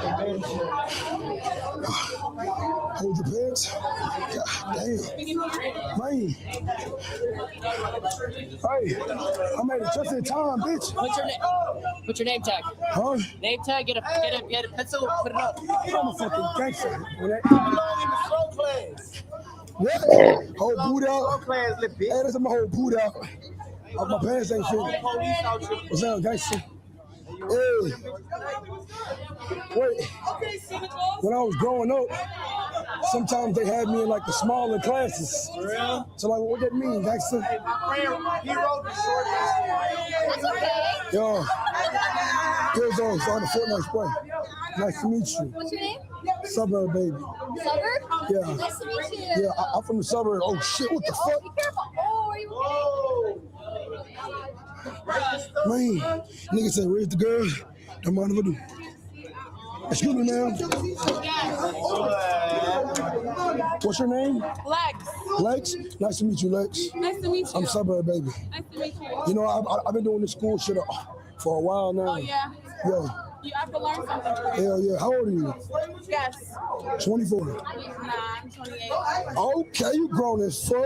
Hold your pants. God damn. Man. Hey, I made it just in time, bitch. What's your name tag? Huh? Name tag, get a pencil, put it up. I'm a fucking gangster. What? Whole boot out. Hey, that's my whole boot out. My pants ain't fit. What's up, gangster? Hey. Wait. When I was growing up, sometimes they had me in like the smaller classes. For real? So like, what that mean, gangster? Hey, my friend, he wrote the shortest. That's okay. Yo. Here's on the Fortnite spray. Nice to meet you. What's your name? Suburb baby. Suburb? Yeah. Nice to meet you. Yeah, I'm from the suburb. Oh shit, what the Oh, fuck? be careful. Oh, are you Man, nigga said, where's the girl? Don't mind if I do. Excuse me, ma'am. What's your name? Lex. Lex? Nice to meet you, Lex. Nice to meet you. I'm suburb baby. Nice to meet you. You know, I've been doing this school shit for a while now. Oh, yeah? Yeah. You have to learn something. Hell yeah. How old are you? Yes. 24. Nah, I'm 28. Okay, you grown as fuck.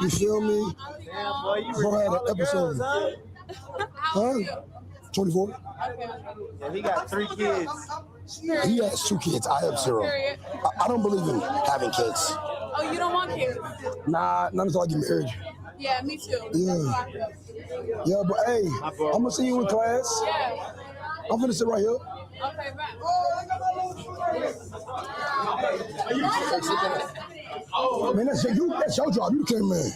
You feel me? Damn, boy, you Bro, I had an episode. Huh? 24? Yeah, he got 3 kids. He has 2 kids. I have 0. Period. I don't believe in having kids. Oh, you don't want kids? Nah, not until I get married. Yeah, me too. Yeah. Yeah, but hey, I'm gonna see you in class. Yeah. I'm gonna sit right here. Okay, bet. Man, that's your job. You the cameraman.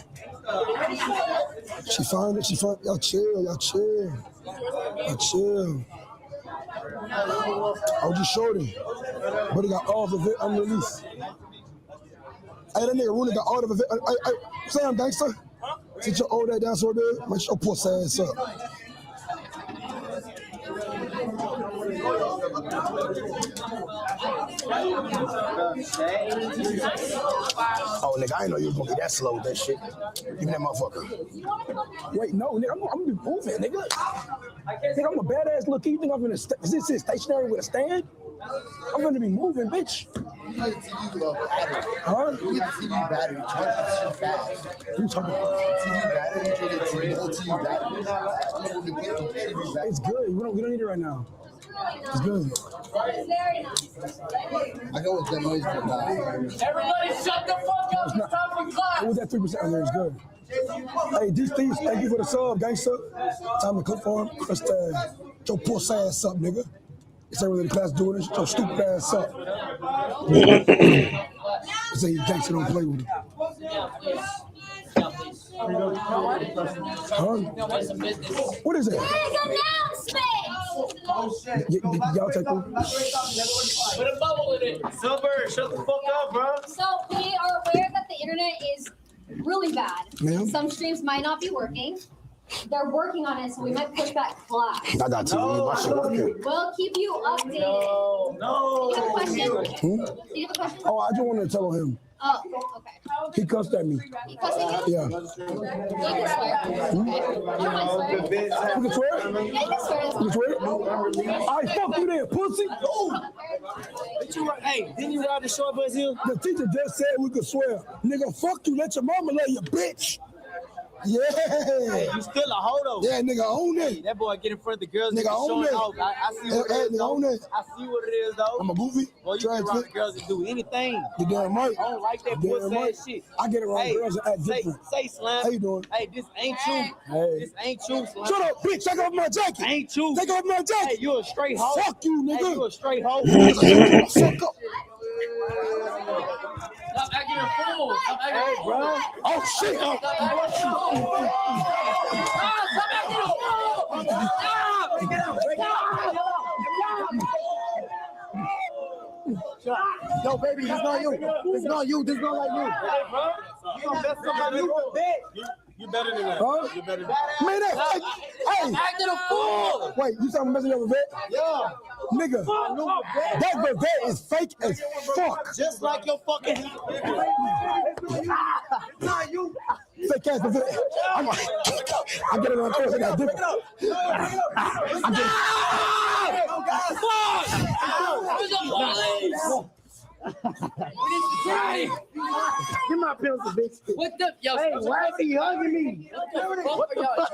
She fine. Y'all chill. Y'all chill. I was just shorty, but he got all of it unreleased. Hey, that nigga Rooney got all of it. Hey, Sam, gangster. Sit your old ass down so bad. Make your pussy ass up. Oh, nigga, I didn't know you was gonna be that slow with that shit. Give me that motherfucker. Wait, no, nigga, I'm gonna be moving, nigga. Nigga, I'm a badass look. You think I'm gonna is this stationary with a stand? I'm gonna be moving, bitch. Huh? You get TV battery, charge too fast. You talking about? TV battery, It's good. We don't need it right now. It's good. I go with that noise, but nah. Everybody shut the fuck up. It's time for class. What was that 3% on there? It's good. Hey, these thieves, thank you for the sub, gangster. Time to cook for him. Just your pussy ass up, nigga. It's everybody in the class doing this. Your stupid ass up. Say you gangster don't play with him. Huh? What is it? Big announcement! Y'all take one. Put a bubble in it. Silver, shut the fuck up, bro. So we are aware that the internet is really bad. Ma'am? Some streams might not be working. They're working on it, so we might push back class. I got TV. My shit working. We'll keep you updated. No. You have a question? Hmm? Do you have a question? Oh, I just wanted to tell him. Oh, okay. He cussed at me. You cussing you? Yeah. You can swear. Okay. You can swear. You can swear? Yeah, you can swear. You can swear? All right, fuck you there, pussy. Hey, didn't you ride the short bus here? The teacher just said we could swear. Nigga, fuck you. Let your mama love you, bitch. Yeah. You still a hoe though. Yeah, nigga, own it. That boy get in front of the girls. Nigga, own showing it. off. I see what it is. Nigga, own it. I see what it is though. I'm a goofy. Boy, you get around the girls and do anything. You damn right. I don't like that You damn pussy right. ass shit. I get around girls and act different. Say Slam. How you doing? Hey, this ain't you. Hey. This ain't you, Slam. Shut up, bitch. Take off my jacket. Ain't you. Take off my Hey, jacket. you a straight hoe. Fuck you, nigga. Hey, you a straight hoe. Fuck up. Stop acting a fool. Stop acting Hey, bro. Oh, shit. Stop acting a Yo, baby, it's not you. It's not you. This is not like you. Hey, bro. You gonna mess somebody up with that? You better than that. Huh? You better than that. Man, that fake. Hey. acting a fool. Wait, you talking messing up with vet? Yeah. Nigga, that vet is fake as fuck. Just like your fucking. Not you. Fake ass vet. I get it on course. I got different. I get it. Fuck! the police! Give my pills a bitch. What the? Yo, Hey, why is he hugging me? what the fuck?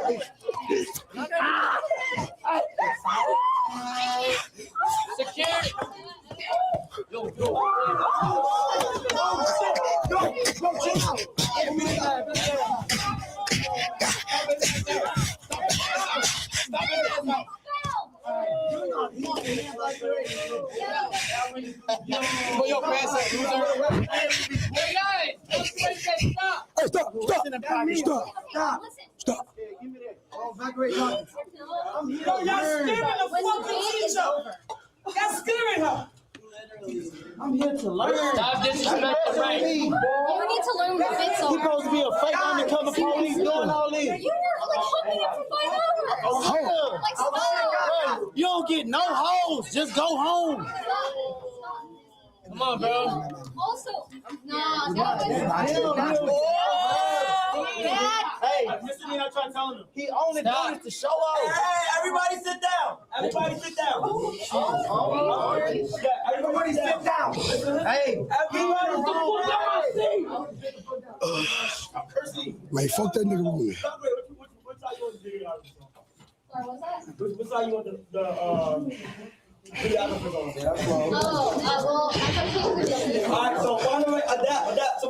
Security. Yo, yo. Put your pants up, loser. Hey guys, let's break that stop. Hey, stop. Listen. Give me that. Oh, evacuate talking. I'm here. Yo, y'all scaring the When the fucking game is teacher. over. Y'all scaring her. I'm here to learn. Stop disrespecting right. You need to learn when the game's He over. supposed to be a fake undercover police doing all this. You're not like hugging him for 5 hours. Like, stop. You don't get no hoes. Just go home. Come on, bro. Also, nah, that was bad. Hey, listen, I'm trying to tell him. He only doing it to show off. Hey, everybody sit down. Everybody sit down. Everybody sit down. Hey, Everybody sit down. Man, fuck that nigga with me. What side you want to do? Sorry, what's that? What side you want the videographers on? Well, I thought you were All right, so find a way, adapt. So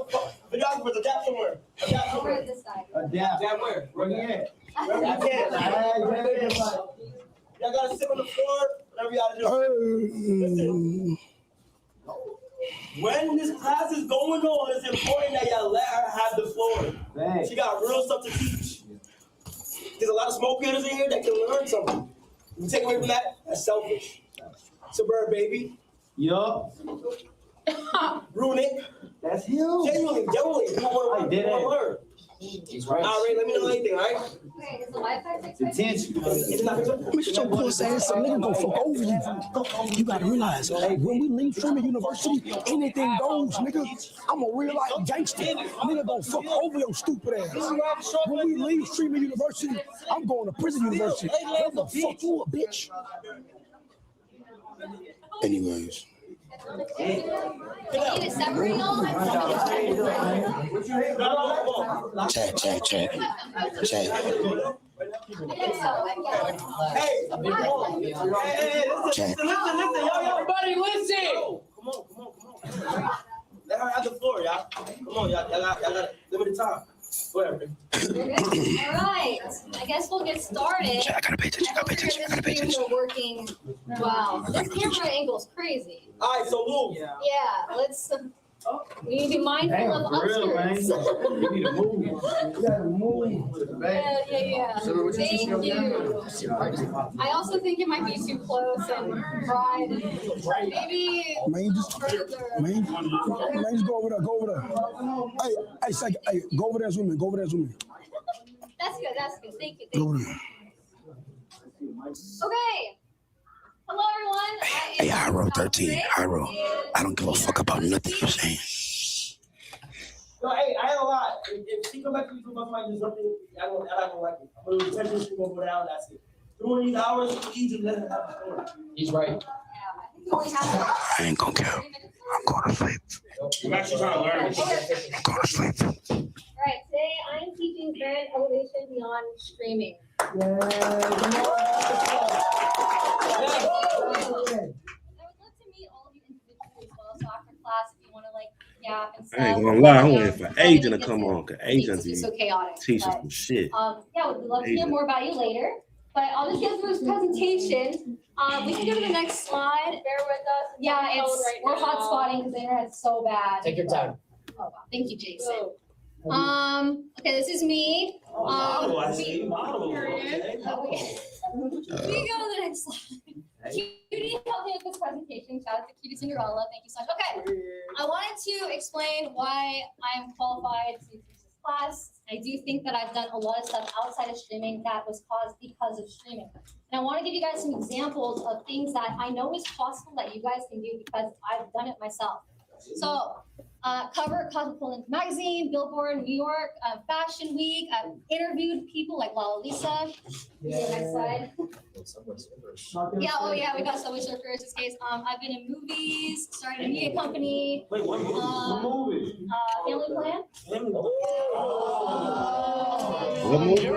videographers, adapt somewhere. Adapt over somewhere. at this side. Adapt where? Where you at? Wherever you can. Y'all gotta sit on the floor, whatever y'all do. When this class is going on, it's important that y'all let her have the floor. She got real stuff to teach. There's a lot of smoke getters in here that can learn something. You take away from that, that's selfish. Suburb baby, yup. ruin it. That's him. Genuinely, you want to learn. He's right. All right, let me know anything, all right? Okay, is the Wi-Fi fixed? Detention. It's not Mr. Your pussy ass, some nigga gonna fuck over you. You gotta realize, when we leave Freeman University, anything goes, nigga. I'm a real life gangster. Nigga gonna fuck over your stupid ass. When we leave Freeman University, I'm going to prison university. I'm gonna fuck you up, bitch. Anyways. You need it separate, y'all? Chat. I think so, Hey, Chat. listen, y'all. Everybody listen. Come on. Let her have the floor, y'all. Come on, y'all got limited time. Whatever. All right, I guess we'll get started. I gotta pay attention. We're working. Wow, this camera angle is crazy. All right, so move. Yeah, let's. We need to be mindful of upskirts. You need to move. You gotta move. Yeah. Thank you. I also think it might be too close and fried. Maybe Man, just go over there. Hey, go over there, zoom in. That's good. Thank you. Go over there. Okay. Hello, everyone. Hey, Hiro 13. Hiro, I don't give a fuck about nothing you're saying. No, hey, I ain't a lot. If she come back to you for my do something, I don't like it. I'm gonna detention, she gonna go down, that's it. During these hours, each and let her have the floor. He's right. I think we only have I ain't gonna care. I'm going to sleep. I'm actually trying to learn. I'm going to sleep. All right, today I'm teaching brand elevation beyond streaming. I would love to meet all of you individually as well. So after class, if you want to gap and stuff. I ain't gonna lie, I'm waiting for Agent to come on, cause Agent be so chaotic. teach us but, some shit. Yeah, we'd love to hear more about you later. But I'll just get through his presentation. We can go to the next slide. Bear with us. Yeah, we're hot spotting because the internet's so bad. Take your time. Oh wow, thank you, Jason. Okay, this is me. Model, I see. Model. Okay. We can go to the next slide. Cutie helped me with this presentation. Shout out to Cutie Cinderella. Thank you so much. Okay, I wanted to explain why I'm qualified to teach this class. I do think that I've done a lot of stuff outside of streaming that was caused because of streaming. And I want to give you guys some examples of things that I know is possible that you guys can do because I've done it myself. So, cover Cosmopolitan Magazine, Billboard, New York, Fashion Week. I've interviewed people like Lisa. Next slide. Yeah, oh yeah, we got Subway Surfers in this case. I've been in movies, started a media company. Wait, what movie? Family Plan. What movie?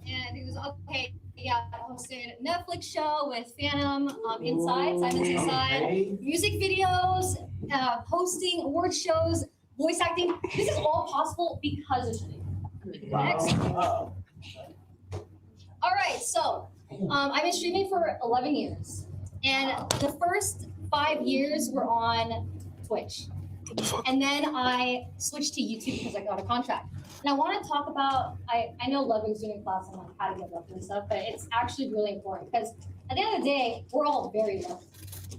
And it was okay. Yeah, I hosted a Netflix show with Phantom, Inside, Simon's Inside, music videos, hosting award shows, voice acting. This is all possible because of streaming. Next. All right, so I've been streaming for 11 years, and the first 5 years were on Twitch. And then I switched to YouTube because I got a contract. And I want to talk about, I know Ludwig's doing a class on like how to get lucky and stuff, but it's actually really important because at the end of the day, we're all very lucky.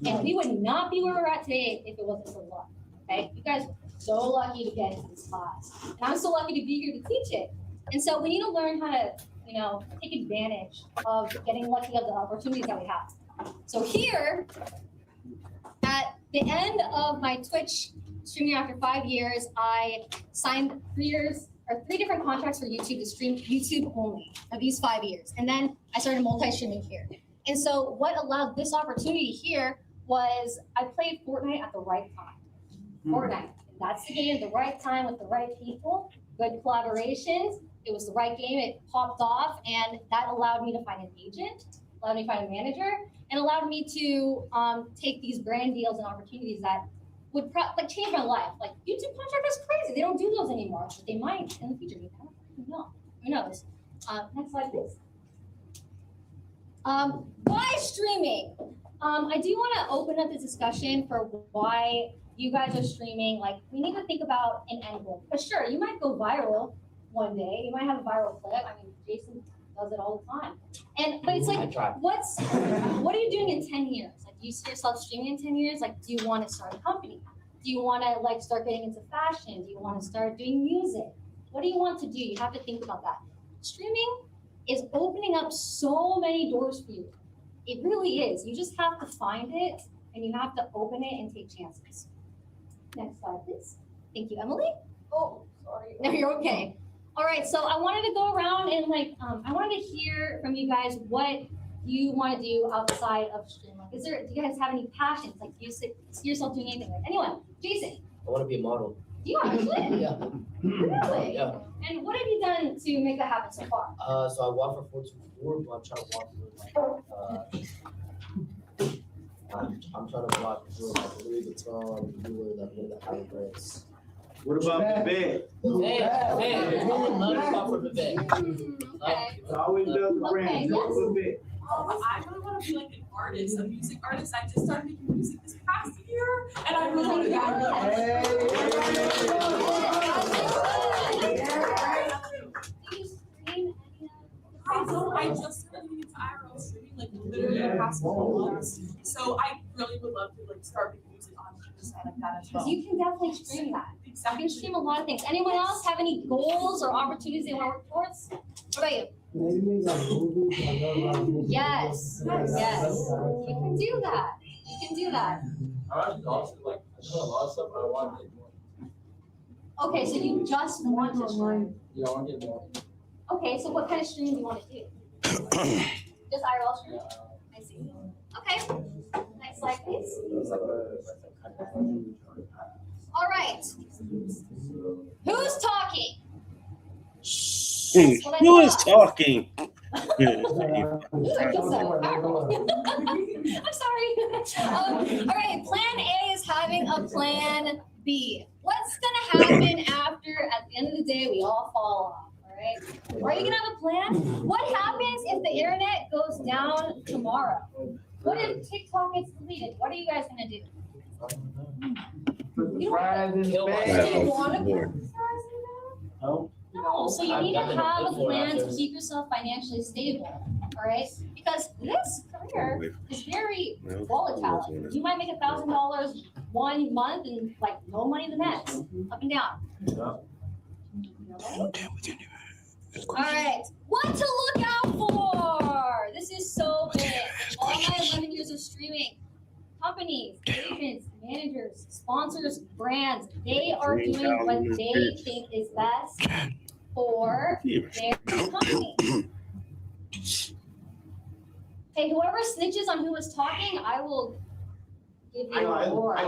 And we would not be where we're at today if it wasn't for luck. Okay? You guys are so lucky to get into this class. And I'm so lucky to be here to teach it. And so we need to learn how to, take advantage of getting lucky of the opportunities that we have. So here, at the end of my Twitch streaming after 5 years, I signed 3 different contracts for YouTube to stream YouTube only of these 5 years. And then I started multi-streaming here. And so what allowed this opportunity here was I played Fortnite at the right time. Fortnite, that's the game at the right time with the right people, good collaborations. It was the right game, it popped off, and that allowed me to find an agent, allowed me to find a manager, and allowed me to take these brand deals and opportunities that would change my life. Like YouTube contract is crazy. They don't do those anymore, but they might in the future. You don't know. Who knows? Next slide, please. Why streaming? I do want to open up this discussion for why you guys are streaming. Like, we need to think about an end goal. But sure, you might go viral one day. You might have a viral clip. I mean, Jason does it all the time. But it's like, what are you doing in 10 years? Like, do you see yourself streaming in 10 years? Like, do you want to start a company? Do you want to start getting into fashion? Do you want to start doing music? What do you want to do? You have to think about that. Streaming is opening up so many doors for you. It really is. You just have to find it and you have to open it and take chances. Next slide, please. Thank you, Emily. Oh, sorry. No, you're okay. All right, so I wanted to go around and I wanted to hear from you guys what you want to do outside of stream. Like, do you guys have any passions? Like, do you see yourself doing anything? Like, anyone? Jason? I want to be a model. You actually? Yeah. Really? Yeah. And what have you done to make that happen so far? So I walk for 424, but I'm trying to walk for I'm trying to walk for Louis Vuitton, Mueller, one of the higher brands. What about the bed? I would love to walk for the bed. Okay. It's always does the brand. Okay, Go for the bed. I really want to be like an artist, a music artist. I just started making music this past year, and I really want to be I just started getting into IRL streaming, literally the past couple months. So I really would love to start making music on the side like that as well. You can definitely stream that. Exactly. You can stream a lot of things. Anyone else have any goals or opportunities they want to work towards? What about you? Yes. Yes. You can do that. You can do that. I'm actually also I know a lot of stuff, but I want to get more. Okay, so you just want to stream. Yeah, I want to get more. Okay, so what kind of stream do you want to do? Just IRL stream? I see. Okay. Next slide, please. All right. Who's talking? Who is talking? I'm sorry. All right, plan A is having a plan B. What's going to happen after, at the end of the day, we all fall off? All right. Are you going to have a plan? What happens if the internet goes down tomorrow? What if TikTok gets deleted? What are you guys going to do? You don't want to put fries in there? No. No, so you need to have a plan to keep yourself financially stable, all right? Because this career is very volatile. You might make $1,000 one month and no money the next, up and down. All right, what to look out for? sponsors brands. They are doing what they think is best for their company. Hey, whoever snitches on who was talking, I will give you a reward.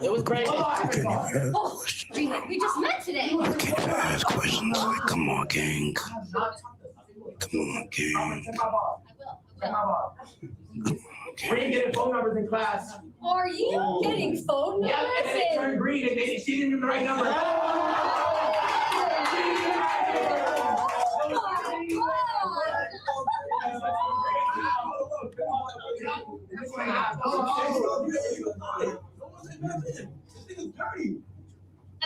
It was great. Oh, we just met today. Ask questions. Come on, gang. Come on, gang. I will. We're getting phone numbers in class. Are you getting phone numbers? Yeah, and they turned green and she didn't give the right number.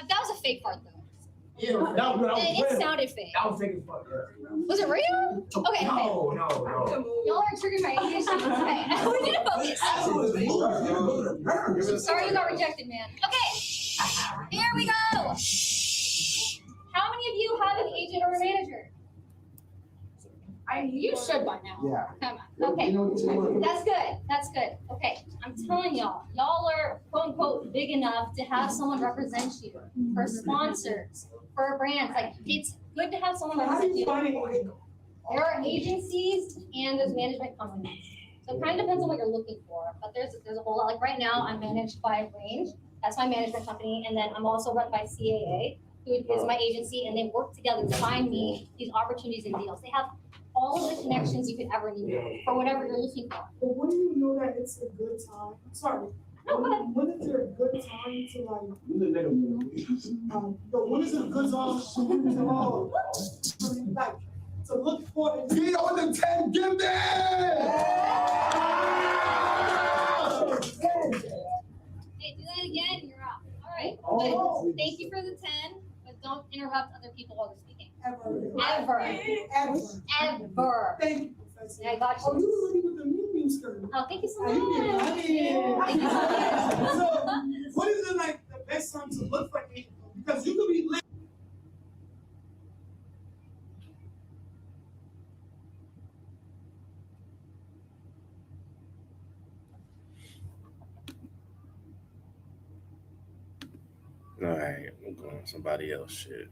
That was a fake fart, though. It sounded fake. That was fake as fuck. Was it real? Okay. No. Y'all are triggering my ADHD. Okay. We need to focus. Sorry you got rejected, man. Okay. Here we go. How many of you have an agent or a manager? You should by now. Yeah. Come on. Okay. That's good. That's good. Okay. I'm telling y'all are quote unquote big enough to have someone represent you for sponsors, for brands. Like, it's good to have someone represent you. There are agencies and there's management companies. So it kind of depends on what you're looking for. But there's a whole lot. Like right now, I'm managed by Range. That's my management company. And then I'm also run by CAA, who is my agency, and they work together to find me these opportunities and deals. They have all of the connections you could ever need for whatever you're looking for. But when do you know that it's a good time? Sorry. No, go ahead. When is there a good time to when is it a good time to look for it? Be on the 10, give them! Hey, do that again, and you're out. All right. Good. Thank you for the 10, but don't interrupt other people while they're speaking. Ever. Thank you, Professor. Yeah, I got you. Oh, you were looking with the new skirt. Oh, thank you so much. Thank you so much. So, what is it like the best time to look for it? Because you could be lit. All right, I'm going with somebody else shit.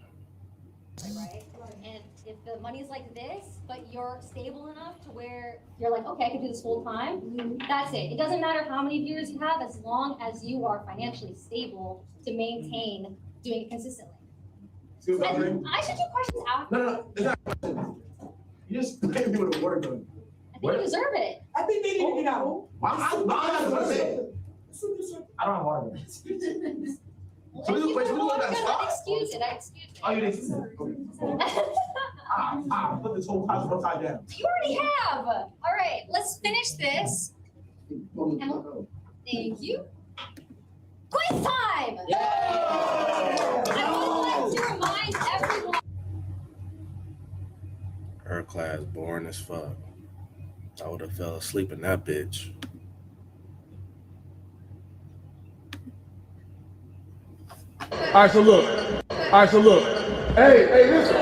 Right? And if the money's like this, but you're stable enough to where you're like, okay, I can do this full time, that's it. It doesn't matter how many viewers you have, as long as you are financially stable to maintain doing it consistently. And I should do questions after. No, it's not a question. You just pay me with a word gun. I think you deserve it. I think they need to get out. I don't have water. So we excuse it. I excuse it. Oh, you didn't. Put this whole house upside down. You already have. All right, let's finish this. Thank you. Quiz time! I would like to remind everyone. Her class boring as fuck. I would have fell asleep in that bitch. All right, so look. Hey, listen. I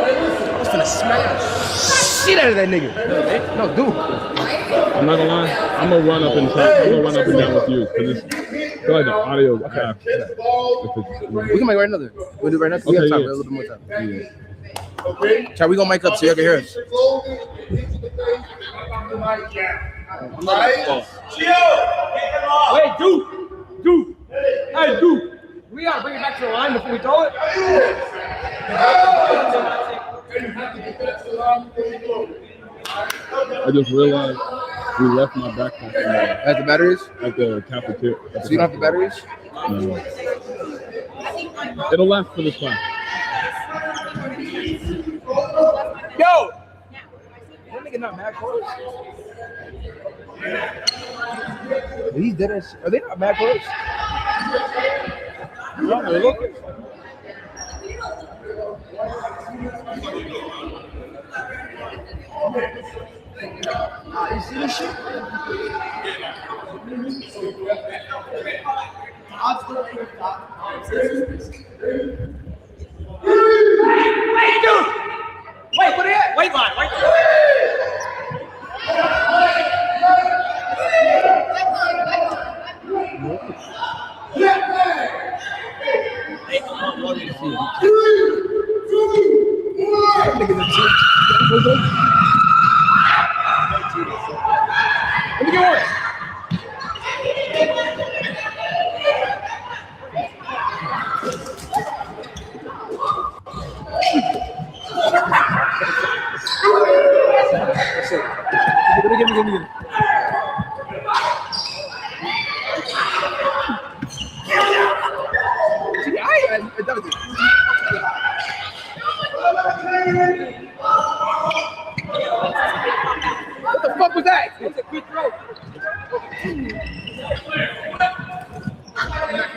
was finna smack the shit out of that nigga. No, dude. I'm not gonna lie. I'm gonna run up and down with you because I feel like the audio. Okay. We can make right another. We'll do it right now. We have time. We have a little bit more time. Yeah. Try, we gonna mic up so y'all can hear us. Wait, dude. Hey, dude. We gotta bring it back to the line before we throw it. I just realized we left my backpack At the batteries? at the cafeteria. So you don't have the batteries? No. It'll last for this class. Yo! That nigga not mad close. These dead ass. Are they not mad close? No, they're looking. You see this shit? Wait, dude. Wait, what are you at? Wait line, right there. niggas are cheap. Let me get one. That's it. Let me get it. What the fuck was that? It's a quick throw.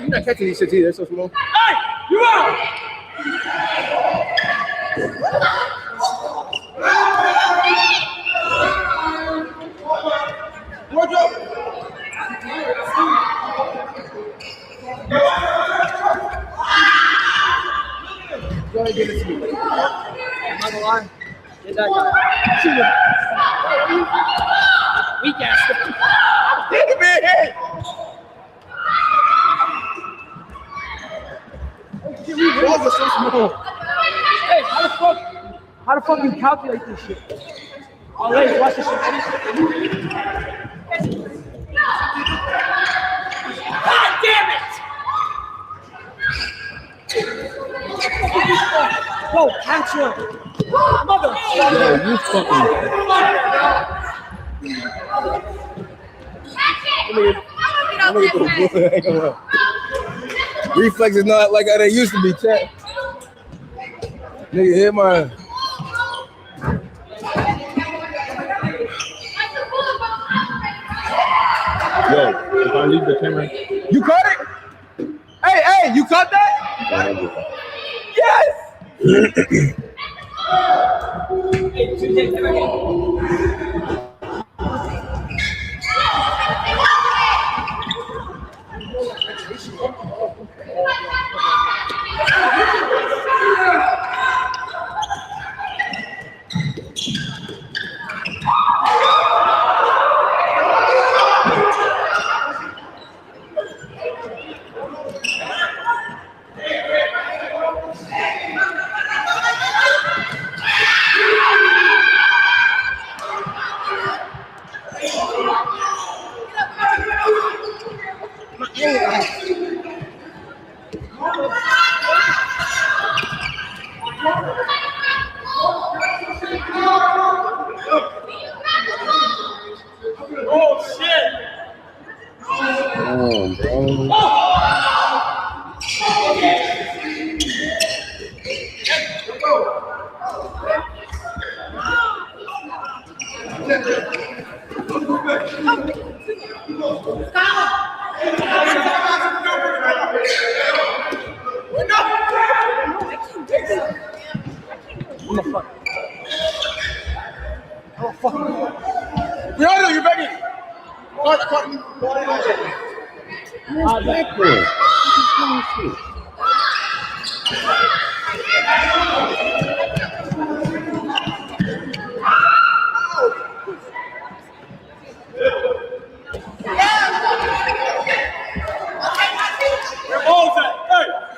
You're not catching these shits either. They're so small. Hey, you out! Wardrobe. Go ahead and give it to me. I'm not gonna lie. Get that guy. Weak ass. Take him in. These balls are so small. Hey, how the fuck you calculate this shit? Oh, ladies, watch this shit. God damn it! Whoa, catch him. Mother. Yo, you fucking. Reflex is not like how they used to be, chat. Nigga, hit my. Yo, if I leave the camera. You caught it? Hey, you caught that? Yes! Rihanna, you begging?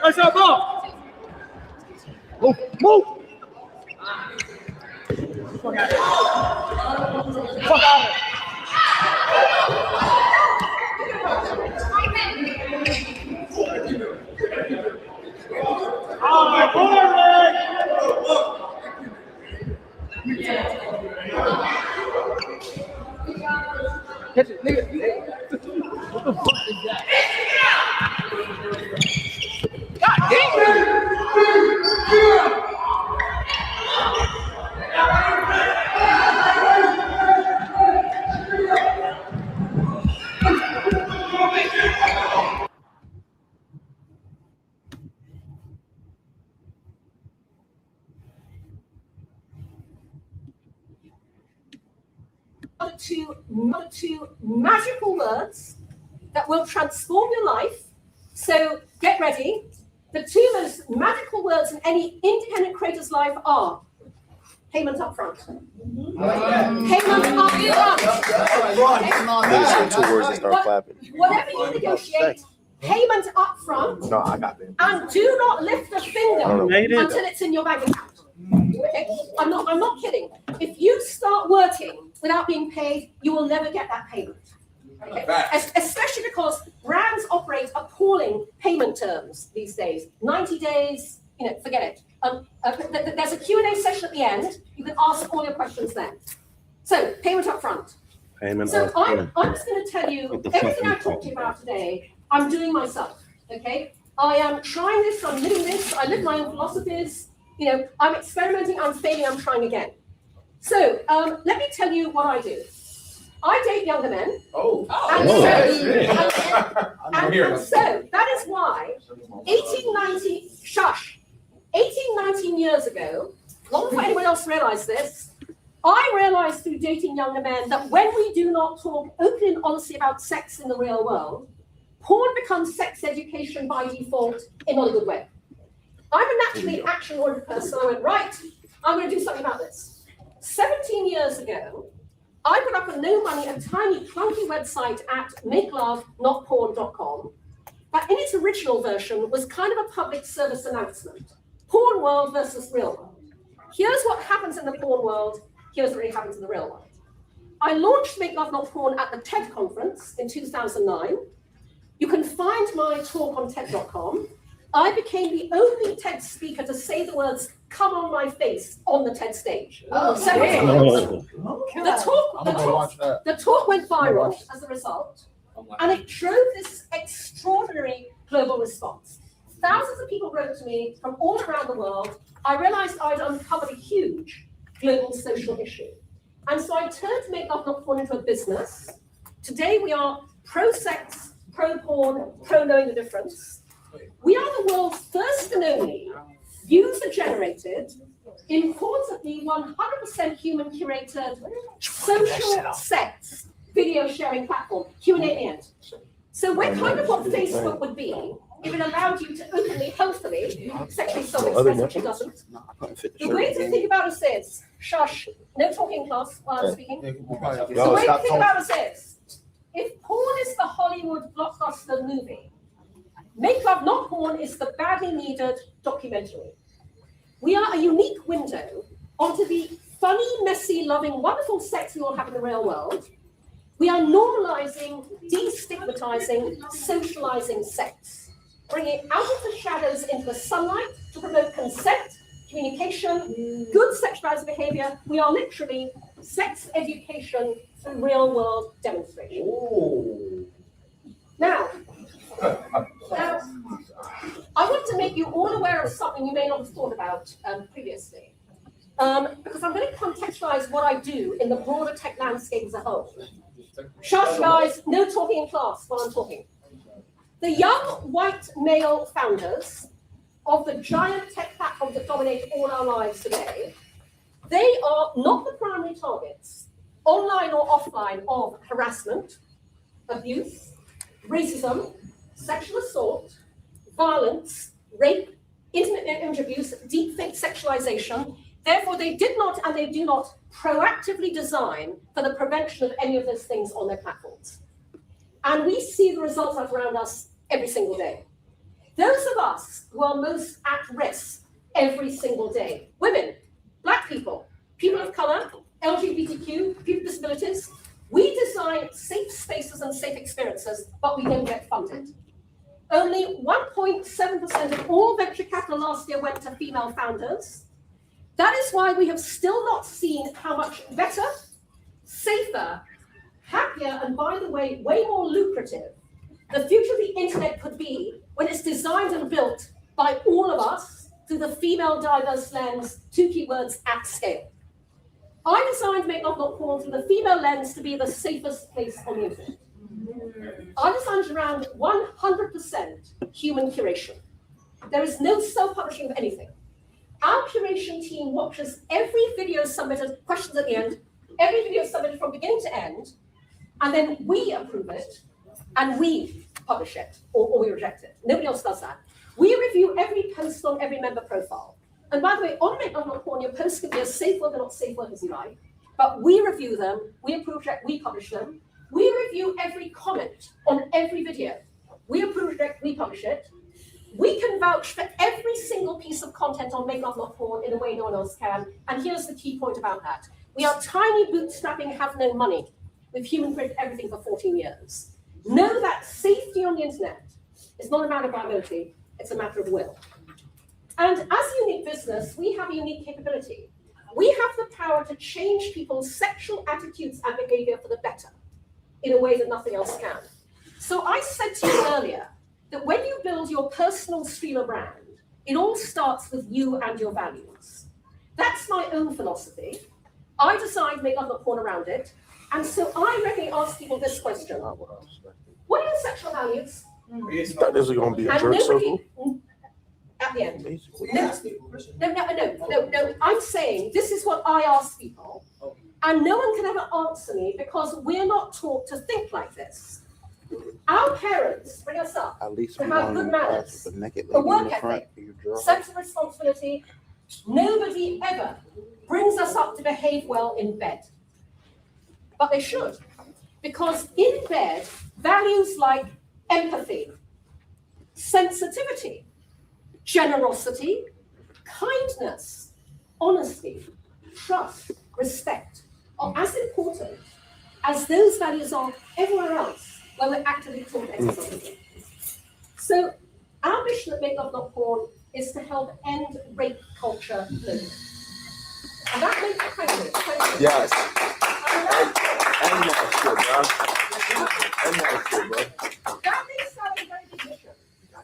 That's our ball. Move, move. Fuck out of it. Fuck out of it. Oh, my boy, Catch it, nigga. What the fuck is that? God damn it! Two magical words that will transform your life. So get ready. The two most magical words in any independent creator's life are payment up front. Payment up front. Two words and start clapping. Whatever you negotiate, payment up front. No, I got it. And do not lift a finger until it's in your bank account. Okay, I'm not kidding. If you start working without being paid, you will never get that payment. Okay? Especially because brands operate appalling payment terms these days. 90 days, forget it. There's a Q&A session at the end. You can ask all your questions then. So, payment up front. I'm just going to tell you everything I talked to you about today, I'm doing myself, okay? I am trying this, I'm living this, I live my own philosophies, I'm experimenting, I'm failing, I'm trying again. So, let me tell you what I do. I date younger men. So that is why 18, 19 years ago, long before anyone else realized this, I realized through dating younger men that when we do not talk openly and honestly about sex in the real world, porn becomes sex education by default in not a good way. I'm a naturally action-oriented person. I went, right, I'm going to do something about this. 17 years ago, I put up a no-money and tiny clunky website at makelovenotporn.com that in its original version was kind of a public service announcement. Porn world versus real world. Here's what happens in the porn world. Here's what really happens in the real world. I launched Make Love Not Porn at the TED conference in 2009. You can find my talk on TED.com. I became the only TED speaker to say the words "come on my face" on the TED stage. The talk went viral as a result, and it drove this extraordinary global response. Thousands of people wrote to me from all around the world. I realized I'd uncovered a huge global social issue. And so I turned to Make Love Not Porn into a business. Today we are pro-sex, pro-porn, pro-knowing the difference. We are the world's first and only user-generated, importantly 100% human-curated social sex video sharing platform, Q&A at the end. So we're kind of what Facebook would be if it allowed you to openly, healthily, sexually self-express, which it doesn't. The way to think about us is, shush, no talking in class while I'm speaking. The way to think about us is, if porn is the Hollywood blockbuster movie, Make Love Not Porn is the badly needed documentary. We are a unique window onto the funny, messy, loving, wonderful sex we all have in the real world. We are normalizing, destigmatizing, socializing sex, bringing it out of the shadows into the sunlight to promote consent, communication, good sexualized behavior. We are literally sex education through real world demonstration. Ooh. Now, I want to make you all aware of something you may not have thought about previously, because I'm going to contextualize what I do in the broader tech landscape as a whole. Shush, guys, no talking in class while I'm talking. The young white male founders of the giant tech platforms that dominate all our lives today, they are not the primary targets, online or offline, of harassment, abuse, racism, sexual assault, violence, rape, intimate image abuse, deepfake sexualization. Therefore, they did not and they do not proactively design for the prevention of any of those things on their platforms. And we see the results around us every single day. Those of us who are most at risk every single day, women, Black people, people of color, LGBTQ, people with disabilities, we design safe spaces and safe experiences, but we don't get funded. Only 1.7% of all venture capital last year went to female founders. That is why we have still not seen how much better, safer, happier, and by the way, way more lucrative the future of the internet could be when it's designed and built by all of us through the female diverse lens, two keywords, at scale. I designed Make Love Not Porn through the female lens to be the safest place on the internet. I designed around 100% human curation. There is no self-publishing of anything. Our curation team watches every video submitted, questions at the end, every video submitted from beginning to end, and then we approve it, and we publish it, or we reject it. Nobody else does that. We review every post on every member profile. And by the way, on Make Love Not Porn, your posts can be as safe word or not safe word as you like, but we review them, we approve, reject, we publish them. We review every comment on every video. We approve, reject, we publish it. We can vouch for every single piece of content on Make Love Not Porn in a way no one else can. And here's the key point about that. We are tiny, bootstrapping, have no money. We've human created everything for 14 years. Know that safety on the internet is not a matter of viability, it's a matter of will. And as a unique business, we have a unique capability. We have the power to change people's sexual attitudes and behavior for the better in a way that nothing else can. So I said to you earlier that when you build your personal streamer brand, it all starts with you and your values. That's my own philosophy. I decide Make Love Not Porn around it. And so I regularly ask people this question. What are your sexual values? You thought this was going to be a jerk circle? At the end. No. I'm saying this is what I ask people. And no one can ever answer me because we're not taught to think like this. Our parents bring us up At least to we have want good to manners, the naked a lady in work the front. ethic, sense of responsibility. Nobody ever brings us up to behave well in bed. But they should. Because in bed, values like empathy, sensitivity, generosity, kindness, honesty, trust, respect are as important as those values are everywhere else where we're actively taught to exercise them. So our mission at Make Love Not Porn is to help end rape culture globally. And that makes Yes. And that shit, bro. That makes that a very big mission.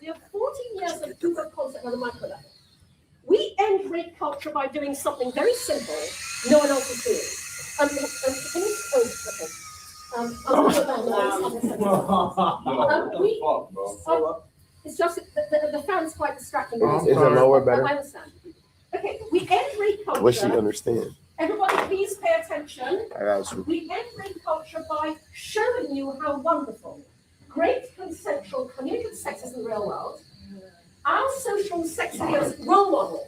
We have 14 years of proof of concept on the micro level. We end rape culture by doing something very simple no one else is doing. Can you, it's just the fan's quite distracting. Is it lower better? I understand. Okay, we end rape culture. Wish you understand. Everybody, please pay attention. I got you. We end rape culture by showing you how wonderful, great consensual communicative sex is in the real world. Our social sex videos role model,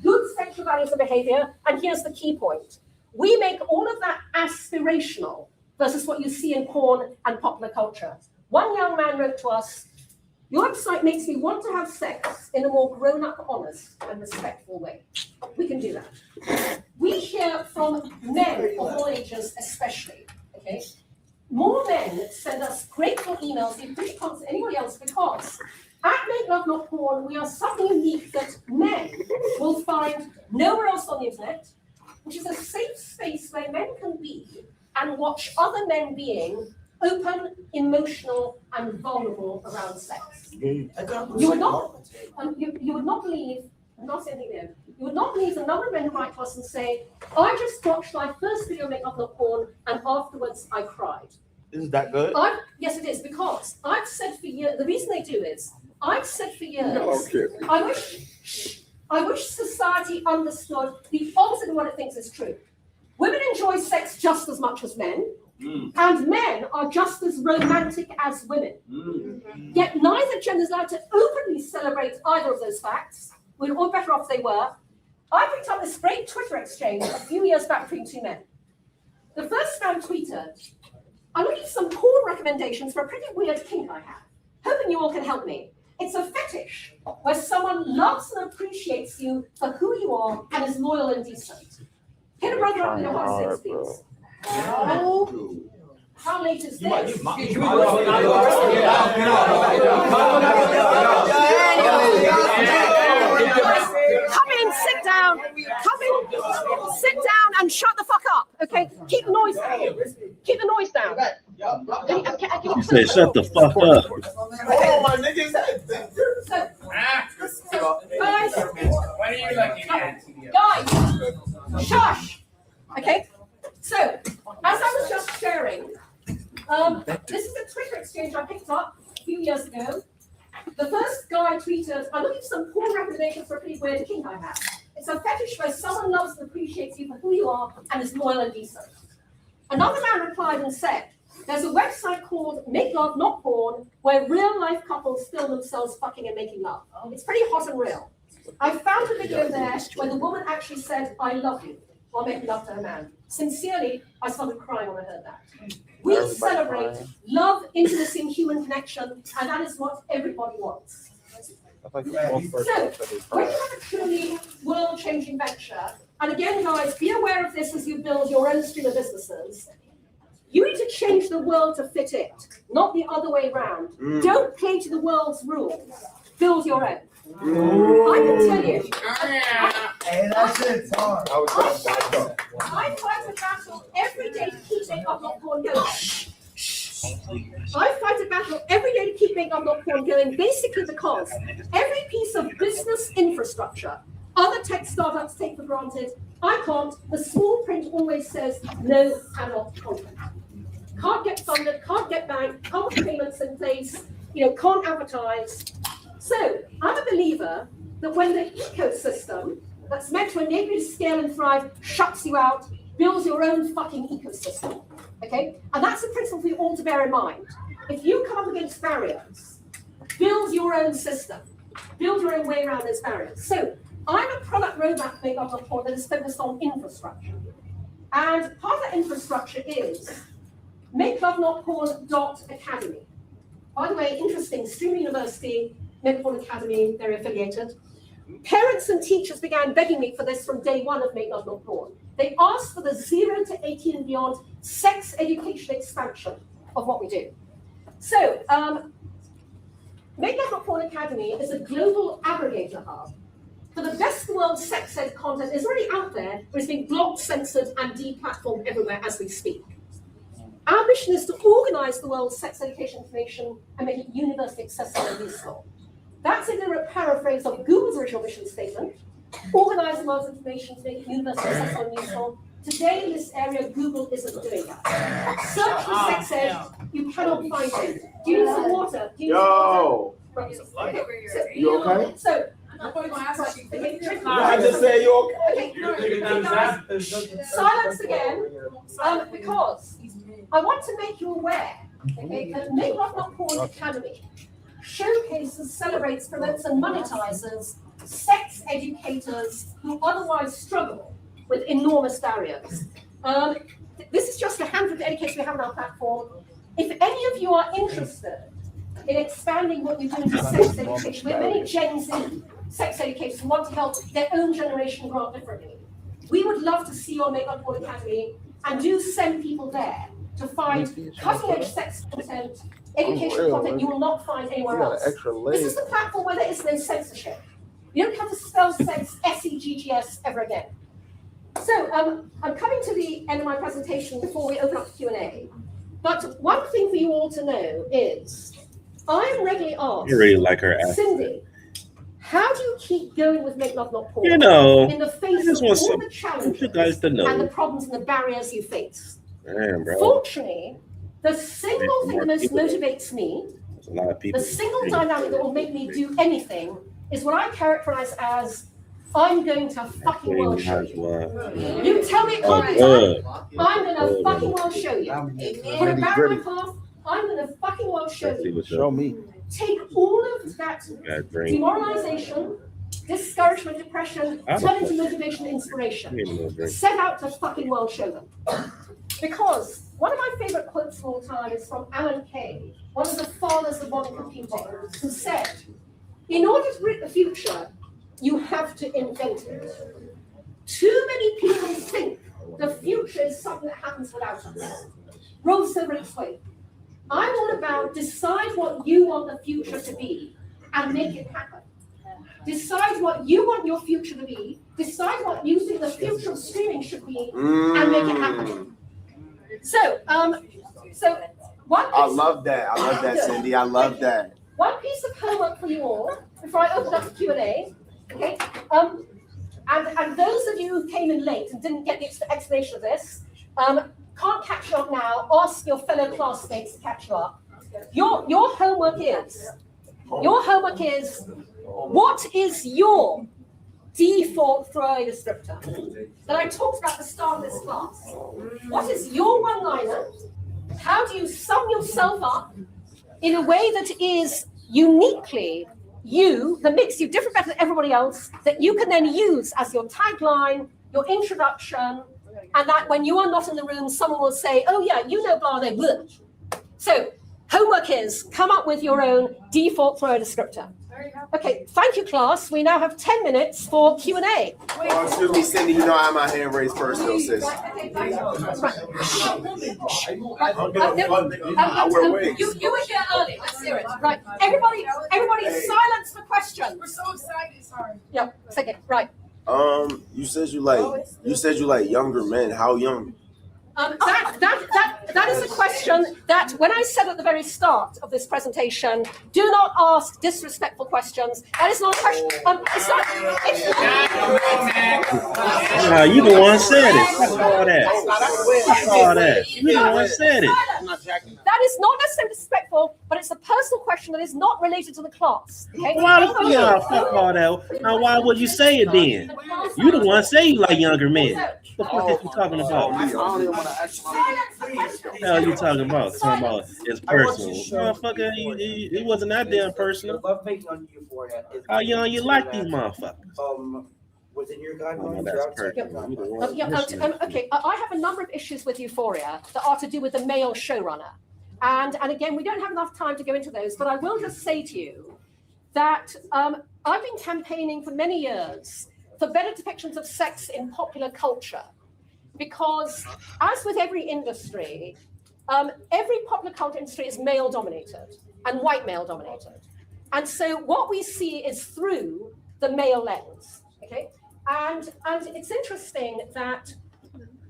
good sexual values and behavior, and here's the key point. We make all of that aspirational versus what you see in porn and popular culture. One young man wrote to us, "Your website makes me want to have sex in a more grown-up, honest, and respectful way." We can do that. We hear from men of all ages especially, okay? More men send us grateful emails, they push comments to anybody else because at Make Love Not Porn, we are something unique that men will find nowhere else on the internet, which is a safe space where men can be and watch other men being open, emotional, and vulnerable around sex. You would not believe, I'm not saying anything there, you would not believe the number of men who write to us and say, "I just watched my first video Make Love Not Porn, and afterwards I cried." Is that good? Yes, it is, because I've said for years, the reason they do is, I've said for years, Okay. I wish society understood the opposite of what it thinks is true. Women enjoy sex just as much as men, and men are just as romantic as women. Yet neither gender is allowed to openly celebrate either of those facts. We're all better off they were. I picked up this great Twitter exchange a few years back between two men. The first man tweeted, "I'm looking for some porn recommendations for a pretty weird kink I have. Hoping you all can help me. It's a fetish where someone loves and appreciates you for who you are and is loyal and decent. Hit a brother up in your heart, six, please." Oh, how late is this? Come in, sit down. Come in, sit down and shut the fuck up. Okay, keep the noise down. Keep the noise down. You say shut the fuck up. Oh, my nigga. Guys, What are you looking at? guys, shush. Okay, so as I was just sharing, this is a Twitter exchange I picked up a few years ago. The first guy tweeted, "I'm looking for some porn recommendations for a pretty weird kink I have. It's a fetish where someone loves and appreciates you for who you are and is loyal and decent." Another man replied and said, "There's a website called Make Love Not Porn where real life couples film themselves fucking and making love. It's pretty hot and real. I found a video there where the woman actually said, 'I love you,' while making love to her man. Sincerely, I started crying when I heard that." We celebrate love, intimacy, and human connection, and that is what everybody wants. So, we have a truly world-changing venture. And again, guys, be aware of this as you build your own stream of businesses. You need to change the world to fit it, not the other way around. Don't play to the world's rules. Build your own. I can tell you. Hey, that's it, Tom. I fight a battle every day to keep Make Love Not Porn going. I fight a battle every day to keep Make Love Not Porn going, basically because every piece of business infrastructure other tech startups take for granted, I can't. The small print always says no adult content. Can't get funded, can't get banked, can't put payments in place, can't advertise. So I'm a believer that when the ecosystem that's meant to enable you to scale and thrive shuts you out, builds your own fucking ecosystem. Okay? And that's a principle for you all to bear in mind. If you come up against barriers, build your own system. Build your own way around those barriers. So I'm a product roadmap for Make Love Not Porn that is focused on infrastructure. And part of that infrastructure is MakeLoveNotPorn.academy. By the way, interesting, Stream University, Make Love Porn Academy, they're affiliated. Parents and teachers began begging me for this from day one of Make Love Not Porn. They asked for the 0 to 18 and beyond sex education expansion of what we do. So, Make Love Not Porn Academy is a global aggregator hub for the best of the world sex ed content is already out there, but it's being blocked, censored, and deplatformed everywhere as we speak. Our mission is to organize the world's sex education information and make it universally accessible and useful. That's a deliberate paraphrase of Google's original mission statement. Organize the world's information to make it universally accessible and useful. Today in this area, Google isn't doing that. Search for sex ed, you cannot find it. Do you need some water? Do you need some water? Okay. You okay? So, I'm probably going to ask you. I just say you okay. Silence again, because I want to make you aware, okay, that Make Love Not Porn Academy showcases, celebrates, promotes, and monetizes sex educators who otherwise struggle with enormous barriers. This is just a handful of educators we have on our platform. If any of you are interested in expanding what you do into sex education, we have many Gen Z sex educators who want to help their own generation grow up differently. We would love to see you on Make Love Porn Academy, and do send people there to find cutting-edge sex content, educational content you will not find anywhere else. This is the platform where there is no censorship. You don't have to spell sex S-E-G-G-S ever again. So I'm coming to the end of my presentation before we open up to Q&A. But one thing for you all to know is, I'm regularly asked, You really like her ass. Cindy, how do you keep going with Make Love Not Porn You know, in the face I just of want all some- the I challenges want you guys to know. and the problems and the barriers you face? Damn, bro. Fortunately, the single thing that most motivates me, There's a lot of people. the single dynamic that will make me do anything, is what I characterize as, I'm going to fucking well show you. You tell me it can't be done, I'm going to fucking well show you. Put a barrier in my path, I'm going to fucking well show you. Show me. Take all of that demoralization, discouragement, depression, turn into motivation and inspiration. Set out to fucking well show them. Because one of my favorite quotes of all time is from Alan Kay, one of the fathers of modern computing, who said, in order to predict the future, you have to invent it. Too many people think the future is something that happens without us. Roll silver and explain. I'm all about decide what you want the future to be and make it happen. Decide what you want your future to be, decide what you think the future of streaming should be, and make it happen. So, I love that, Cindy. I love that. One piece of homework for you all before I open up the Q&A. Okay. And those of you who came in late and didn't get the explanation of this, can't catch you up now. Ask your fellow classmates to catch you up. Your homework is. What is your default throwaway descriptor that I talked about at the start of this class? What is your one-liner? How do you sum yourself up in a way that is uniquely you, that makes you different, better than everybody else, that you can then use as your tagline, your introduction, and that when you are not in the room, someone will say, oh yeah, you know blah, blah. So homework is come up with your own default thrower descriptor. Okay, thank you, class. We now have 10 minutes for Q&A. Excuse me, Cindy, you know I have my hand raised first, though, sis. You were here early. Let's hear it. Right, everybody, silence for questions. We're so excited. Sorry. Yeah, second. Right. You said you like younger men. How young? That is a question that, when I said at the very start of this presentation, do not ask disrespectful questions. That is not a question. It's not. You the one said it. Fuck all that. Fuck all that. You the one said it. That is not necessarily disrespectful, but it's a personal question that is not related to the class. Okay? Why the fuck all that? Now, why would you say it then? You the one say you like younger men. What the fuck is you talking about? What the hell are you talking about? Talking about it's personal. Motherfucker, it wasn't that damn personal. How young you like these motherfuckers? Within your guidelines. That's personal. Okay, I have a number of issues with Euphoria that are to do with the male showrunner. And again, we don't have enough time to go into those, but I will just say to you that I've been campaigning for many years for better depictions of sex in popular culture. Because as with every industry, every popular culture industry is male dominated and white male dominated. And so what we see is through the male lens, okay? And it's interesting that,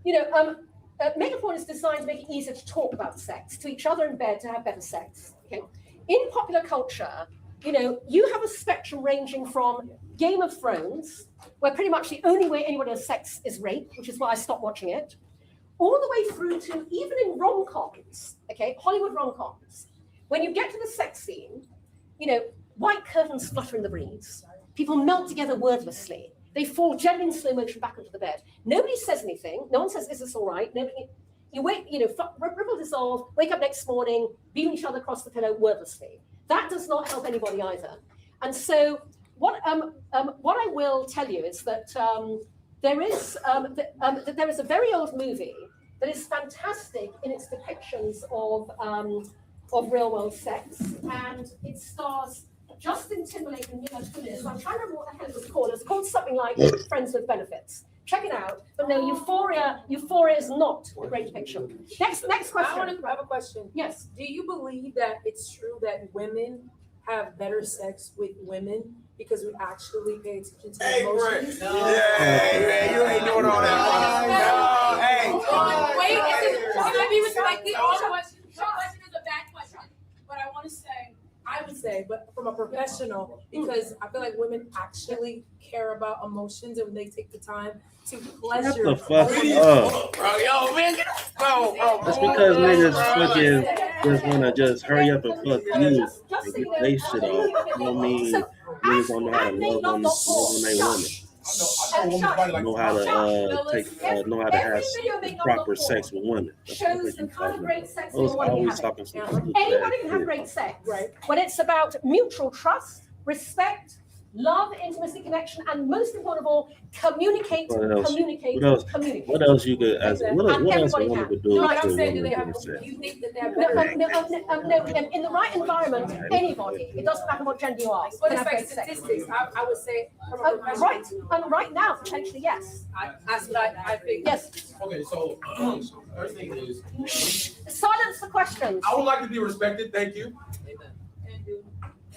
Megaporn is designed to make it easier to talk about sex, to each other in bed, to have better sex, okay? In popular culture, you have a spectrum ranging from Game of Thrones, where pretty much the only way anyone has sex is rape, which is why I stopped watching it, all the way through to even in rom-coms, okay, Hollywood rom-coms. When you get to the sex scene, white curtains flutter in the breeze. People melt together wordlessly. They fall gently in slow motion back into the bed. Nobody says anything. No one says, "Is this all right?" Nobody. You wait, ripple dissolve, wake up next morning, beam each other across the pillow wordlessly. That does not help anybody either. And so what I will tell you is that there is a very old movie that is fantastic in its depictions of real world sex, and it stars Justin Timberlake and Mila Kunis. I'm trying to remember what the hell it was called. It's called something like Friends with Benefits. Check it out. But no, Euphoria is not a great depiction. Next question. I have a question. Yes. Do you believe that it's true that women have better sex with women because we actually pay attention to emotions? You ain't doing all that. Wait, can I be respected? Your question is a bad question, but I would say, but from a professional, because I feel like women actually care about emotions and when they take the time to pleasure. What the fuck up? Bro, yo, man, get bro. That's because niggas fucking just wanna just hurry up and fuck you and get they shit off. You know what I mean? Niggas don't know how to love on they women. Know how to know how to have proper sex with women. Shows the kind of great sex I was always having. talking some Anybody can have great sex, right? When it's about mutual trust, respect, love, intimacy, connection, and most important of all, communicate. What else you could as what else a woman could do? No, I'm saying, do you think that they have better? No, in the right environment, anybody, it doesn't matter what gender you are, But can it's have like great sex. statistics. I would say from a professional. Right now, potentially, yes. That's what I think. Yes. Okay, so first thing is Silence for questions. I would like to be respected. Thank you.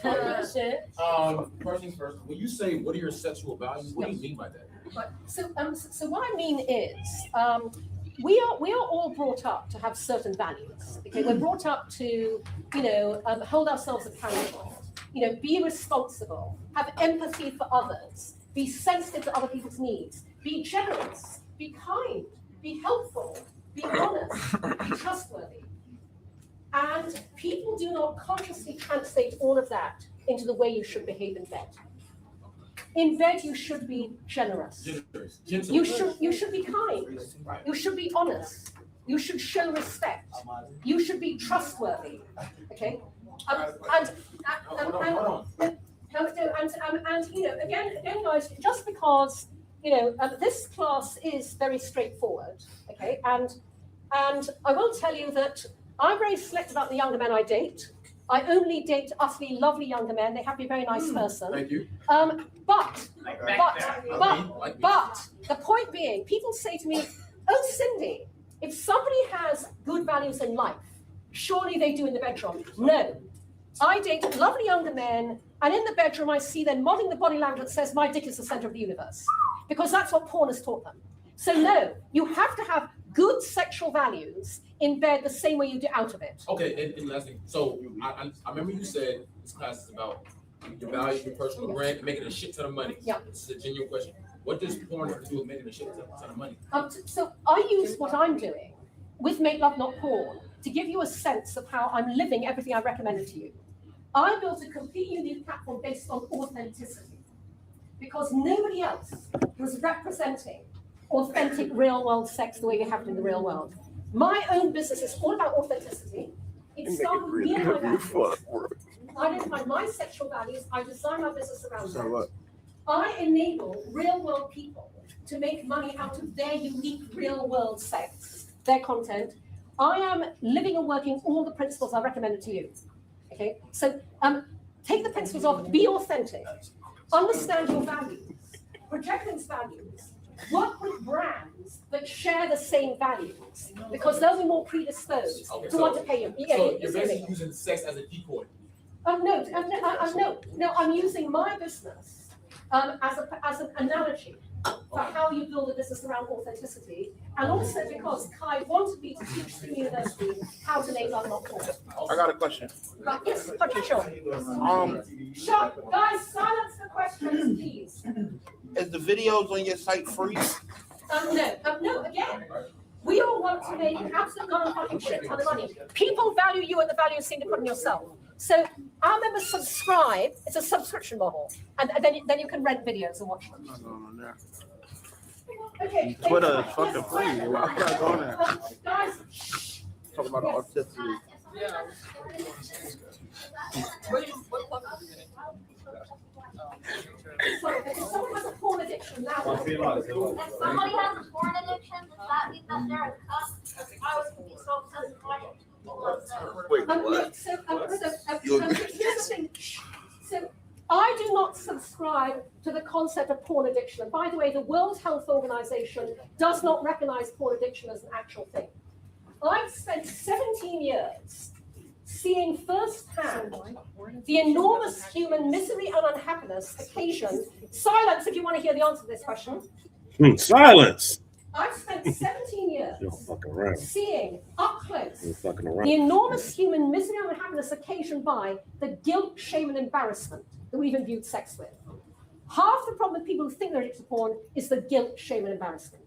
First things first. When you say what are your sexual values, what do you mean by that? So what I mean is, we are all brought up to have certain values. Okay, we're brought up to, hold ourselves accountable. Be responsible, have empathy for others, be sensitive to other people's needs, be generous, be kind, be helpful, be honest, be trustworthy. And people do not consciously translate all of that into the way you should behave in bed. In bed, you should be generous. You should be kind. You should be honest. You should show respect. You should be trustworthy. Okay. Again, guys, just because this class is very straightforward. Okay, and I will tell you that I'm very selective about the younger men I date. I only date utterly lovely younger men. They have to be a very nice person. Thank you. But the point being, people say to me, "Oh, Cindy, if somebody has good values in life, surely they do in the bedroom." No, I date lovely younger men, and in the bedroom I see them modeling the body language that says, "My dick is the center of the universe," because that's what porn has taught them. So no, you have to have good sexual values in bed the same way you do out of it. Okay, and last thing. So I remember you said this class is about your value, your personal brand, and making a shit ton of money. Yeah. This is a genuine question. What does porn have to do with making a shit ton of money? So I use what I'm doing with Make Love Not Porn to give you a sense of how I'm living everything I recommended to you. I built a completely unique platform based on authenticity because nobody else was representing authentic real-world sex the way you have it in the real world. My own business is all about authenticity. It started with me and my values. I identify my sexual values. I design my business around that. I enable real-world people to make money out of their unique real-world sex, their content. I am living and working all the principles I recommended to you. Okay, so take the principles of be authentic, understand your values, project those values, work with brands that share the same values because they'll be more predisposed to want to pay you. So you're basically using sex as a decoy. No, I'm using my business as an analogy for how you build a business around authenticity, and also because Kai wanted me to teach the university how to make love not porn. I got a question. Yes, okay, sure. Sure, guys, silence the questions, please. Is the videos on your site free? No, again. We all want to make an absolute fucking shit ton of money. People value you at the value you seem to put in yourself. So our members subscribe. It's a subscription model, and then you can rent videos and watch them. Okay. Twitter is fucking free. I'm not going there. Guys, Talk about authenticity. sorry, if someone has a porn addiction now. If somebody has a porn addiction, does that mean that they're a cup? I was confused, so it says Wait, what? Here's the thing. So I do not subscribe to the concept of porn addiction. And by the way, the World Health Organization does not recognize porn addiction as an actual thing. I've spent 17 years seeing firsthand the enormous human misery and unhappiness occasioned. Silence if you want to hear the answer to this question. Silence. I've spent 17 years around. seeing up close Around. the enormous human misery and unhappiness occasioned by the guilt, shame, and embarrassment that we've imbued sex with. Half the problem with people who think they're addicted to porn is the guilt, shame, and embarrassment.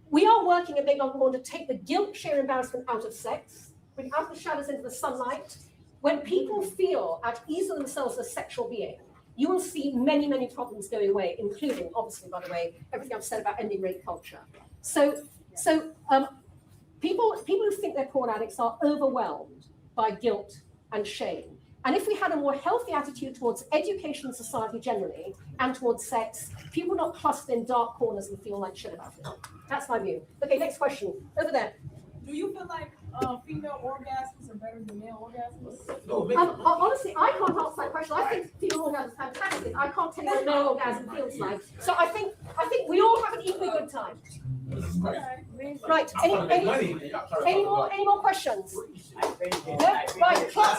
We are working at Make Love Porn to take the guilt, shame, and embarrassment out of sex, bring out the shadows into the sunlight. When people feel at ease with themselves as a sexual being, you will see many, many problems going away, including, obviously, by the way, everything I've said about ending rape culture. So people who think they're porn addicts are overwhelmed by guilt and shame. And if we had a more healthy attitude towards education and society generally, and towards sex, people not clustered in dark corners and feel like shit about it. That's my view. Okay, next question. Over there. Do you feel like female orgasms are better than male orgasms? Honestly, I can't answer that question. I think female orgasm is fantastic. I can't tell you what a male orgasm feels like. So I think we all have an equally good time. Right. Any more questions? No? Right. Class.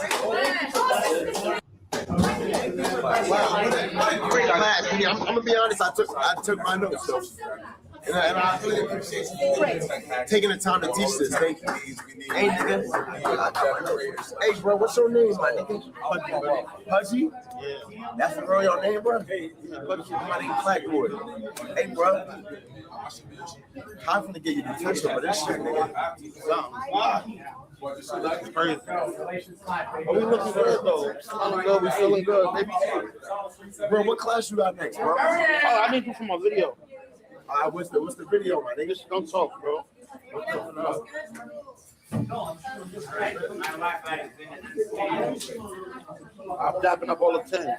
Wow, what a great class. I'm gonna be honest. I took my notes though. And I really appreciate you taking the time to teach this. Thank you. Hey, nigga. Hey, bro, what's your name, my nigga? Pudgy? Yeah. That's the girl your name, bro? Hey, Pudgy, somebody Blackboard. Hey, bro. I'm finna get you detention for this shit, nigga. That's crazy. Are we looking good, though? Feeling good, we feeling good, baby. Bro, what class you got next, bro? Oh, I need you for my video. What's the video, my nigga? Don't talk, bro. I'm dapping up all the 10s.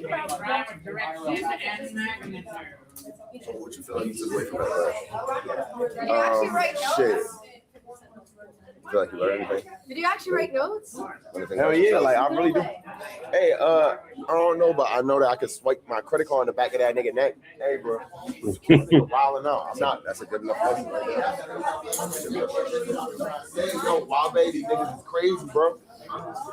Direct and What you feel like you took away from that Did you actually write notes? Shit. You feel like you learned anything? Did you actually write notes? Hell yeah, like I really do. Hey, I don't know, but I know that I could swipe my credit card in the back of that nigga neck. Hey, bro. Wilding out. I'm not. That's a good enough question right there. Yo, Wild Baby, niggas is crazy, bro.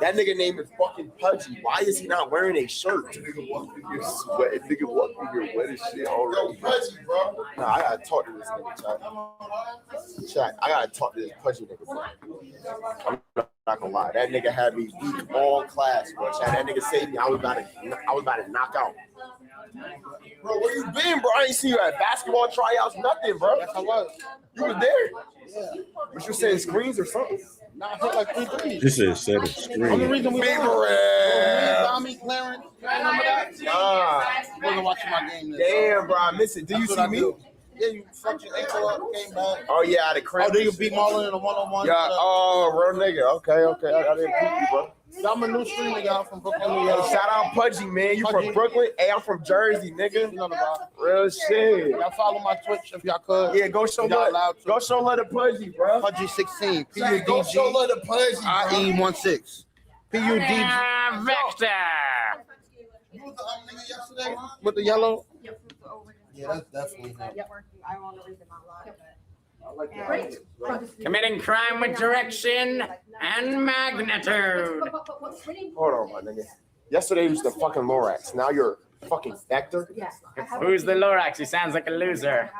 That nigga name is fucking Pudgy. Why is he not wearing a shirt? Nigga walk through here sweating. Nigga walk through here wet as shit already. Yo, Pudgy, bro. Nah, I gotta talk to this nigga, chat. I gotta talk to this Pudgy nigga, bro. I'm not gonna lie. That nigga had me weak all class, bro. Chat, that nigga saved me. I was about to knock out. Bro, where you been, bro? I ain't seen you at basketball tryouts, nothing, bro. Yes, I was. You was there? Yeah. What you saying, screens or something? Nah, I felt like 3 This is set of screen. Only reason we Tommy, Clarence, you remember that? Nah. Wasn't watching my game. Damn, bro, I miss it. Did you see me? Yeah, you fucked your ankle up, came back. Oh yeah, I had a cramp. Oh, then you beat Marlon in a one-on-one. Yeah. Oh, real nigga. Okay. I didn't beat you, bro. I'm a new streamer, y'all from Brooklyn, New Yo, York. shout out Pudgy, man. You from Brooklyn? Hey, I'm from Jersey, nigga. You know about it. Real shit. Y'all follow my Twitch if y'all could. Yeah, go show love. Go show love to Pudgy, bro. Pudgy 16. Go show love to Pudgy, bro. IE16. PUDG. Vector. You was the nigga yesterday with the yellow? Yeah, that's definitely him. I want to read them out loud. Great. Committing crime with direction and magnitude. Hold on, my nigga. Yesterday you was the fucking Lorax. Now you're fucking Vector. Who's the Lorax? He sounds like a loser.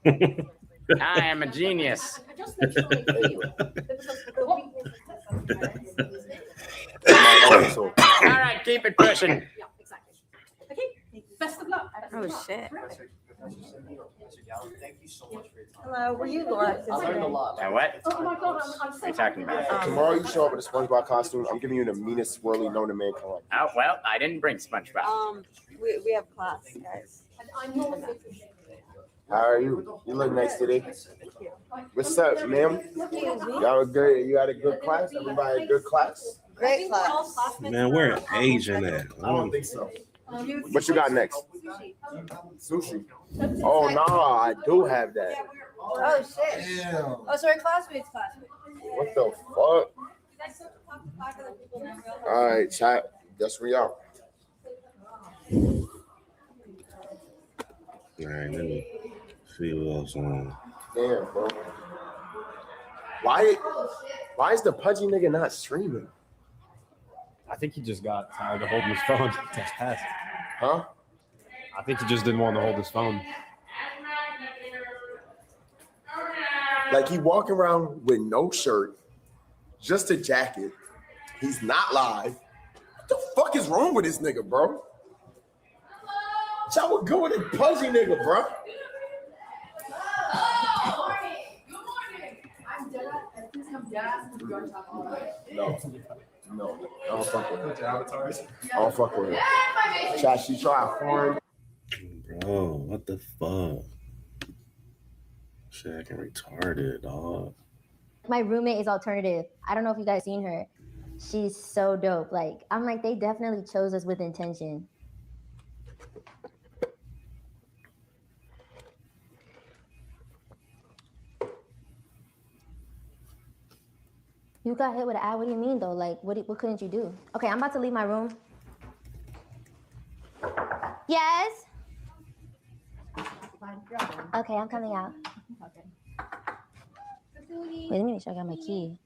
I am a genius. All right, keep it pushing. Best of luck. Oh shit. Thank you so much for your time. Hello, were you Laura? I learned a lot. What? Oh my god, I'm What are you talking about? Tomorrow you show up in a SpongeBob costume. I'm giving you the meanest swirly known to mankind. Oh, well, I didn't bring SpongeBob. We have class, guys. How are you? You look nice today. What's up, ma'am? Y'all were good. You had a good class? Everybody had a good class? Great class. Man, where an Asian at? I don't think so. What you got next? Sushi. Oh, no, I do have that. Oh shit. Damn. Oh, so we're classmates. What the fuck? All right, chat. That's where y'all. All right, let me see what else on. Damn, bro. Why is the Pudgy nigga not streaming? I think he just got tired of holding his phone. Huh? I think he just didn't want to hold his phone. Like he walking around with no shirt, just a jacket. He's not live. What the fuck is wrong with this nigga, bro? Y'all would go with a Pudgy nigga, bro. No, I don't fuck with it. I don't fuck with it. Chat, she try foreign. Bro, what the fuck? Shit, acting retarded, dog. My roommate is alternative. I don't know if you guys seen her. She's so dope. Like, I'm like, they definitely chose us with intention. You got hit with an ad. What do you mean though? Like, what couldn't you do? Okay, I'm about to leave my room. Yes. Okay, I'm coming out. Wait, let me make sure I got my key.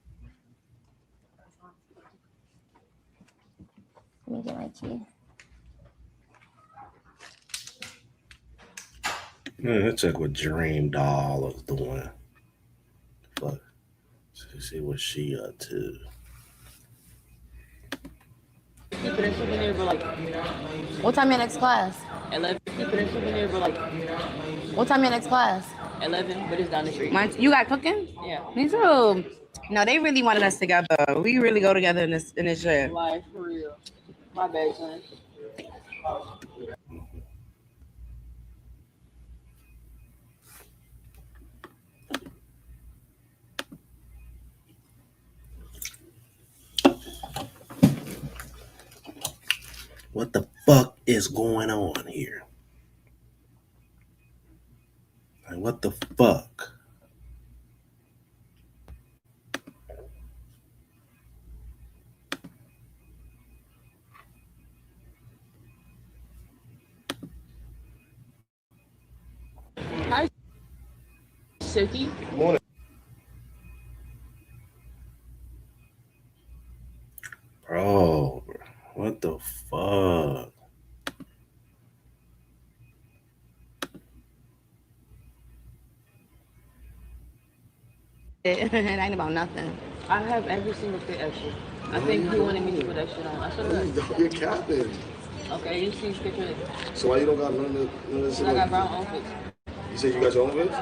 Let me get my key. Man, let's check what Dream Doll is doing. Fuck. See what she up to. What time your next class? 11. What time your next class? 11, but it's down the street. You got cooking? Yeah. Me too. No, they really wanted us together. We really go together in this shit. Life, for real. My bad, son. What the fuck is going on here? Like, what the fuck? Hi, Silky. Morning. Bro, what the fuck? It ain't about nothing. I have every single fit extra. I think you wanted me to put that shit on. I should have. You're capping. Okay, you see picture. So why you don't got none of this? I got brown outfits. You said you got your own vest?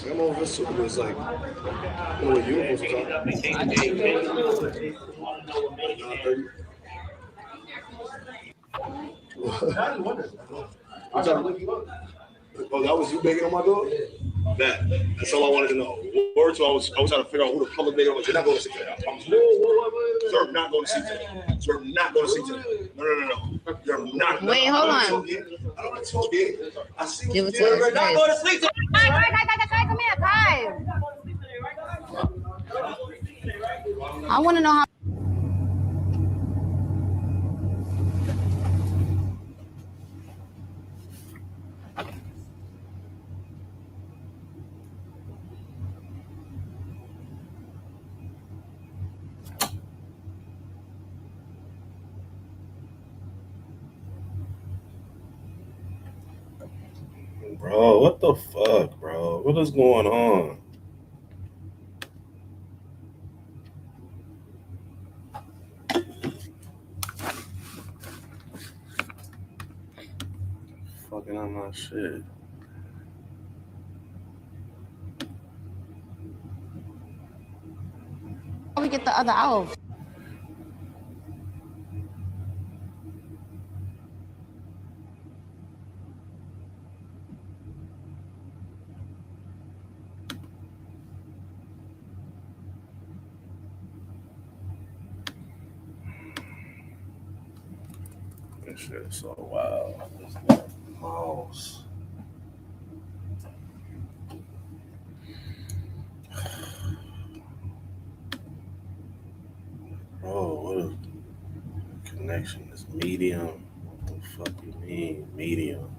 I got my own vest too, but it's like, you know what uniforms are talking. Oh, that was you banging on my door? That's all I wanted to know. Word to I was trying to figure out who the public nigga was. You're not going to see today. I promise you. Sir, not going to see today. Sir, not going to see today. No. You're not. Wait, hold on. I don't want to talk yet. I see what Give you it to did. us. You're not going to sleep today. Kai, come here, Kai. I want to know how. Bro, what the fuck, bro? What is going on? Fucking on my shit. How we get the other outfit? This shit is so wild. Mouse. Bro, what a connection. This medium. What the fuck you mean, medium?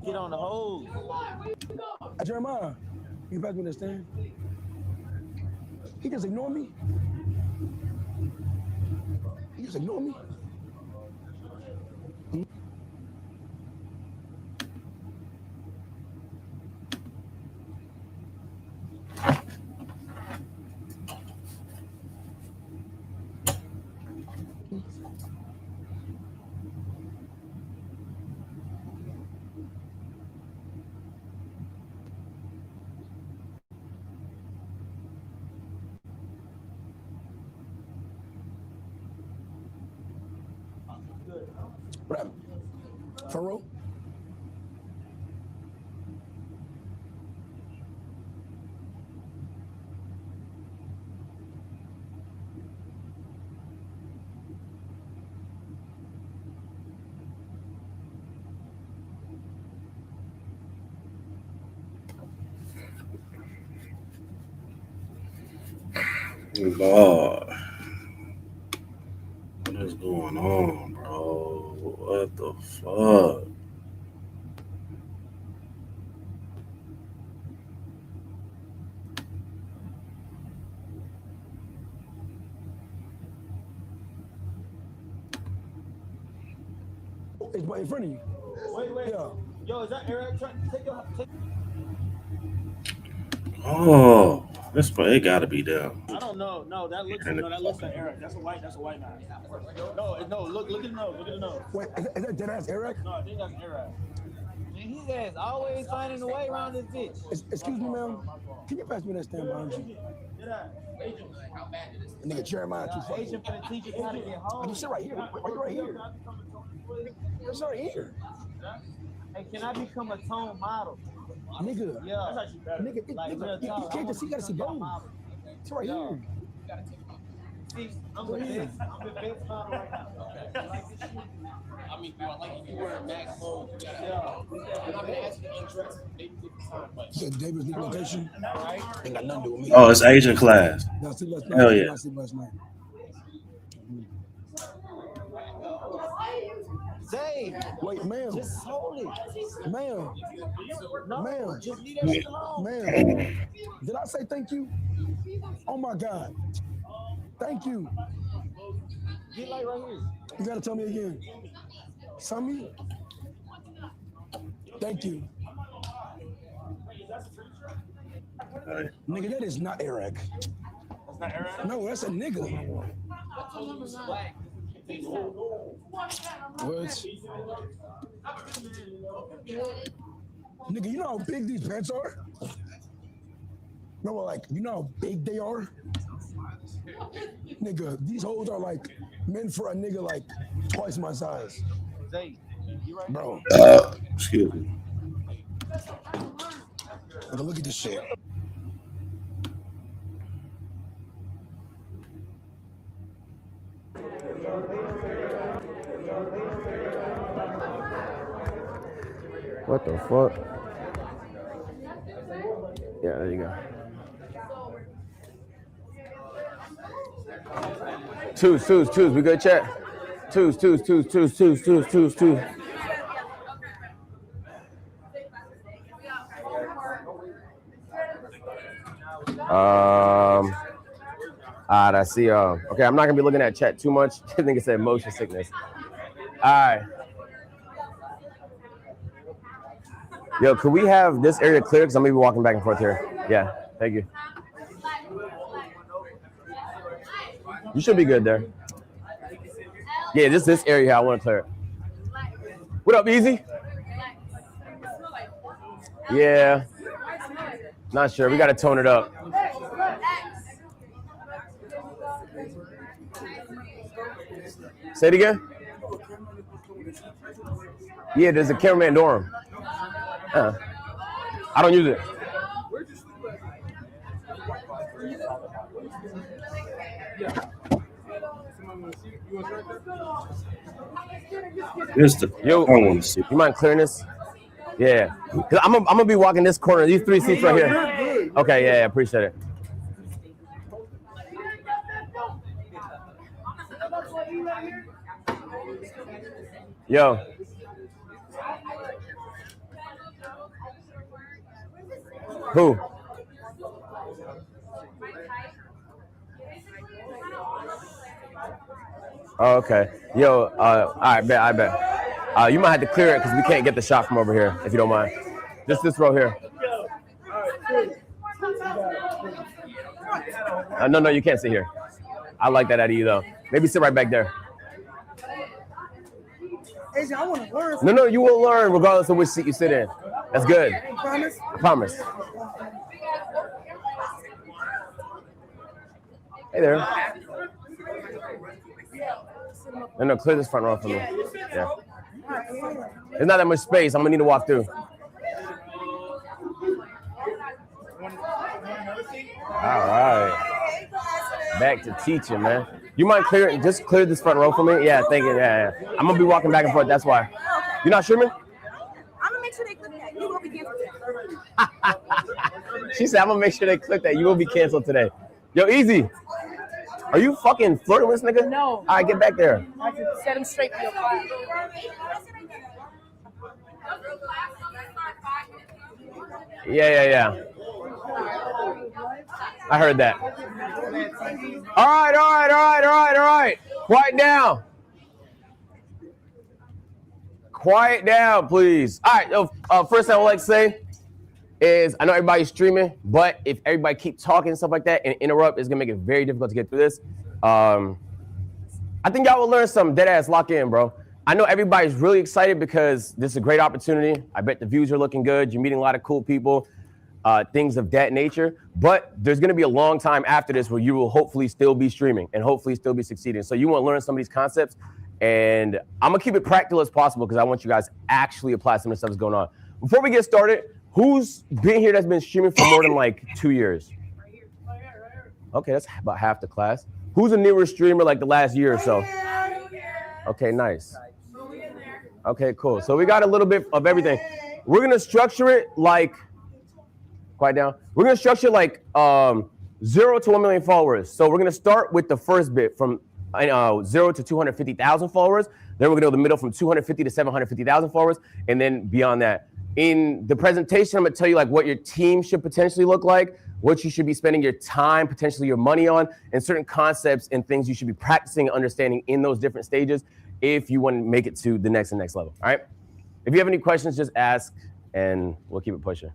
Get on the hose. Jeremiah, you back with this thing? He just ignored me? He just ignored me? What happened? Faro? Lord. What is going on, bro? What the fuck? It's right in front of you. Wait. Yeah. Yo, is that Eric? Take Oh, it gotta be them. I don't know. No, that looks like Eric. That's a white man. No, look at the nose. Look at the nose. Wait, is that dead ass Eric? No, I think that's Eric. Man, his ass always finding a way around this bitch. Excuse me, ma'am. Can you pass me that stand behind you? Nigga, Jeremiah, too funny. Agent for the teacher how to get home. Just sit right here. Right here. Sit right here. Hey, can I become a tone model? Nigga. Yeah. Nigga, you can't just see, you gotta see both. Sit right here. See, I'm the best model right now. I mean, I like if you wear max mode. And I've been asking interest maybe different time, but you said David's new location? Ain't got nothing to do with me. Oh, it's Agent class. Hell yeah. Zay, wait, ma'am. Just hold it. Ma'am. No, ma'am. just leave that shit alone. Ma'am. Did I say thank you? Oh my God. Thank you. Get like right here. You gotta tell me again. Tell me. Thank you. Nigga, that is not Eric. That's not Eric? No, that's a nigga. What? Nigga, you know how big these pants are? No, like, you know how big they are? Nigga, these hoes are like meant for a nigga like twice my size. Bro. Excuse me. Nigga, look at this shit. What the fuck? Yeah, there you go. Twos. We good, chat? Twos. I see. Okay, I'm not gonna be looking at chat too much. I think it said motion sickness. All right. Yo, could we have this area clear? Because I'm gonna be walking back and forth here. Yeah, thank you. You should be good there. Yeah, this area here, I want to clear it. What up, Easy? Yeah. Not sure. We got to tone it up. Say it again. Yeah, there's a cameraman dorm. I don't use it. Yo, you mind clearing this? Yeah. Cause I'm gonna be walking this corner. These 3 seats right here. Okay, yeah, appreciate it. Yo. Who? Oh, okay. Yo, all right, I bet. You might have to clear it because we can't get the shot from over here, if you don't mind. Just this row here. No, you can't sit here. I like that out of you, though. Maybe sit right back there. Agent, I want to learn. No, you will learn regardless of which seat you sit in. That's good. Promise? Promise. Hey there. No, clear this front row for me. Yeah. There's not that much space. I'm gonna need to walk through. All right. Back to teaching, man. You mind just clear this front row for me? Yeah, thank you. Yeah. I'm gonna be walking back and forth. That's why. You're not sure, man? I'm gonna make sure they clip that. You will be canceled. She said, I'm gonna make sure they clip that. You will be canceled today. Yo, Easy. Are you fucking flirting with this nigga? No. All right, get back there. I have to set him straight for your class. Yeah. I heard that. All right. Quiet down, please. All right. First thing I would like to say is I know everybody's streaming, but if everybody keep talking and stuff like that and interrupt, it's gonna make it very difficult to get through this. I think y'all will learn something. Dead ass, lock in, bro. I know everybody's really excited because this is a great opportunity. I bet the views are looking good. You're meeting a lot of cool people, things of that nature. But there's gonna be a long time after this where you will hopefully still be streaming and hopefully still be succeeding. So you want to learn some of these concepts, and I'm gonna keep it practical as possible because I want you guys to actually apply some of the stuff that's going on. Before we get started, who's been here that's been streaming for more than like 2 years? Okay, that's about half the class. Who's a newer streamer like the last year or so? Okay, nice. Okay, cool. So we got a little bit of everything. We're gonna structure it like, quiet down. We're gonna structure it like 0 to 1 million followers. So we're gonna start with the first bit from 0 to 250,000 followers. Then we're gonna go the middle from 250 to 750,000 followers, and then beyond that. In the presentation, I'm gonna tell you like what your team should potentially look like, what you should be spending your time, potentially your money on, and certain concepts and things you should be practicing and understanding in those different stages if you want to make it to the next and next level, all right? If you have any questions, just ask, and we'll keep it pushing.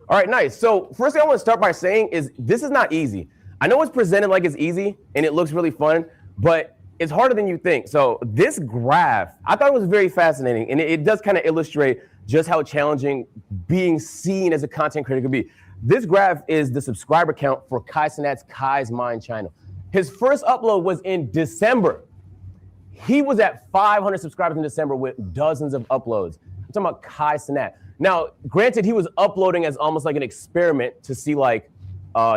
All right, nice. So first thing I want to start by saying is this is not easy. I know it's presented like it's easy, and it looks really fun, but it's harder than you think. So this graph, I thought it was very fascinating, and it does kind of illustrate just how challenging being seen as a content creator could be. This graph is the subscriber count for Cenat's Kai's Mind channel. His first upload was in December. He was at 500 subscribers in December with dozens of uploads. I'm talking about Cenat. Now, granted, he was uploading as almost like an experiment to see like,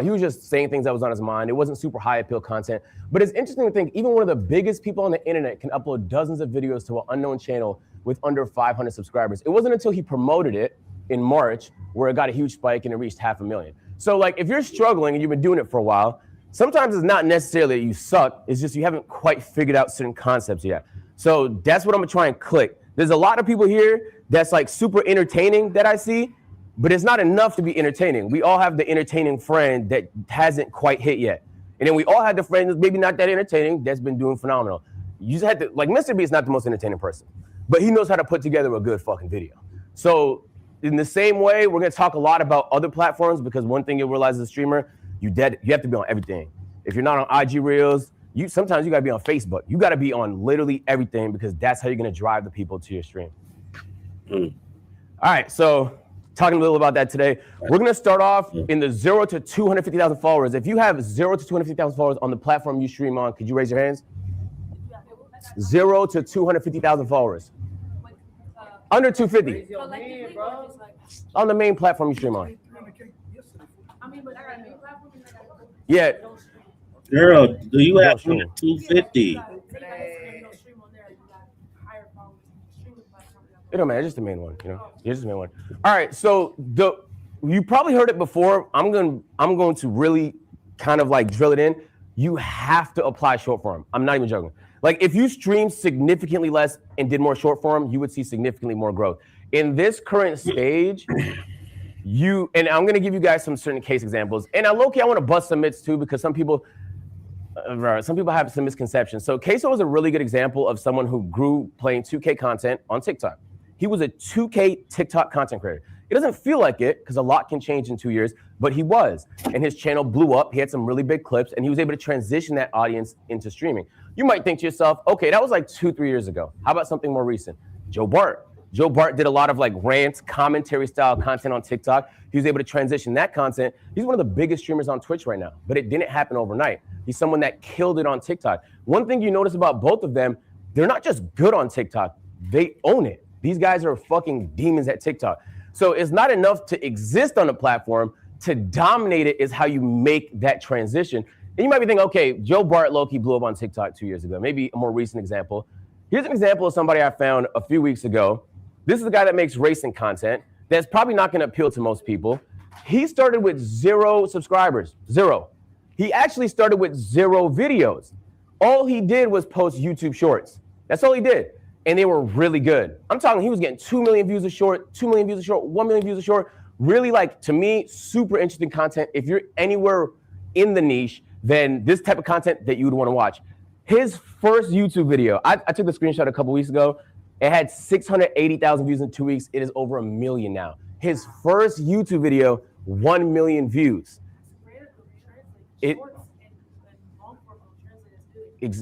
he was just saying things that was on his mind. It wasn't super high appeal content. But it's interesting to think even one of the biggest people on the internet can upload dozens of videos to an unknown channel with under 500 subscribers. It wasn't until he promoted it in March where it got a huge spike and it reached 500,000. So like if you're struggling and you've been doing it for a while, sometimes it's not necessarily that you suck. It's just you haven't quite figured out certain concepts yet. So that's what I'm gonna try and click. There's a lot of people here that's like super entertaining that I see, but it's not enough to be entertaining. We all have the entertaining friend that hasn't quite hit yet. And then we all have the friend that's maybe not that entertaining that's been doing phenomenal. You just have to, like Mr. B is not the most entertaining person, but he knows how to put together a good fucking video. So in the same way, we're gonna talk a lot about other platforms because one thing you'll realize as a streamer, you have to be on everything. If you're not on IG Reels, sometimes you gotta be on Facebook. You gotta be on literally everything because that's how you're gonna drive the people to your stream. All right, so talking a little about that today. We're gonna start off in the 0 to 250,000 followers. If you have 0 to 250,000 followers on the platform you stream on, could you raise your hands? 0 to 250,000 followers. Under 250. On the main platform you stream on. Yeah. Girl, do you have 250? It don't matter, just the main one, you know. Just the main one. All right, so you probably heard it before. I'm going to really kind of like drill it in. You have to apply short form. I'm not even joking. Like if you stream significantly less and did more short form, you would see significantly more growth. In this current stage, and I'm gonna give you guys some certain case examples. And low-key, I want to bust some myths too because some people have some misconceptions. So Queso is a really good example of someone who grew playing 2K content on TikTok. He was a 2K TikTok content creator. It doesn't feel like it because a lot can change in 2 years, but he was. And his channel blew up. He had some really big clips and he was able to transition that audience into streaming. You might think to yourself, okay, that was like 2-3 years ago. How about something more recent? Joe Bart. Joe Bart did a lot of like rant, commentary style content on TikTok. He was able to transition that content. He's one of the biggest streamers on Twitch right now, but it didn't happen overnight. He's someone that killed it on TikTok. One thing you notice about both of them, they're not just good on TikTok, they own it. These guys are fucking demons at TikTok. So it's not enough to exist on the platform. To dominate it is how you make that transition. And you might be thinking, okay, Joe Bart low-key blew up on TikTok 2 years ago. Maybe a more recent example. Here's an example of somebody I found a few weeks ago. This is a guy that makes racing content that's probably not going to appeal to most people. He started with 0 subscribers, 0. He actually started with 0 videos. All he did was post YouTube shorts. That's all he did. And they were really good. I'm talking, he was getting 2 million views a short, 2 million views a short, 1 million views a short. Really, like, to me, super interesting content. If you're anywhere in the niche, then this type of content that you would want to watch. His first YouTube video, I took the screenshot a couple weeks ago. It had 680,000 views in 2 weeks. It is over 1 million now. His first YouTube video, 1 million views.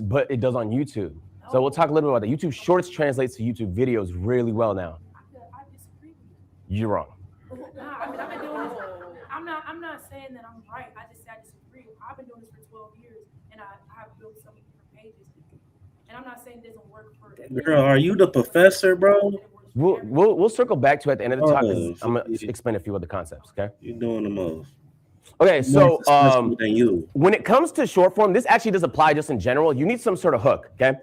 But it does on YouTube. So we'll talk a little bit about that. YouTube Shorts translates to YouTube videos really well now. You're wrong. Nah, I mean, I've been doing this. I'm not saying that I'm right. I just say I disagree. I've been doing this for 12 years, and I have built some different pages. And I'm not saying it doesn't work for. Girl, are you the professor, bro? We'll circle back to it at the end of the talk because I'm gonna explain a few other concepts. Okay. You're doing the most. Okay, so than you. when it comes to short form, this actually does apply just in general. You need some sort of hook. Okay.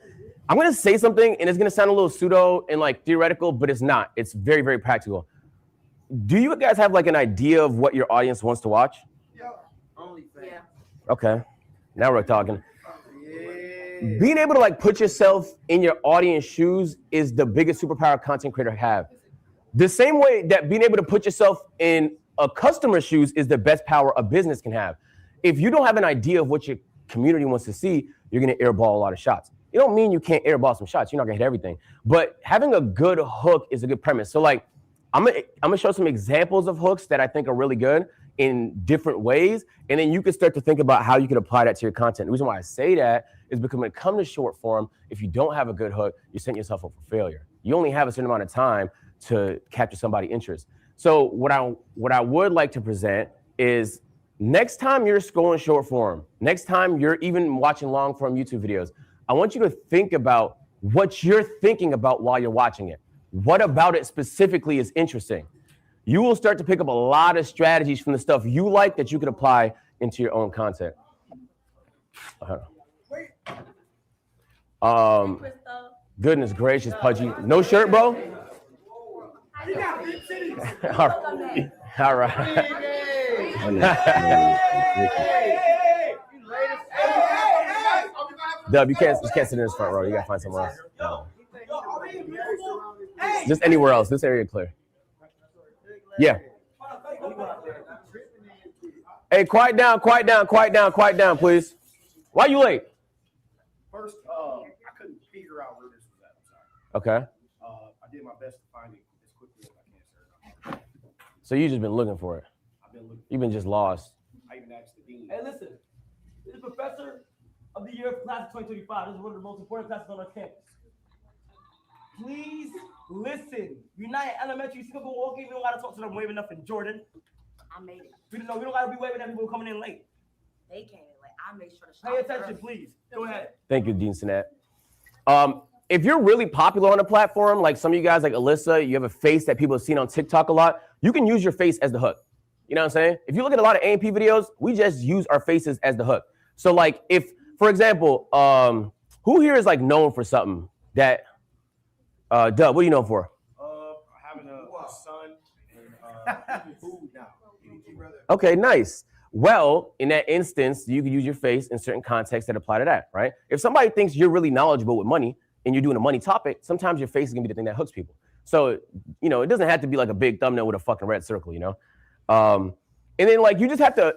I'm gonna say something, and it's gonna sound a little pseudo and like theoretical, but it's not. It's very, very practical. Do you guys have like an idea of what your audience wants to watch? Yeah. Okay, now we're talking. Being able to like put yourself in your audience shoes is the biggest superpower content creator have. The same way that being able to put yourself in a customer's shoes is the best power a business can have. If you don't have an idea of what your community wants to see, you're gonna airball a lot of shots. It don't mean you can't airball some shots. You're not gonna hit everything, but having a good hook is a good premise. So like, I'm gonna show some examples of hooks that I think are really good in different ways, and then you can start to think about how you can apply that to your content. The reason why I say that is because when it comes to short form, if you don't have a good hook, you're setting yourself up for failure. You only have a certain amount of time to capture somebody's interest. So what I would like to present is next time you're scrolling short form, next time you're even watching long form YouTube videos, I want you to think about what you're thinking about while you're watching it. What about it specifically is interesting? You will start to pick up a lot of strategies from the stuff you like that you can apply into your own content. Goodness gracious, Pudgy. No shirt, bro? All right. Dub, you can't sit in this front row. You gotta find somewhere else. No. Just anywhere else. This area clear. Yeah. Hey, quiet down, please. Why you late? First, I couldn't figure out where this was at. I'm sorry. Okay. I did my best to find it as quickly as I can, sir. So you just been looking for it. I've been looking. You've been just lost. I even asked the dean. Hey, listen. This is Professor of the Year of Class of 2025. This is one of the most important classes on our campus. Please listen. You're not in elementary. You still go walking. We don't gotta talk to them waving up in Jordan. I made it. We don't gotta be waving at people coming in late. They came in late. I made sure to Pay attention, please. Go ahead. Thank you, Dean Cenat. If you're really popular on a platform, like some of you guys, like Alyssa, you have a face that people have seen on TikTok a lot, you can use your face as the hook. You know what I'm saying? If you look at a lot of AMP videos, we just use our faces as the hook. So like if, for example, who here is like known for something that, Dub, what are you known for? Having a son and food now. Okay, nice. Well, in that instance, you could use your face in certain contexts that apply to that, right? If somebody thinks you're really knowledgeable with money and you're doing a money topic, sometimes your face is gonna be the thing that hooks people. So, you know, it doesn't have to be like a big thumbnail with a fucking red circle, you know? And then like, you just have to,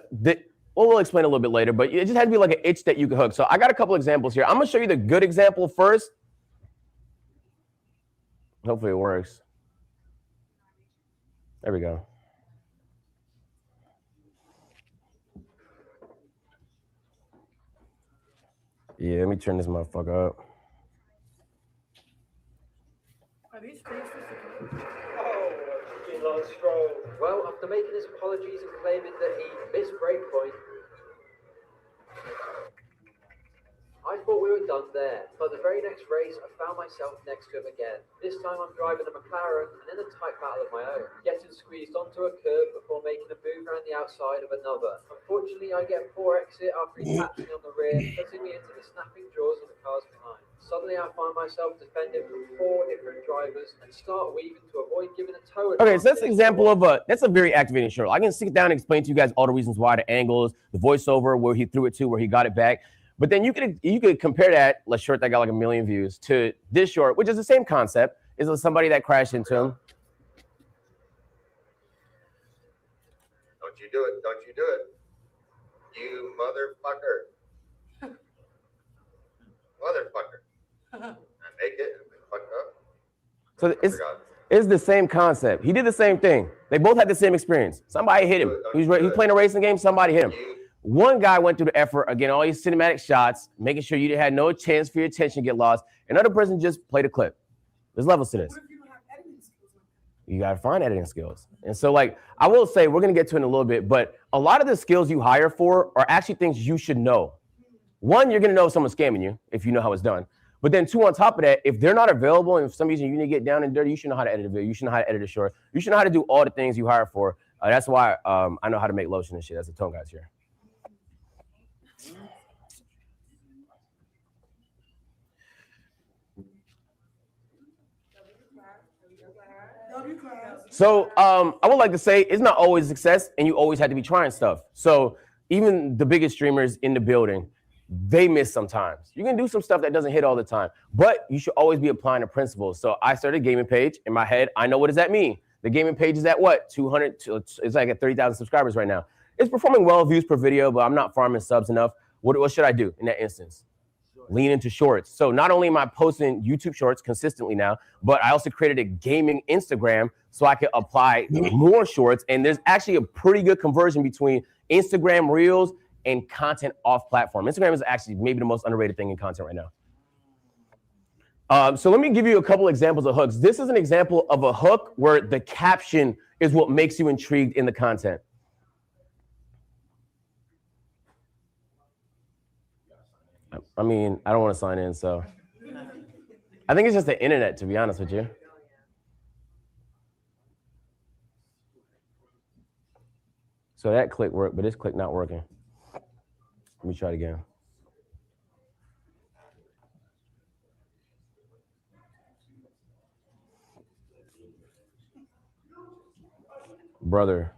well, we'll explain a little bit later, but it just had to be like an itch that you could hook. So I got a couple examples here. I'm gonna show you the good example first. Hopefully it works. There we go. Yeah, let me turn this motherfucker up. Are these faces? Well, after making his apologies and claiming that he missed breakpoint, I thought we were done there. But the very next race, I found myself next to him again. This time I'm driving a McLaren and in a tight battle of my own, getting squeezed onto a curb before making a move around the outside of another. Unfortunately, I get a poor exit after he taps me on the rear, putting me into the snapping jaws of the cars behind. Suddenly I find myself defended from 4 different drivers and start weaving to avoid giving a tow. Okay, so that's an example of that's a very activating show. I can sit down and explain to you guys all the reasons why, the angles, the voiceover, where he threw it to, where he got it back. But then you could compare that, let's short that got like 1 million views, to this short, which is the same concept. Is somebody that crashed into him. Don't you do it. Don't you do it. You motherfucker. Motherfucker. I make it and fuck up. So it's the same concept. He did the same thing. They both had the same experience. Somebody hit him. He was playing a racing game. Somebody hit him. One guy went through the effort, again, all these cinematic shots, making sure you had no chance for your attention to get lost. Another person just played a clip. There's levels to this. You got to find editing skills. And so, like, I will say, we're going to get to it in a little bit, but a lot of the skills you hire for are actually things you should know. One, you're going to know if someone's scamming you, if you know how it's done. But then two, on top of that, if they're not available and for some reason you need to get down and dirty, you should know how to edit a video. You should know how to edit a short. You should know how to do all the things you hire for. That's why I know how to make lotion and shit. That's the tone guys here. So I would like to say it's not always success, and you always have to be trying stuff. So even the biggest streamers in the building, they miss sometimes. You can do some stuff that doesn't hit all the time, but you should always be applying the principles. So I started a gaming page. In my head, I know what does that mean. The gaming page is at what? 200, it's like at 30,000 subscribers right now. It's performing well, views per video, but I'm not farming subs enough. What should I do in that instance? Lean into shorts. So not only am I posting YouTube shorts consistently now, but I also created a gaming Instagram so I could apply more shorts. And there's actually a pretty good conversion between Instagram Reels and content off platform. Instagram is actually maybe the most underrated thing in content right now. So let me give you a couple examples of hooks. This is an example of a hook where the caption is what makes you intrigued in the content. I mean, I don't want to sign in, so I think it's just the internet, to be honest with you. So that click worked, but this click not working. Let me try it again. Brother.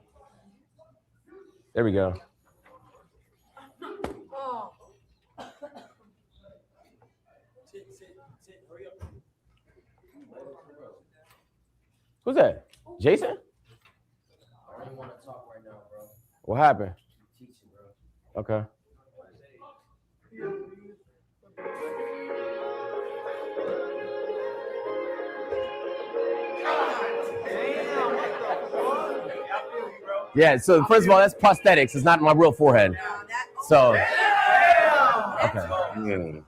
There we go. Who's that? Jason? I don't want to talk right now, bro. What happened? Teaching, bro. Okay. Yeah, so first of all, that's prosthetics. It's not my real forehead. So, okay.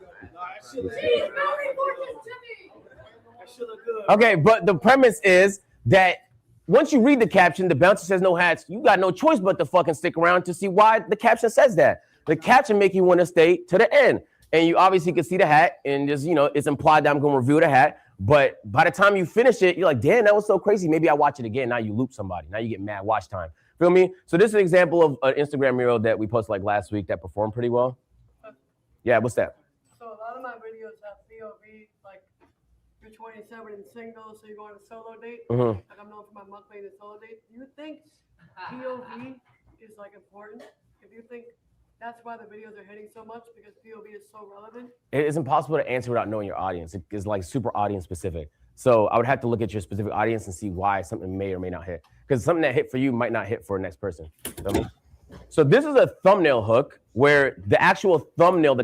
Okay, but the premise is that once you read the caption, the bouncer says no hats, you got no choice but to fucking stick around to see why the caption says that. The caption make you want to stay to the end. And you obviously can see the hat and just, you know, it's implied that I'm going to review the hat. But by the time you finish it, you're like, damn, that was so crazy. Maybe I watch it again. Now you loop somebody. Now you get mad watch time. Feel me? So this is an example of an Instagram reel that we posted like last week that performed pretty well. Yeah, what's that? So a lot of my videos have POV, like you're 27 and single, so you're going on a solo date. Mm-hmm. Like I'm known for my mukbang and solo date. Do you think POV is like important? If you think that's why the videos are hitting so much, because POV is so relevant? It is impossible to answer without knowing your audience. It is like super audience specific. So I would have to look at your specific audience and see why something may or may not hit. Because something that hit for you might not hit for the next person. Feel me? So this is a thumbnail hook where the actual thumbnail,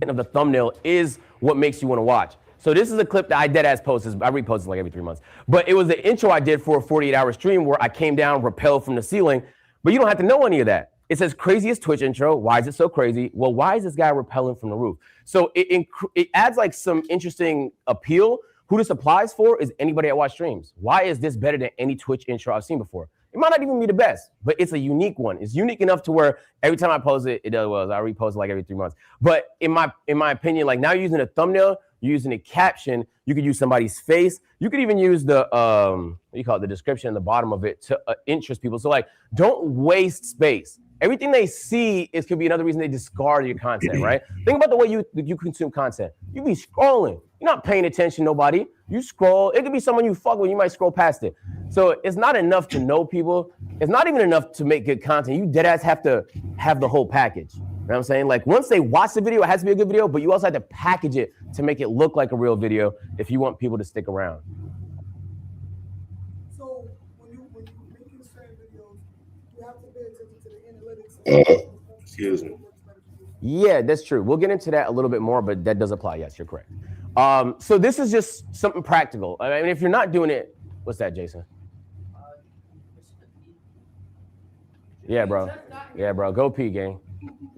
of the thumbnail is what makes you want to watch. So this is a clip that I dead ass post. I repost it like every 3 months. But it was the intro I did for a 48-hour stream where I came down, rappelled from the ceiling. But you don't have to know any of that. It says craziest Twitch intro. Why is it so crazy? Well, why is this guy rappelling from the roof? So it adds like some interesting appeal. Who this applies for is anybody that watch streams. Why is this better than any Twitch intro I've seen before? It might not even be the best, but it's a unique one. It's unique enough to where every time I post it, it does well. I repost it like every 3 months. But in my opinion, like now you're using a thumbnail, you're using a caption, you could use somebody's face. You could even use the what do you call it, the description in the bottom of it to interest people. So like, don't waste space. Everything they see could be another reason they discard your content, right? Think about the way you consume content. You be scrolling. You're not paying attention to nobody. You scroll. It could be someone you fuck with. You might scroll past it. So it's not enough to know people. It's not even enough to make good content. You deadass have to have the whole package. You know what I'm saying? Like once they watch the video, it has to be a good video, but you also have to package it to make it look like a real video if you want people to stick around. So when you making certain videos, you have to pay attention to the analytics. Excuse me. Yeah, that's true. We'll get into that a little bit more, but that does apply. Yes, you're correct. So this is just something practical. I mean, if you're not doing it, what's that, Jason? Yeah, bro. Yeah, bro. Go pee, gang.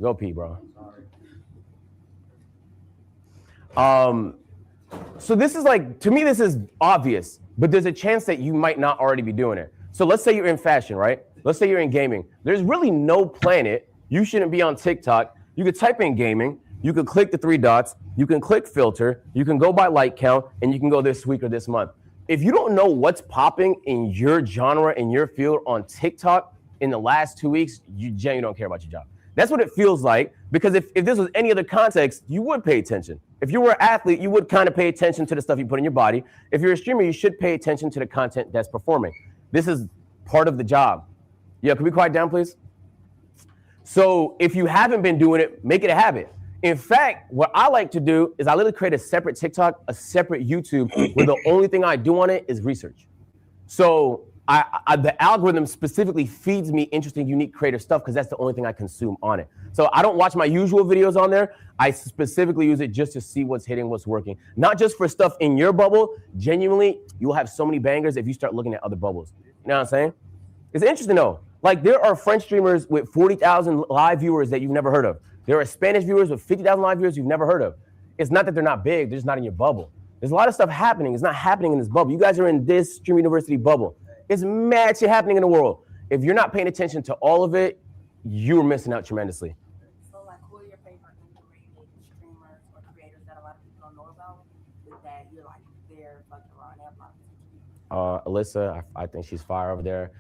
Go pee, bro. So this is like, to me, this is obvious, but there's a chance that you might not already be doing it. So let's say you're in fashion, right? Let's say you're in gaming. There's really no planet you shouldn't be on TikTok. You could type in gaming. You could click the 3 dots. You can click filter. You can go by like count, and you can go this week or this month. If you don't know what's popping in your genre, in your field on TikTok in the last 2 weeks, you genuinely don't care about your job. That's what it feels like, because if this was any other context, you would pay attention. If you were an athlete, you would kind of pay attention to the stuff you put in your body. If you're a streamer, you should pay attention to the content that's performing. This is part of the job. Yeah, can we quiet down, please? So if you haven't been doing it, make it a habit. In fact, what I like to do is I literally create a separate TikTok, a separate YouTube, where the only thing I do on it is research. So the algorithm specifically feeds me interesting, unique, creative stuff because that's the only thing I consume on it. So I don't watch my usual videos on there. I specifically use it just to see what's hitting, what's working. Not just for stuff in your bubble. Genuinely, you'll have so many bangers if you start looking at other bubbles. You know what I'm saying? It's interesting though. Like there are French streamers with 40,000 live viewers that you've never heard of. There are Spanish viewers with 50,000 live viewers you've never heard of. It's not that they're not big, they're just not in your bubble. There's a lot of stuff happening. It's not happening in this bubble. You guys are in this Stream University bubble. It's mad shit happening in the world. If you're not paying attention to all of it, you're missing out tremendously. So like, who are your favorite underrated streamers or creators that a lot of people don't know about? With that, you're like, they're fucking around that block. Alyssa, I think she's fire over there.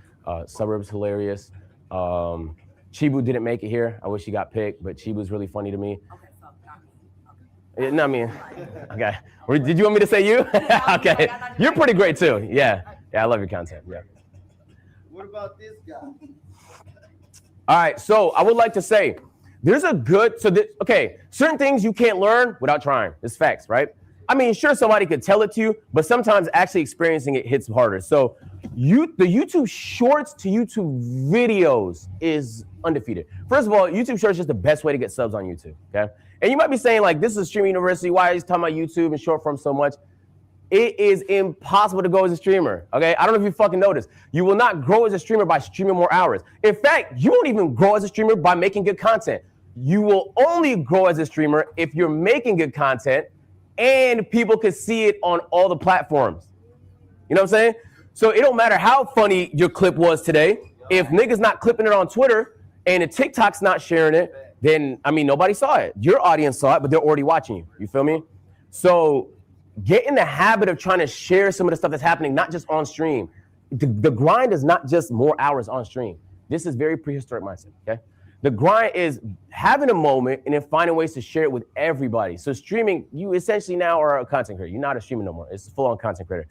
Suburbs hilarious. Chibu didn't make it here. I wish he got picked, but Chibu's really funny to me. Okay, so not me. No, I mean, okay. Did you want me to say you? Okay, you're pretty great too. Yeah, I love your content. Yeah. What about this guy? All right, so I would like to say, there's a good, certain things you can't learn without trying. It's facts, right? I mean, sure, somebody could tell it to you, but sometimes actually experiencing it hits harder. So the YouTube Shorts to YouTube videos is undefeated. First of all, YouTube Shorts is just the best way to get subs on YouTube, okay? And you might be saying, like, this is Stream University. Why are you talking about YouTube and short form so much? It is impossible to grow as a streamer, okay? I don't know if you fucking noticed. You will not grow as a streamer by streaming more hours. In fact, you won't even grow as a streamer by making good content. You will only grow as a streamer if you're making good content and people can see it on all the platforms. You know what I'm saying? So it don't matter how funny your clip was today. If niggas not clipping it on Twitter and the TikTok's not sharing it, then, I mean, nobody saw it. Your audience saw it, but they're already watching you. You feel me? So get in the habit of trying to share some of the stuff that's happening, not just on stream. The grind is not just more hours on stream. This is very prehistoric mindset, okay? The grind is having a moment and then finding ways to share it with everybody. So streaming, you essentially now are a content creator. You're not a streamer no more. It's a full-on content creator.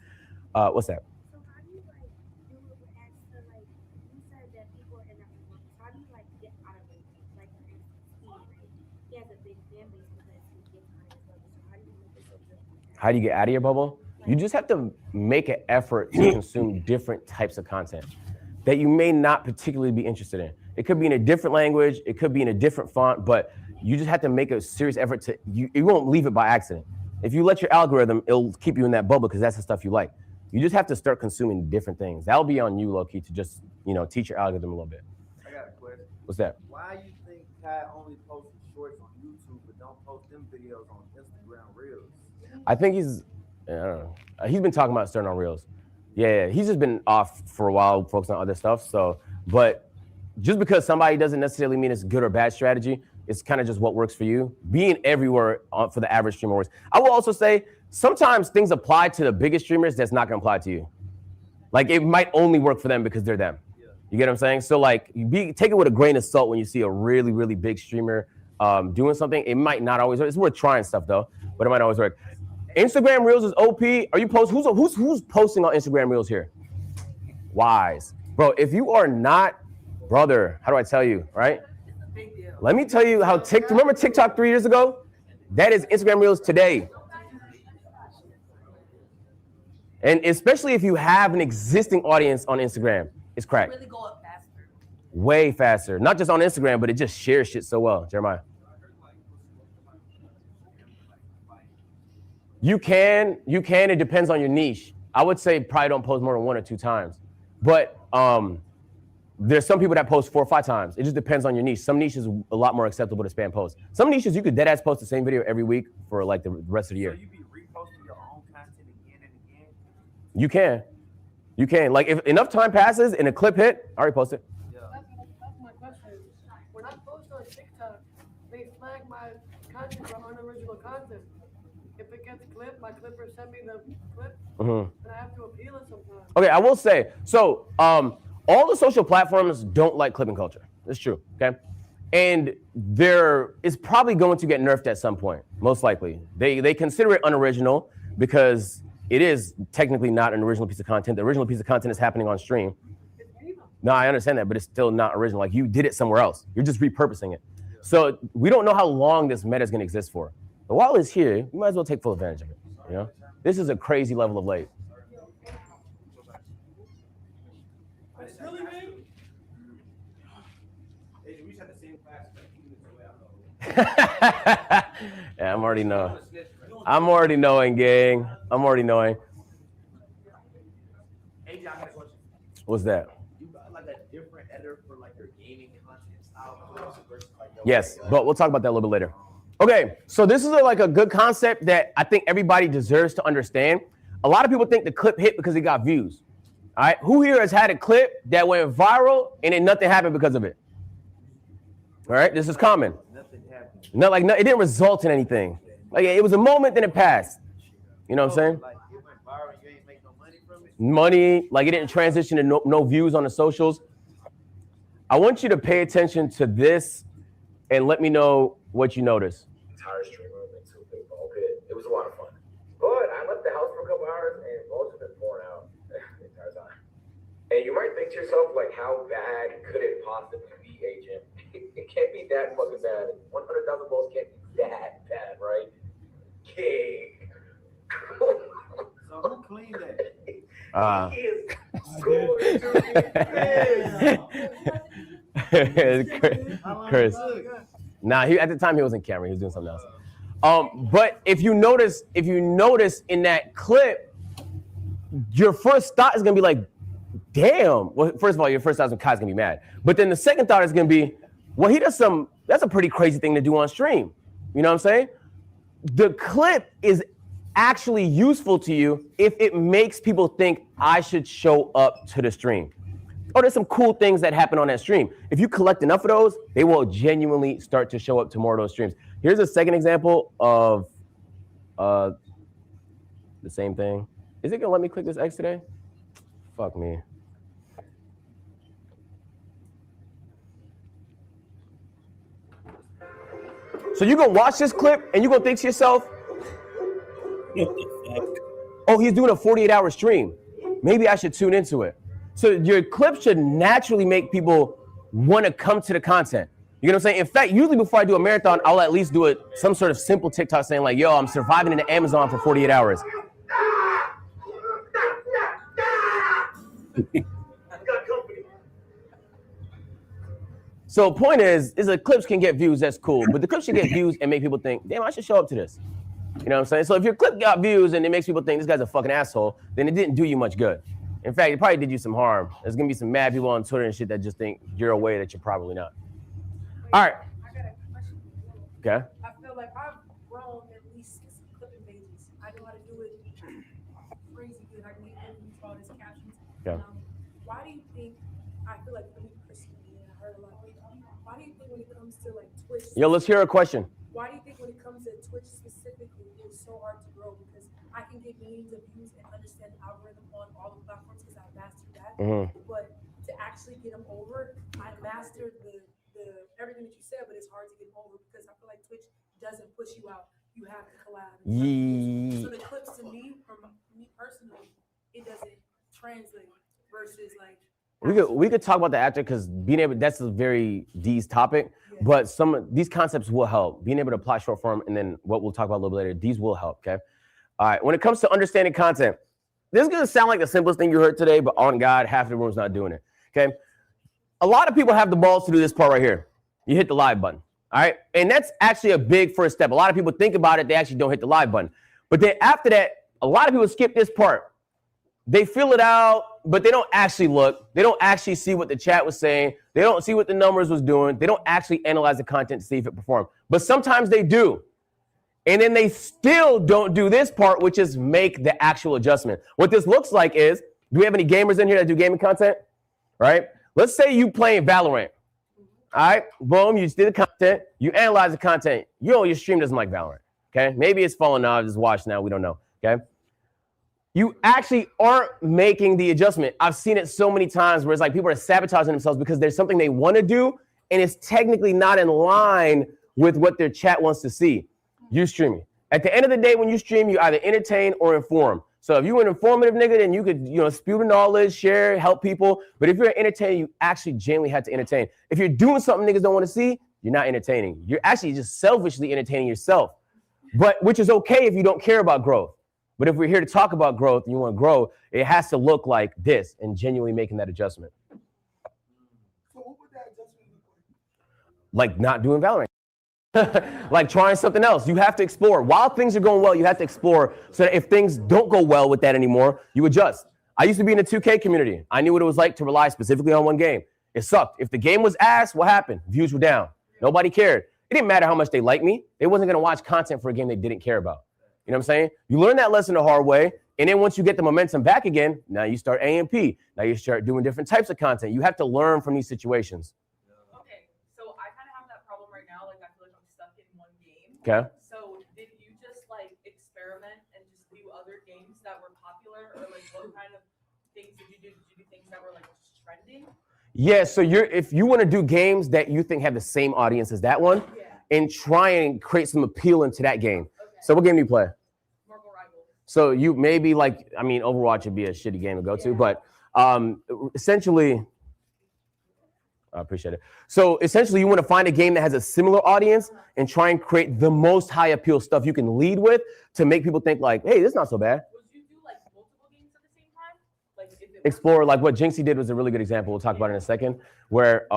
What's that? So how do you like do it with extra, like you said that people are in that work. How do you like get out of it? Like Steve, right? He has a big fan base because he gets out of his bubble. So how do you make it so different? How do you get out of your bubble? You just have to make an effort to consume different types of content that you may not particularly be interested in. It could be in a different language, it could be in a different font, but you just have to make a serious effort to, you won't leave it by accident. If you let your algorithm, it'll keep you in that bubble because that's the stuff you like. You just have to start consuming different things. That'll be on you, low-key, to just, teach your algorithm a little bit. I got a question. What's that? Why you think Kai only posts shorts on YouTube but don't post them videos on Instagram Reels? I think he's, I don't know. He's been talking about starting on Reels. Yeah, he's just been off for a while, focusing on other stuff. So, but just because somebody doesn't necessarily mean it's good or bad strategy, it's kind of just what works for you. Being everywhere for the average streamer works. I will also say, sometimes things apply to the biggest streamers that's not gonna apply to you. Like it might only work for them because they're them. You get what I'm saying? So like, take it with a grain of salt when you see a really, really big streamer doing something. It might not always work. It's worth trying stuff though, but it might not always work. Instagram Reels is OP. Are you post? Who's posting on Instagram Reels here? Wise, bro. If you are not, brother, how do I tell you? Right? Let me tell you how remember TikTok 3 years ago? That is Instagram Reels today. And especially if you have an existing audience on Instagram, it's crack. Really go up faster. Way faster. Not just on Instagram, but it just shares shit so well. Jeremiah. You can. It depends on your niche. I would say probably don't post more than 1 or 2 times. But there's some people that post 4 or 5 times. It just depends on your niche. Some niches a lot more acceptable to spam post. Some niches you could dead ass post the same video every week for like the rest of the year. So you be reposting your own content again and again? You can. Like if enough time passes and a clip hit, I already post it. That's my question. When I post on TikTok, they flag my content for unoriginal content. If it gets clipped, my clipper send me the clip, and I have to appeal it sometimes. Okay, I will say, so all the social platforms don't like clipping culture. That's true, okay? And there is probably going to get nerfed at some point, most likely. They consider it unoriginal because it is technically not an original piece of content. The original piece of content is happening on stream. No, I understand that, but it's still not original. Like you did it somewhere else. You're just repurposing it. So we don't know how long this meta is going to exist for. But while it's here, you might as well take full advantage of it. You know, this is a crazy level of late. Yeah, I'm already knowing, gang. I'm already knowing. AJ, I got a question. What's that? You got like a different editor for like your gaming content style versus like your Yes, but we'll talk about that a little bit later. Okay, so this is like a good concept that I think everybody deserves to understand. A lot of people think the clip hit because it got views. All right, who here has had a clip that went viral and then nothing happened because of it? All right, this is common. Nothing happened. It didn't result in anything. Like it was a moment, then it passed. You know what I'm saying? Like it went viral, you ain't make no money from it. Money, like it didn't transition to no views on the socials. I want you to pay attention to this and let me know what you notice. Entire stream room into a big ball pit. It was a lot of fun. But I left the house for a couple hours and most have been pouring out the entire time. And you might think to yourself, like, how bad could it possibly be, Agent? It can't be that fucking bad. 100,000 volts can't be that bad, right? King. So who cleaned that? He is going to be Chris. Nah, at the time he wasn't camera. He was doing something else. But if you notice in that clip, your first thought is gonna be like, damn. Well, first of all, your first thought is Kai's gonna be mad. But then the second thought is gonna be, well, that's a pretty crazy thing to do on stream. You know what I'm saying? The clip is actually useful to you if it makes people think I should show up to the stream. Oh, there's some cool things that happen on that stream. If you collect enough of those, they will genuinely start to show up to more of those streams. Here's a second example of the same thing. Is it gonna let me click this X today? Fuck me. So you gonna watch this clip and you gonna think to yourself, oh, he's doing a 48-hour stream. Maybe I should tune into it. So your clip should naturally make people want to come to the content. You know what I'm saying? In fact, usually before I do a marathon, I'll at least do some sort of simple TikTok saying like, yo, I'm surviving in the Amazon for 48 hours. So point is the clips can get views, that's cool. But the clips should get views and make people think, damn, I should show up to this. You know what I'm saying? So if your clip got views and it makes people think this guy's a fucking asshole, then it didn't do you much good. In fact, it probably did you some harm. There's gonna be some mad people on Twitter and shit that just think you're a way that you're probably not. All right. I got a question. Okay. I feel like I've grown at least 6 clipping pages. I know how to do it crazy good. I can get all these captions. Okay. Why do you think, I feel like for me personally, and I heard a lot of people, why do you think when it comes to like Twitch? Yo, let's hear a question. Why do you think when it comes to Twitch specifically, it's so hard to grow? Because I can get millions of views and understand the algorithm on all the platforms because I mastered that. But to actually get them over, I mastered the everything that you said, but it's hard to get them over because I feel like Twitch doesn't push you out. You have to collab. So the clips to me, from me personally, it doesn't translate versus like. We could talk about that after because that's a very D's topic, but some of these concepts will help. Being able to apply short form and then what we'll talk about a little bit later, these will help, okay? All right, when it comes to understanding content, this is gonna sound like the simplest thing you heard today, but on God, half the room's not doing it, okay? A lot of people have the balls to do this part right here. You hit the live button, all right? And that's actually a big first step. A lot of people think about it, they actually don't hit the live button. But then after that, a lot of people skip this part. They fill it out, but they don't actually look. They don't actually see what the chat was saying. They don't see what the numbers was doing. They don't actually analyze the content to see if it performed. But sometimes they do. And then they still don't do this part, which is make the actual adjustment. What this looks like is, do we have any gamers in here that do gaming content? Right? Let's say you playing Valorant. All right, boom, you just did the content. You analyze the content. Your stream doesn't like Valorant. Okay? Maybe it's falling off. Just watch now. We don't know. Okay? You actually aren't making the adjustment. I've seen it so many times where it's like people are sabotaging themselves because there's something they want to do and it's technically not in line with what their chat wants to see. You streaming. At the end of the day, when you stream, you either entertain or inform. So if you're an informative nigga, then you could, spew the knowledge, share, help people. But if you're an entertainer, you actually genuinely have to entertain. If you're doing something niggas don't want to see, you're not entertaining. You're actually just selfishly entertaining yourself. But which is okay if you don't care about growth. But if we're here to talk about growth and you want to grow, it has to look like this and genuinely making that adjustment. So what would that adjustment look Like not doing Valorant. Like trying something else. You have to explore. While things are going well, you have to explore so that if things don't go well with that anymore, you adjust. I used to be in the 2K community. I knew what it was like to rely specifically on one game. It sucked. If the game was ass, what happened? Views were down. Nobody cared. It didn't matter how much they liked me. They wasn't going to watch content for a game they didn't care about. You know what I'm saying? You learn that lesson the hard way. And then once you get the momentum back again, now you start AMP. Now you start doing different types of content. You have to learn from these situations. Okay, so I kind of have that problem right now. Like I feel like I'm stuck in one game. Okay. So did you just like experiment and just do other games that were popular, or like what kind of things did you do? Did you do things that were like trending? Yeah, so if you want to do games that you think have the same audience as that one, and try and create some appeal into that game. So what game do you play? Marvel Rivals. So you maybe Overwatch would be a shitty game to go to, but essentially, I appreciate it. So essentially you want to find a game that has a similar audience and try and create the most high appeal stuff you can lead with to make people think like, hey, this is not so bad. Would you do like multiple games at the same time? Like if it Explore, like what Jinxie did was a really good example. We'll talk about it in a second, where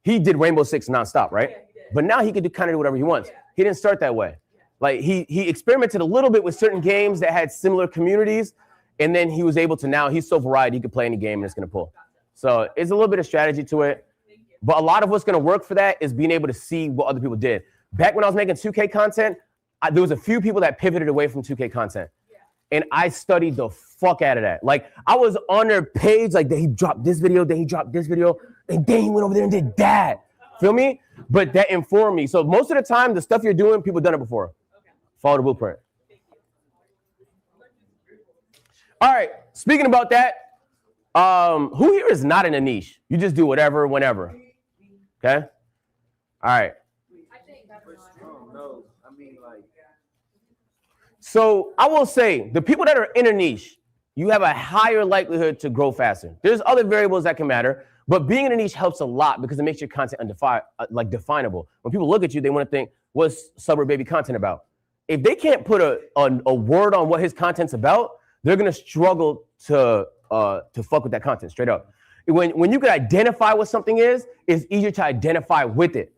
he did Rainbow Six nonstop, right? Yeah, he did. But now he could do whatever he wants. He didn't start that way. Like he experimented a little bit with certain games that had similar communities, and then he was able to, now he's so varied, he could play any game and it's gonna pull. So it's a little bit of strategy to it. But a lot of what's gonna work for that is being able to see what other people did. Back when I was making 2K content, there was a few people that pivoted away from 2K content. And I studied the fuck out of that. Like I was on their page, like he dropped this video, then he dropped this video, and then he went over there and did that. Feel me? But that informed me. So most of the time, the stuff you're doing, people done it before. Follow the blueprint. All right, speaking about that, who here is not in a niche? You just do whatever, whenever. Okay? All right. So I will say, the people that are in a niche, you have a higher likelihood to grow faster. There's other variables that can matter, but being in a niche helps a lot because it makes your content definable. When people look at you, they want to think, what's Suburb Baby content about? If they can't put a word on what his content's about, they're gonna struggle to fuck with that content straight up. When you can identify what something is, it's easier to identify with it.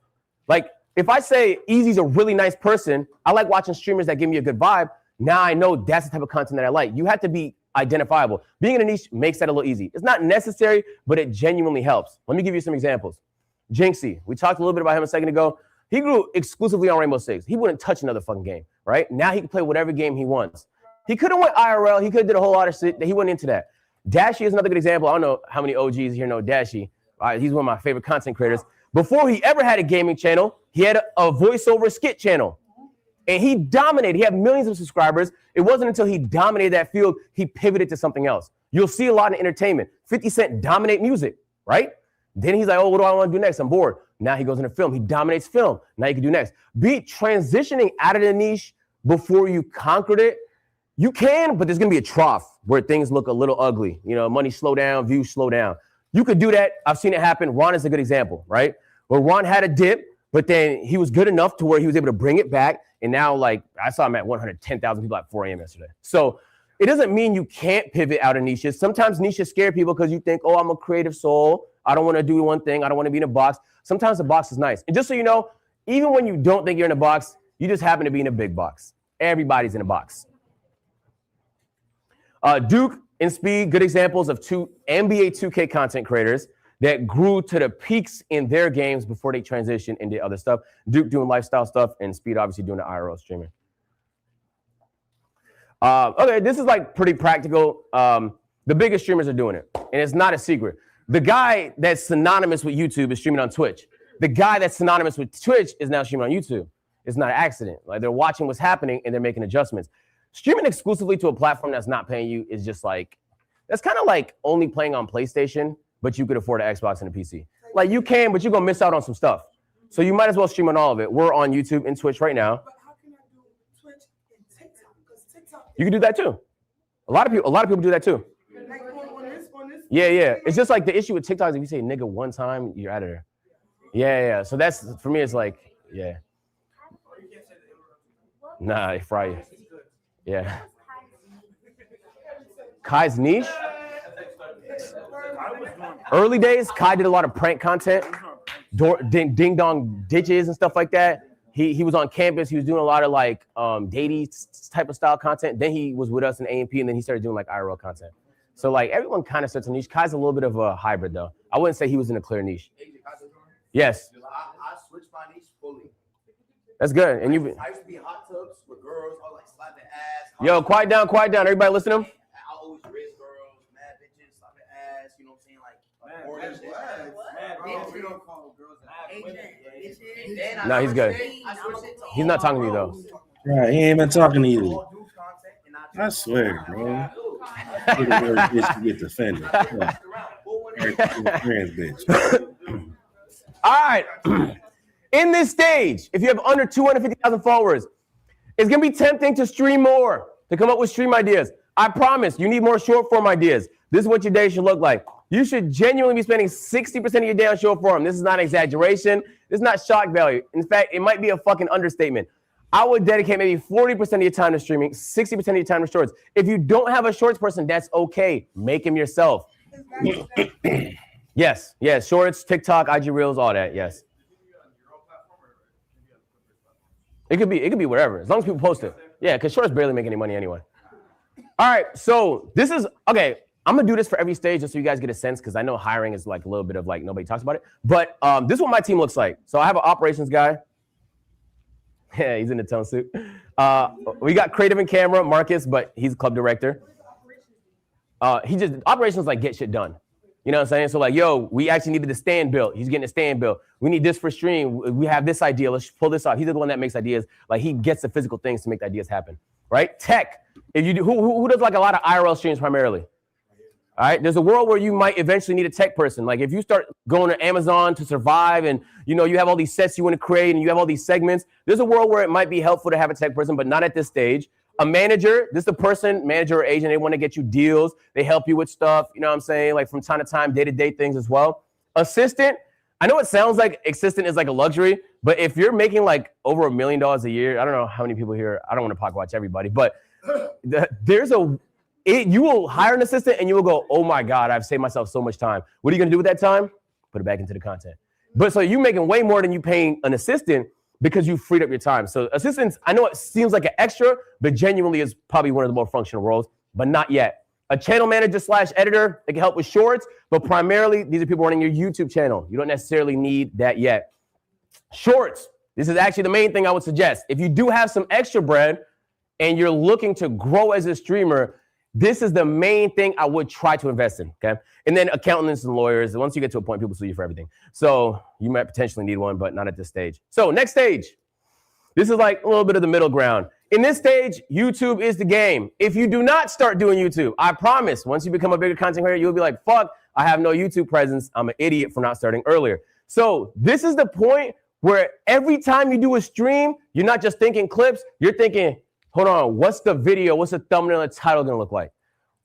Like if I say Easy's a really nice person, I like watching streamers that give me a good vibe. Now I know that's the type of content that I like. You have to be identifiable. Being in a niche makes that a little easy. It's not necessary, but it genuinely helps. Let me give you some examples. Jinxie, we talked a little bit about him a second ago. He grew exclusively on Rainbow Six. He wouldn't touch another fucking game, right? Now he can play whatever game he wants. He could have went IRL. He could have did a whole lot of shit. He went into that. Dashie is another good example. I don't know how many OGs here know Dashie. He's one of my favorite content creators. Before he ever had a gaming channel, he had a voiceover skit channel. And he dominated. He had millions of subscribers. It wasn't until he dominated that field, he pivoted to something else. You'll see a lot of entertainment. 50 Cent dominate music, right? Then he's like, oh, what do I want to do next? I'm bored. Now he goes into film. He dominates film. Now you can do next. Be transitioning out of the niche before you conquered it. You can, but there's going to be a trough where things look a little ugly. You know, money slow down, views slow down. You could do that. I've seen it happen. Ron is a good example, right? Where Ron had a dip, but then he was good enough to where he was able to bring it back. And now, like, I saw him at 110,000 people at 4 a.m. yesterday. So it doesn't mean you can't pivot out of niches. Sometimes niches scare people because you think, oh, I'm a creative soul. I don't want to do one thing. I don't want to be in a box. Sometimes the box is nice. And just so you know, even when you don't think you're in a box, you just happen to be in a big box. Everybody's in a box. Duke and Speed, good examples of two NBA 2K content creators that grew to the peaks in their games before they transitioned and did other stuff. Duke doing lifestyle stuff, and Speed obviously doing the IRL streaming. Okay, this is like pretty practical. The biggest streamers are doing it, and it's not a secret. The guy that's synonymous with YouTube is streaming on Twitch. The guy that's synonymous with Twitch is now streaming on YouTube. It's not an accident. Like, they're watching what's happening and they're making adjustments. Streaming exclusively to a platform that's not paying you is just like, that's kind of like only playing on PlayStation, but you could afford an Xbox and a PC. Like, you can, but you're gonna miss out on some stuff. So you might as well stream on all of it. We're on YouTube and Twitch right now. But how can I do Twitch and TikTok? Because TikTok. You can do that too. A lot of people do that too. Like on this. Yeah. It's just like the issue with TikTok is if you say nigga one time, you're out of there. Yeah. So that's, for me, it's like, yeah. Nah, they fry you. Yeah. Kai's niche? Early days, Kai did a lot of prank content, ding dong ditches and stuff like that. He was on campus. He was doing a lot of like dating type of style content. Then he was with us in A&P, and then he started doing like IRL content. So like everyone kind of starts a niche. Kai's a little bit of a hybrid though. I wouldn't say he was in a clear niche. Yes. I switched my niche fully. That's good. And you. I used to be in hot tubs with girls. I like slap their ass. Yo, quiet down. Everybody listen to him. I always raise girls, mad bitches, slap their ass. You know what I'm saying? Like, we don't call girls ass. No, he's good. He's not talking to you though. Right, he ain't been talking to you. I swear, bro. You're the worst bitch to get defended. Trans bitch. All right. In this stage, if you have under 250,000 followers, it's going to be tempting to stream more, to come up with stream ideas. I promise you need more short form ideas. This is what your day should look like. You should genuinely be spending 60% of your day on short form. This is not exaggeration. This is not shock value. In fact, it might be a fucking understatement. I would dedicate maybe 40% of your time to streaming, 60% of your time to shorts. If you don't have a shorts person, that's okay. Make him yourself. Yes, shorts, TikTok, IG Reels, all that, yes. It could be whatever, as long as people post it. Yeah, because shorts barely make any money anyway. All right, so this is, okay, I'm gonna do this for every stage just so you guys get a sense, because I know hiring is like a little bit of like, nobody talks about it. But this is what my team looks like. So I have an operations guy. Yeah, he's in the tone suit. We got creative and camera, Marcus, but he's club director. Operations like get shit done. You know what I'm saying? So like, yo, we actually needed the stand built. He's getting a stand built. We need this for stream. We have this idea. Let's pull this off. He's the one that makes ideas. Like, he gets the physical things to make the ideas happen, right? Tech. If you do, who does like a lot of IRL streams primarily? All right. There's a world where you might eventually need a tech person. Like if you start going to Amazon to survive, and you know you have all these sets you want to create, and you have all these segments. There's a world where it might be helpful to have a tech person, but not at this stage. A manager, this is the person, manager or agent, they want to get you deals. They help you with stuff, you know what I'm saying? Like from time to time, day-to-day things as well. Assistant, I know it sounds like assistant is like a luxury, but if you're making like over $1 million a year, I don't know how many people here, I don't want to pocket watch everybody, but you will hire an assistant and you will go, oh my God, I've saved myself so much time. What are you going to do with that time? Put it back into the content. But so you're making way more than you paying an assistant because you freed up your time. So assistants, I know it seems like an extra, but genuinely is probably one of the more functional roles, but not yet. A channel manager / editor, they can help with shorts, but primarily these are people running your YouTube channel. You don't necessarily need that yet. Shorts, this is actually the main thing I would suggest. If you do have some extra bread and you're looking to grow as a streamer, this is the main thing I would try to invest in, okay? And then accountants and lawyers, once you get to a point, people sue you for everything. So you might potentially need one, but not at this stage. So next stage. This is like a little bit of the middle ground. In this stage, YouTube is the game. If you do not start doing YouTube, I promise, once you become a bigger content creator, you'll be like, fuck, I have no YouTube presence. I'm an idiot for not starting earlier. So this is the point where every time you do a stream, you're not just thinking clips, you're thinking, hold on, what's the video? What's the thumbnail and title gonna look like?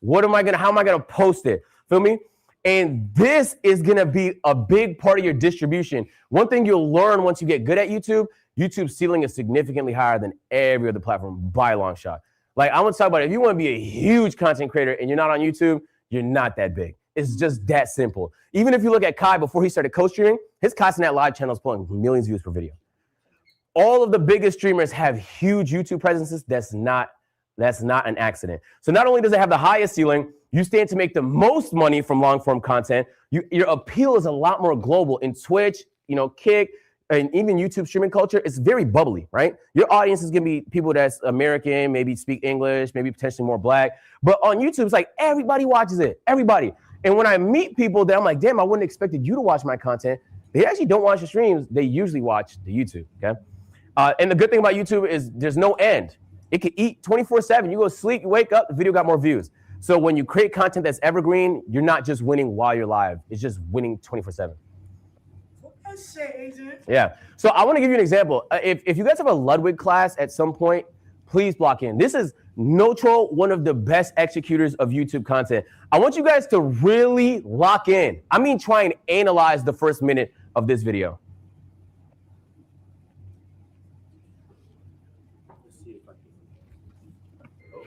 How am I gonna post it? Feel me? And this is gonna be a big part of your distribution. One thing you'll learn once you get good at YouTube, YouTube's ceiling is significantly higher than every other platform by a long shot. Like I want to talk about it. If you want to be a huge content creator and you're not on YouTube, you're not that big. It's just that simple. Even if you look at Kai before he started co-streaming, his Cenat live channel is pulling millions of views per video. All of the biggest streamers have huge YouTube presences. That's not That's not an accident. So not only does it have the highest ceiling, you stand to make the most money from long form content. Your appeal is a lot more global in Twitch, Kick, and even YouTube streaming culture. It's very bubbly, right? Your audience is gonna be people that's American, maybe speak English, maybe potentially more black. But on YouTube, it's like everybody watches it, everybody. And when I meet people that I'm like, damn, I wouldn't have expected you to watch my content. They actually don't watch the streams. They usually watch the YouTube, okay? And the good thing about YouTube is there's no end. It can eat 24/7. You go to sleep, you wake up, the video got more views. So when you create content that's evergreen, you're not just winning while you're live. It's just winning 24/7. Yeah. So I want to give you an example. If you guys have a Ludwig class at some point, please block in. This is no troll, one of the best executors of YouTube content. I want you guys to really lock in. I mean, try and analyze the first minute of this video.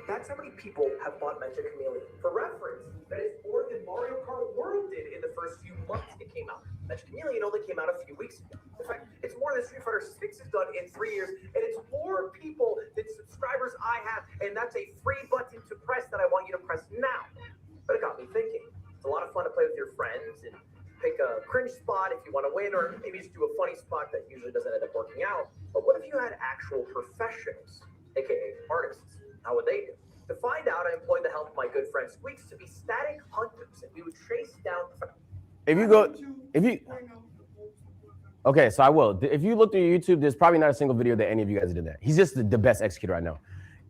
That's how many people have bought Magic Chameleon. For reference, that is more than Mario Kart World did in the first few months it came out. Magic Chameleon only came out a few weeks ago. In fact, it's more than Street Fighter 6 has done in 3 years, and it's more people than subscribers I have, and that's a free button to press that I want you to press now. But it got me thinking. It's a lot of fun to play with your friends and pick a cringe spot if you want to win, or maybe just do a funny spot that usually doesn't end up working out. But what if you had actual professionals, aka artists? How would they do? To find out, I employed the help of my good friend Squeaks to be static hunters, and we would chase down. Okay, so I will. If you look through YouTube, there's probably not a single video that any of you guys did that. He's just the best executor I know.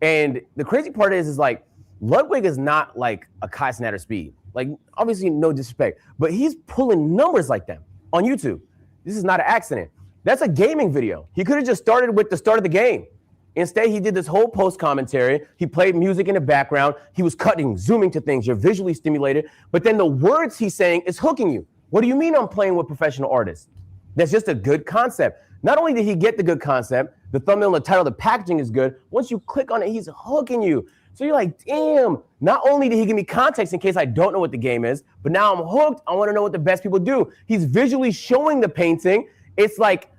And the crazy part is like, Ludwig is not like a Kai Cenat speed. Like, obviously, no disrespect, but he's pulling numbers like them on YouTube. This is not an accident. That's a gaming video. He could have just started with the start of the game. Instead, he did this whole post commentary. He played music in the background. He was cutting, zooming to things. You're visually stimulated. But then the words he's saying is hooking you. What do you mean I'm playing with professional artists? That's just a good concept. Not only did he get the good concept, the thumbnail, the title, the packaging is good. Once you click on it, he's hooking you. So you're like, damn, not only did he give me context in case I don't know what the game is, but now I'm hooked. I want to know what the best people do. He's visually showing the painting. It's like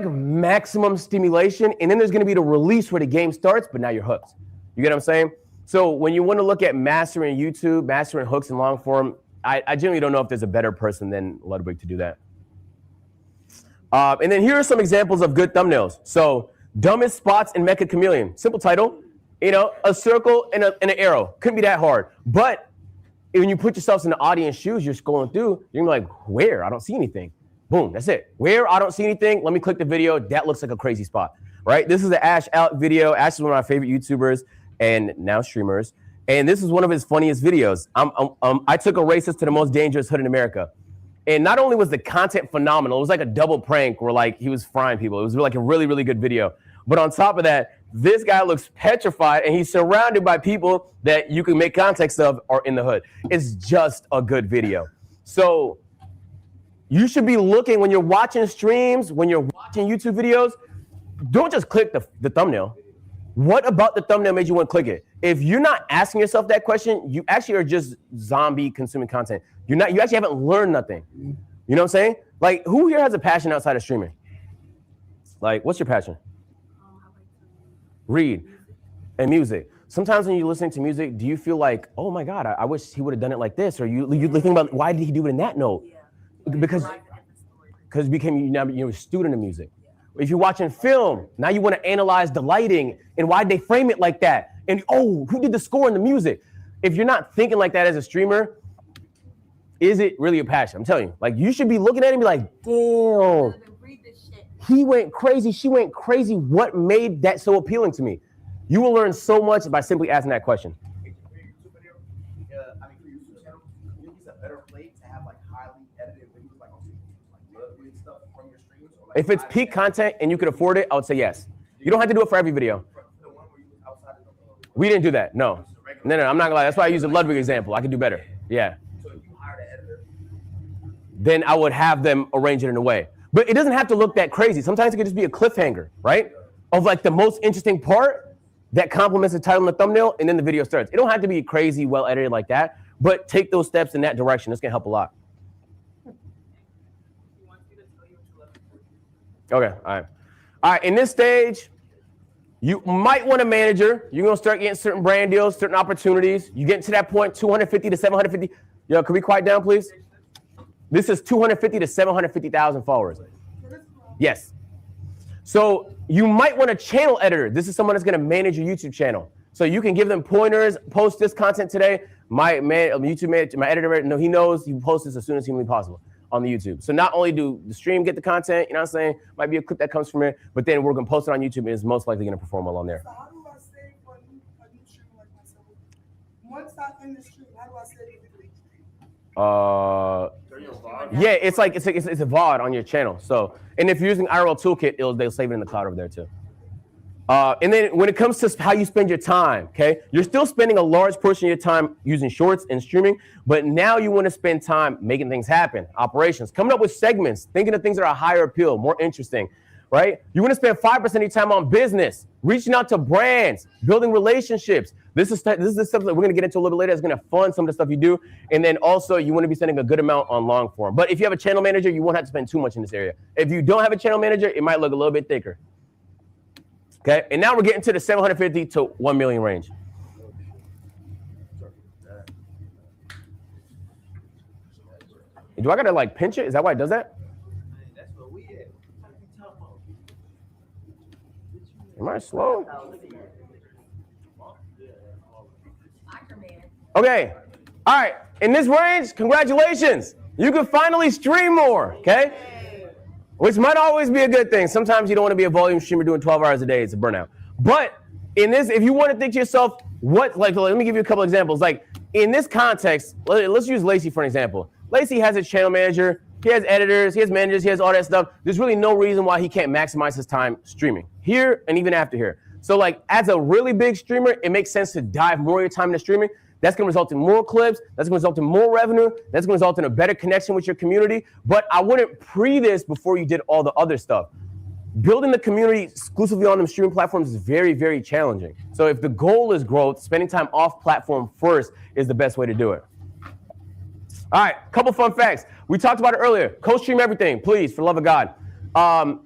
maximum stimulation, and then there's going to be the release where the game starts, but now you're hooked. You get what I'm saying? So when you want to look at mastering YouTube, mastering hooks in long form, I genuinely don't know if there's a better person than Ludwig to do that. And then here are some examples of good thumbnails. So dumbest spots in Mecha Chameleon. Simple title, a circle and an arrow. Couldn't be that hard. But when you put yourselves in the audience shoes, you're scrolling through, you're gonna be like, where? I don't see anything. Boom, that's it. Where? I don't see anything. Let me click the video. That looks like a crazy spot, right? This is the Ash Out video. Ash is one of my favorite YouTubers and now streamers. And this is one of his funniest videos. I took a racist to the most dangerous hood in America. And not only was the content phenomenal, it was like a double prank where like he was frying people. It was like a really, really good video. But on top of that, this guy looks petrified and he's surrounded by people that you can make context of are in the hood. It's just a good video. So you should be looking when you're watching streams, when you're watching YouTube videos, don't just click the thumbnail. What about the thumbnail made you want to click it? If you're not asking yourself that question, you actually are just zombie consuming content. You actually haven't learned nothing. You know what I'm saying? Like, who here has a passion outside of streaming? Like, what's your passion? Read and music. Sometimes when you're listening to music, do you feel like, oh my God, I wish he would have done it like this? Or you think about why did he do it in that note? Because you're a student of music. If you're watching film, now you want to analyze the lighting and why they frame it like that. And who did the score and the music? If you're not thinking like that as a streamer, is it really a passion? I'm telling you, like you should be looking at it and be like, damn, he went crazy, she went crazy. What made that so appealing to me? You will learn so much by simply asking that question. If it's peak content and you could afford it, I would say yes. You don't have to do it for every video. We didn't do that. No, I'm not gonna lie. That's why I use the Ludwig example. I could do better. Yeah. Then I would have them arrange it in a way. But it doesn't have to look that crazy. Sometimes it could just be a cliffhanger, right? Of like the most interesting part that complements the title and the thumbnail, and then the video starts. It don't have to be crazy, well edited like that, but take those steps in that direction. It's gonna help a lot. Okay, all right. In this stage, You might want a manager. You're gonna start getting certain brand deals, certain opportunities. You get to that point, 250 to 750. Yo, can we quiet down, please? This is 250 to 750,000 followers. Yes. So you might want a channel editor. This is someone that's gonna manage your YouTube channel. So you can give them pointers, post this content today. My YouTube manager, my editor, no, he knows you post this as soon as humanly possible on the YouTube. So not only do the stream get the content, you know what I'm saying? Might be a clip that comes from it, but then we're gonna post it on YouTube and it's most likely gonna perform well on there. So how do I save for a new streamer like myself? Once I end the stream, how do I save it? Yeah, it's a VOD on your channel. So, and if you're using IRL Toolkit, they'll save it in the cloud over there too. And then when it comes to how you spend your time, okay, you're still spending a large portion of your time using shorts and streaming, but now you want to spend time making things happen, operations, coming up with segments, thinking of things that are higher appeal, more interesting, right? You want to spend 5% of your time on business, reaching out to brands, building relationships. This is stuff that we're going to get into a little bit later. It's going to fund some of the stuff you do. And then also you want to be spending a good amount on long form. But if you have a channel manager, you won't have to spend too much in this area. If you don't have a channel manager, it might look a little bit thicker. Okay, and now we're getting to the 750 to 1 million range. Do I gotta like pinch it? Is that why it does that? Am I slow? Okay, all right, in this range, congratulations. You can finally stream more, okay? Which might always be a good thing. Sometimes you don't want to be a volume streamer doing 12 hours a day. It's a burnout. But in this, if you want to think to yourself, let me give you a couple examples. Like in this context, let's use Lacey for an example. Lacey has a channel manager. He has editors. He has managers. He has all that stuff. There's really no reason why he can't maximize his time streaming here and even after here. So like as a really big streamer, it makes sense to dive more of your time into streaming. That's going to result in more clips. That's going to result in more revenue. That's going to result in a better connection with your community. But I wouldn't pre this before you did all the other stuff. Building the community exclusively on them streaming platforms is very, very challenging. So if the goal is growth, spending time off platform first is the best way to do it. All right, couple fun facts. We talked about it earlier. Co-stream everything, please, for the love of God.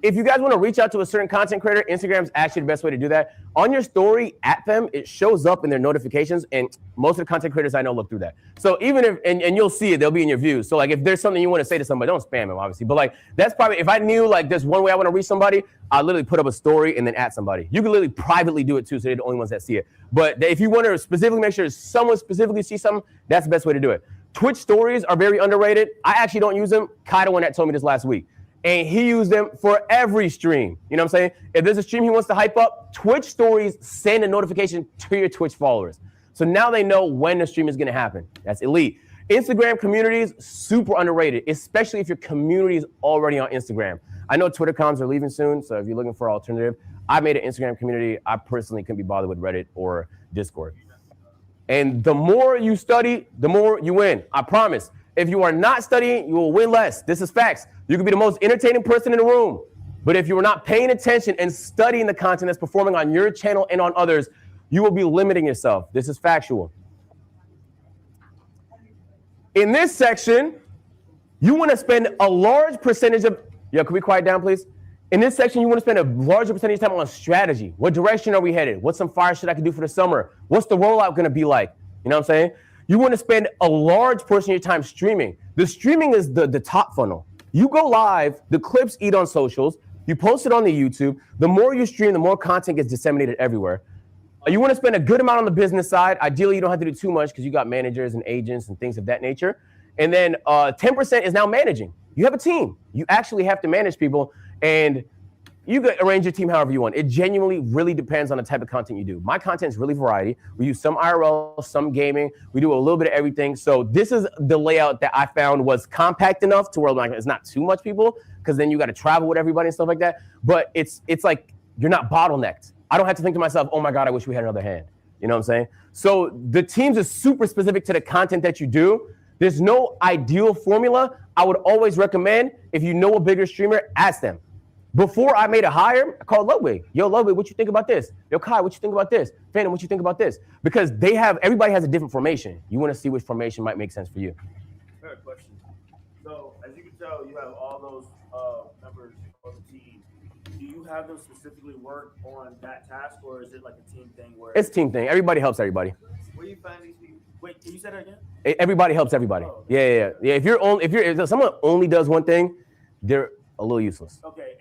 If you guys want to reach out to a certain content creator, Instagram is actually the best way to do that. On your story, at them, it shows up in their notifications, and most of the content creators I know look through that. So even if, and you'll see it, they'll be in your views. So like if there's something you want to say to somebody, don't spam them, obviously. But like that's probably, if I knew like there's one way I want to reach somebody, I literally put up a story and then at somebody. You can literally privately do it too, so they're the only ones that see it. But if you want to specifically make sure someone specifically sees something, that's the best way to do it. Twitch stories are very underrated. I actually don't use them. Kai, the one that told me this last week. And he used them for every stream. You know what I'm saying? If there's a stream he wants to hype up, Twitch stories send a notification to your Twitch followers. So now they know when the stream is going to happen. That's elite. Instagram communities, super underrated, especially if your community is already on Instagram. I know Twitter comms are leaving soon, so if you're looking for an alternative, I made an Instagram community. I personally couldn't be bothered with Reddit or Discord. And the more you study, the more you win. I promise. If you are not studying, you will win less. This is facts. You can be the most entertaining person in the room. But if you are not paying attention and studying the content that's performing on your channel and on others, you will be limiting yourself. This is factual. In this section, you want to spend a large percentage of, can we quiet down, please? In this section, you want to spend a larger percentage of time on strategy. What direction are we headed? What's some fire shit I can do for the summer? What's the rollout going to be like? You know what I'm saying? You want to spend a large portion of your time streaming. The streaming is the top funnel. You go live, the clips eat on socials, you post it on the YouTube. The more you stream, the more content gets disseminated everywhere. You want to spend a good amount on the business side. Ideally, you don't have to do too much because you got managers and agents and things of that nature. And then 10% is now managing. You have a team. You actually have to manage people, and you can arrange your team however you want. It genuinely really depends on the type of content you do. My content is really variety. We use some IRL, some gaming. We do a little bit of everything. So this is the layout that I found was compact enough to where like it's not too much people, because then you got to travel with everybody and stuff like that. But it's like you're not bottlenecked. I don't have to think to myself, oh my God, I wish we had another hand. You know what I'm saying? So the teams are super specific to the content that you do. There's no ideal formula. I would always recommend, if you know a bigger streamer, ask them. Before I made a hire, I called Ludwig. Yo, Ludwig, what you think about this? Yo, Kai, what you think about this? Phantom, what you think about this? Because everybody has a different formation. You want to see which formation might make sense for you. Fair question. So, as you can tell, you have all those members on the team do you have them specifically work on that task, or is it like a team thing where It's a team thing. Everybody helps everybody. where you find these people? Wait, can you say that again? Everybody helps everybody. Yeah. If someone only does one thing, they're a little useless. Okay.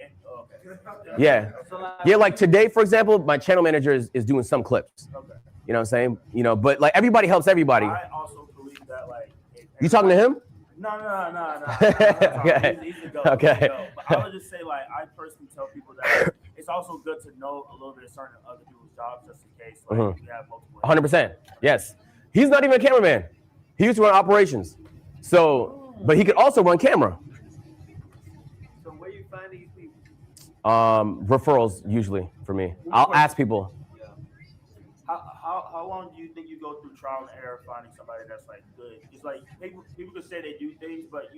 Yeah. Yeah, like today, for example, my channel manager is doing some clips. Okay. You know what I'm saying? You know, but like everybody helps everybody. I also believe that like. You talking to him? No. Okay. He's a go. Okay. But I would just say like I personally tell people that it's also good to know a little bit of certain other people's jobs just in case like we have multiple. 100%. Yes. He's not even a cameraman. He used to run operations. So, but he could also run camera. So where you find these people? Referrals usually for me. I'll ask people. How long do you think you go through trial and error finding somebody that's like good? It's like people could say they do things, but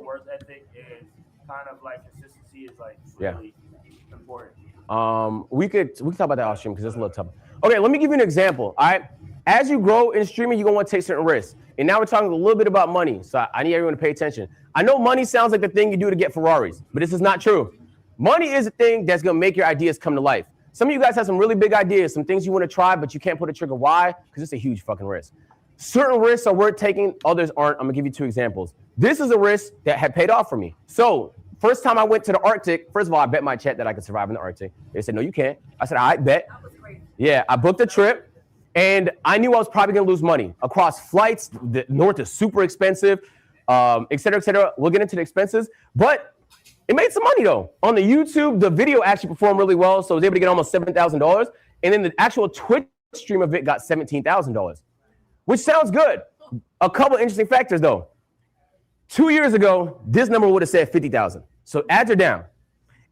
work ethic is kind of like consistency is like really important. We could talk about that off stream because it's a little tough. Okay, let me give you an example. All right. As you grow in streaming, you're gonna want to take certain risks. And now we're talking a little bit about money. So I need everyone to pay attention. I know money sounds like the thing you do to get Ferraris, but this is not true. Money is the thing that's gonna make your ideas come to life. Some of you guys have some really big ideas, some things you want to try, but you can't pull the trigger. Why? Because it's a huge fucking risk. Certain risks are worth taking, others aren't. I'm gonna give you 2 examples. This is a risk that had paid off for me. So first time I went to the Arctic, first of all, I bet my chat that I could survive in the Arctic. They said, no, you can't. I said, all right, bet. Yeah, I booked a trip and I knew I was probably gonna lose money across flights. The north is super expensive, et cetera, et cetera. We'll get into the expenses, but it made some money though. On the YouTube, the video actually performed really well, so I was able to get almost $7,000. And then the actual Twitch stream of it got $17,000, which sounds good. A couple interesting factors though. 2 years ago, this number would have said 50,000. So ads are down.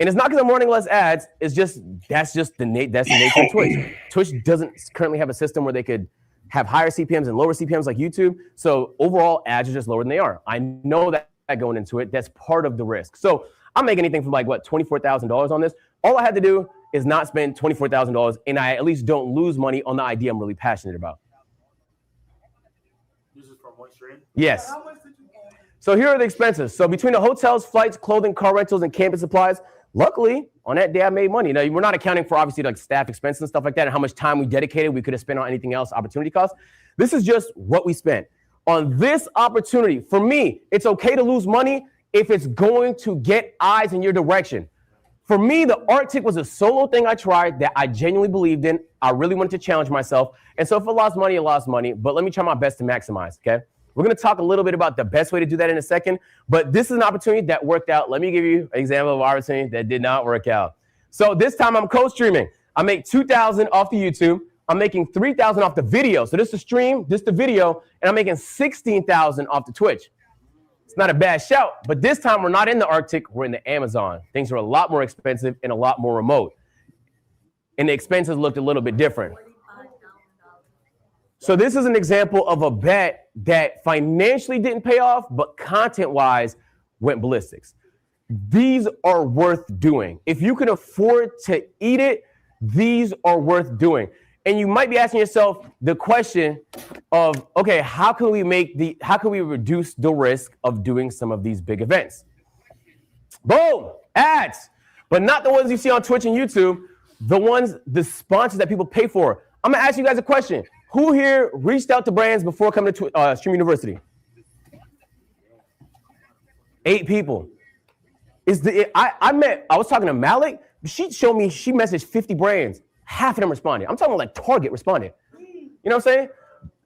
And it's not because I'm running less ads, it's just, that's the nature of Twitch. Twitch doesn't currently have a system where they could have higher CPMs and lower CPMs like YouTube. So overall, ads are just lower than they are. I know that going into it, that's part of the risk. So I'm making anything from like, what, $24,000 on this. All I had to do is not spend $24,000 and I at least don't lose money on the idea I'm really passionate about. This is from one stream? Yes. So here are the expenses. So between the hotels, flights, clothing, car rentals, and camping supplies, luckily, on that day I made money. Now, we're not accounting for obviously like staff expenses and stuff like that and how much time we dedicated. We could have spent on anything else, opportunity costs. This is just what we spent. On this opportunity, for me, it's okay to lose money if it's going to get eyes in your direction. For me, the Arctic was a solo thing I tried that I genuinely believed in. I really wanted to challenge myself. And so if I lost money, I lost money. But let me try my best to maximize, okay? We're going to talk a little bit about the best way to do that in a second. But this is an opportunity that worked out. Let me give you an example of an opportunity that did not work out. So this time I'm co-streaming. I make $2,000 off the YouTube. I'm making $3,000 off the video. So this is the stream, this is the video, and I'm making $16,000 off the Twitch. It's not a bad shout, but this time we're not in the Arctic, we're in the Amazon. Things are a lot more expensive and a lot more remote. And the expenses looked a little bit different. So this is an example of a bet that financially didn't pay off, but content-wise went ballistics. These are worth doing. If you can afford to eat it, these are worth doing. And you might be asking yourself the question of, okay, how can we reduce the risk of doing some of these big events? Boom, ads, but not the ones you see on Twitch and YouTube, the sponsors that people pay for. I'm gonna ask you guys a question. Who here reached out to brands before coming to Stream University? 8 people. I was talking to Malik, she showed me, she messaged 50 brands. Half of them responded. I'm talking like Target responded. You know what I'm saying?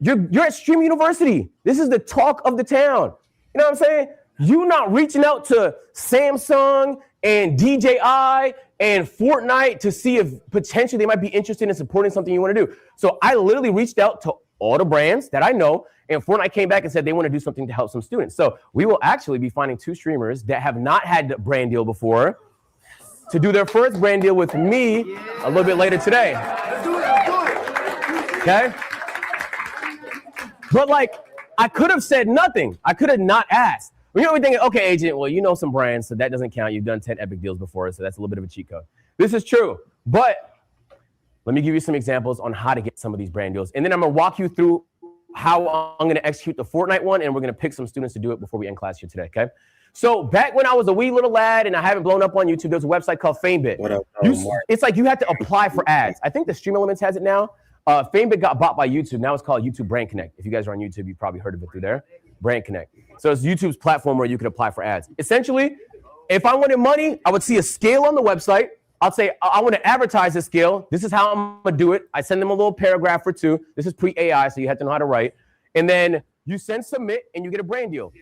You're at Stream University. This is the talk of the town. You know what I'm saying? You not reaching out to Samsung and DJI and Fortnite to see if potentially they might be interested in supporting something you want to do. So I literally reached out to all the brands that I know, and Fortnite came back and said they want to do something to help some students. So we will actually be finding 2 streamers that have not had a brand deal before to do their first brand deal with me a little bit later today. Okay? But like, I could have said nothing. I could have not asked. You know, we're thinking, okay, agent, well, you know some brands, so that doesn't count. You've done 10 epic deals before, so that's a little bit of a cheat code. This is true, but let me give you some examples on how to get some of these brand deals. And then I'm gonna walk you through how I'm gonna execute the Fortnite one, and we're gonna pick some students to do it before we end class here today, okay? So back when I was a wee little lad and I haven't blown up on YouTube, there's a website called FameBit. What up, It's like you have to apply for ads. I think the Stream Elements has it now. FameBit got bought by YouTube. Now it's called YouTube Brand Connect. If you guys are on YouTube, you've probably heard of it through there. Brand Connect. So it's YouTube's platform where you can apply for ads. Essentially, if I wanted money, I would see a scale on the website. I'll say, I want to advertise this scale. This is how I'm going to do it. I send them a little paragraph or two. This is pre-AI, so you have to know how to write. And then you send submit, and you get a brand deal.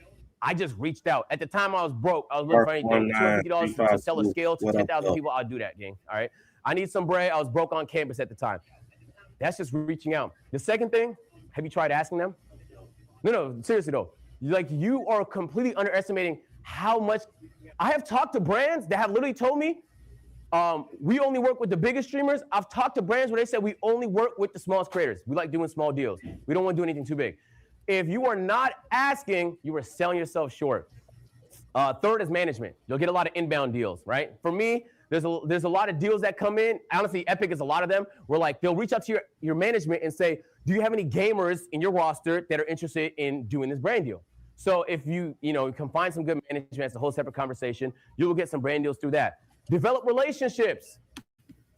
I just reached out. At the time, I was broke. I was looking for anything. $250 to sell a scale to 10,000 people. I'll do that, gang. All right. I need some bread. I was broke on campus at the time. That's just reaching out. The second thing, have you tried asking them? No, seriously though. You are completely underestimating how much. I have talked to brands that have literally told me, we only work with the biggest streamers. I've talked to brands where they said we only work with the smallest creators. We like doing small deals. We don't want to do anything too big. If you are not asking, you are selling yourself short. Third is management. You'll get a lot of inbound deals, right? For me, there's a lot of deals that come in. Honestly, Epic is a lot of them. Where they'll reach out to your management and say, do you have any gamers in your roster that are interested in doing this brand deal? So if you can find some good management, it's a whole separate conversation. You will get some brand deals through that. Develop relationships.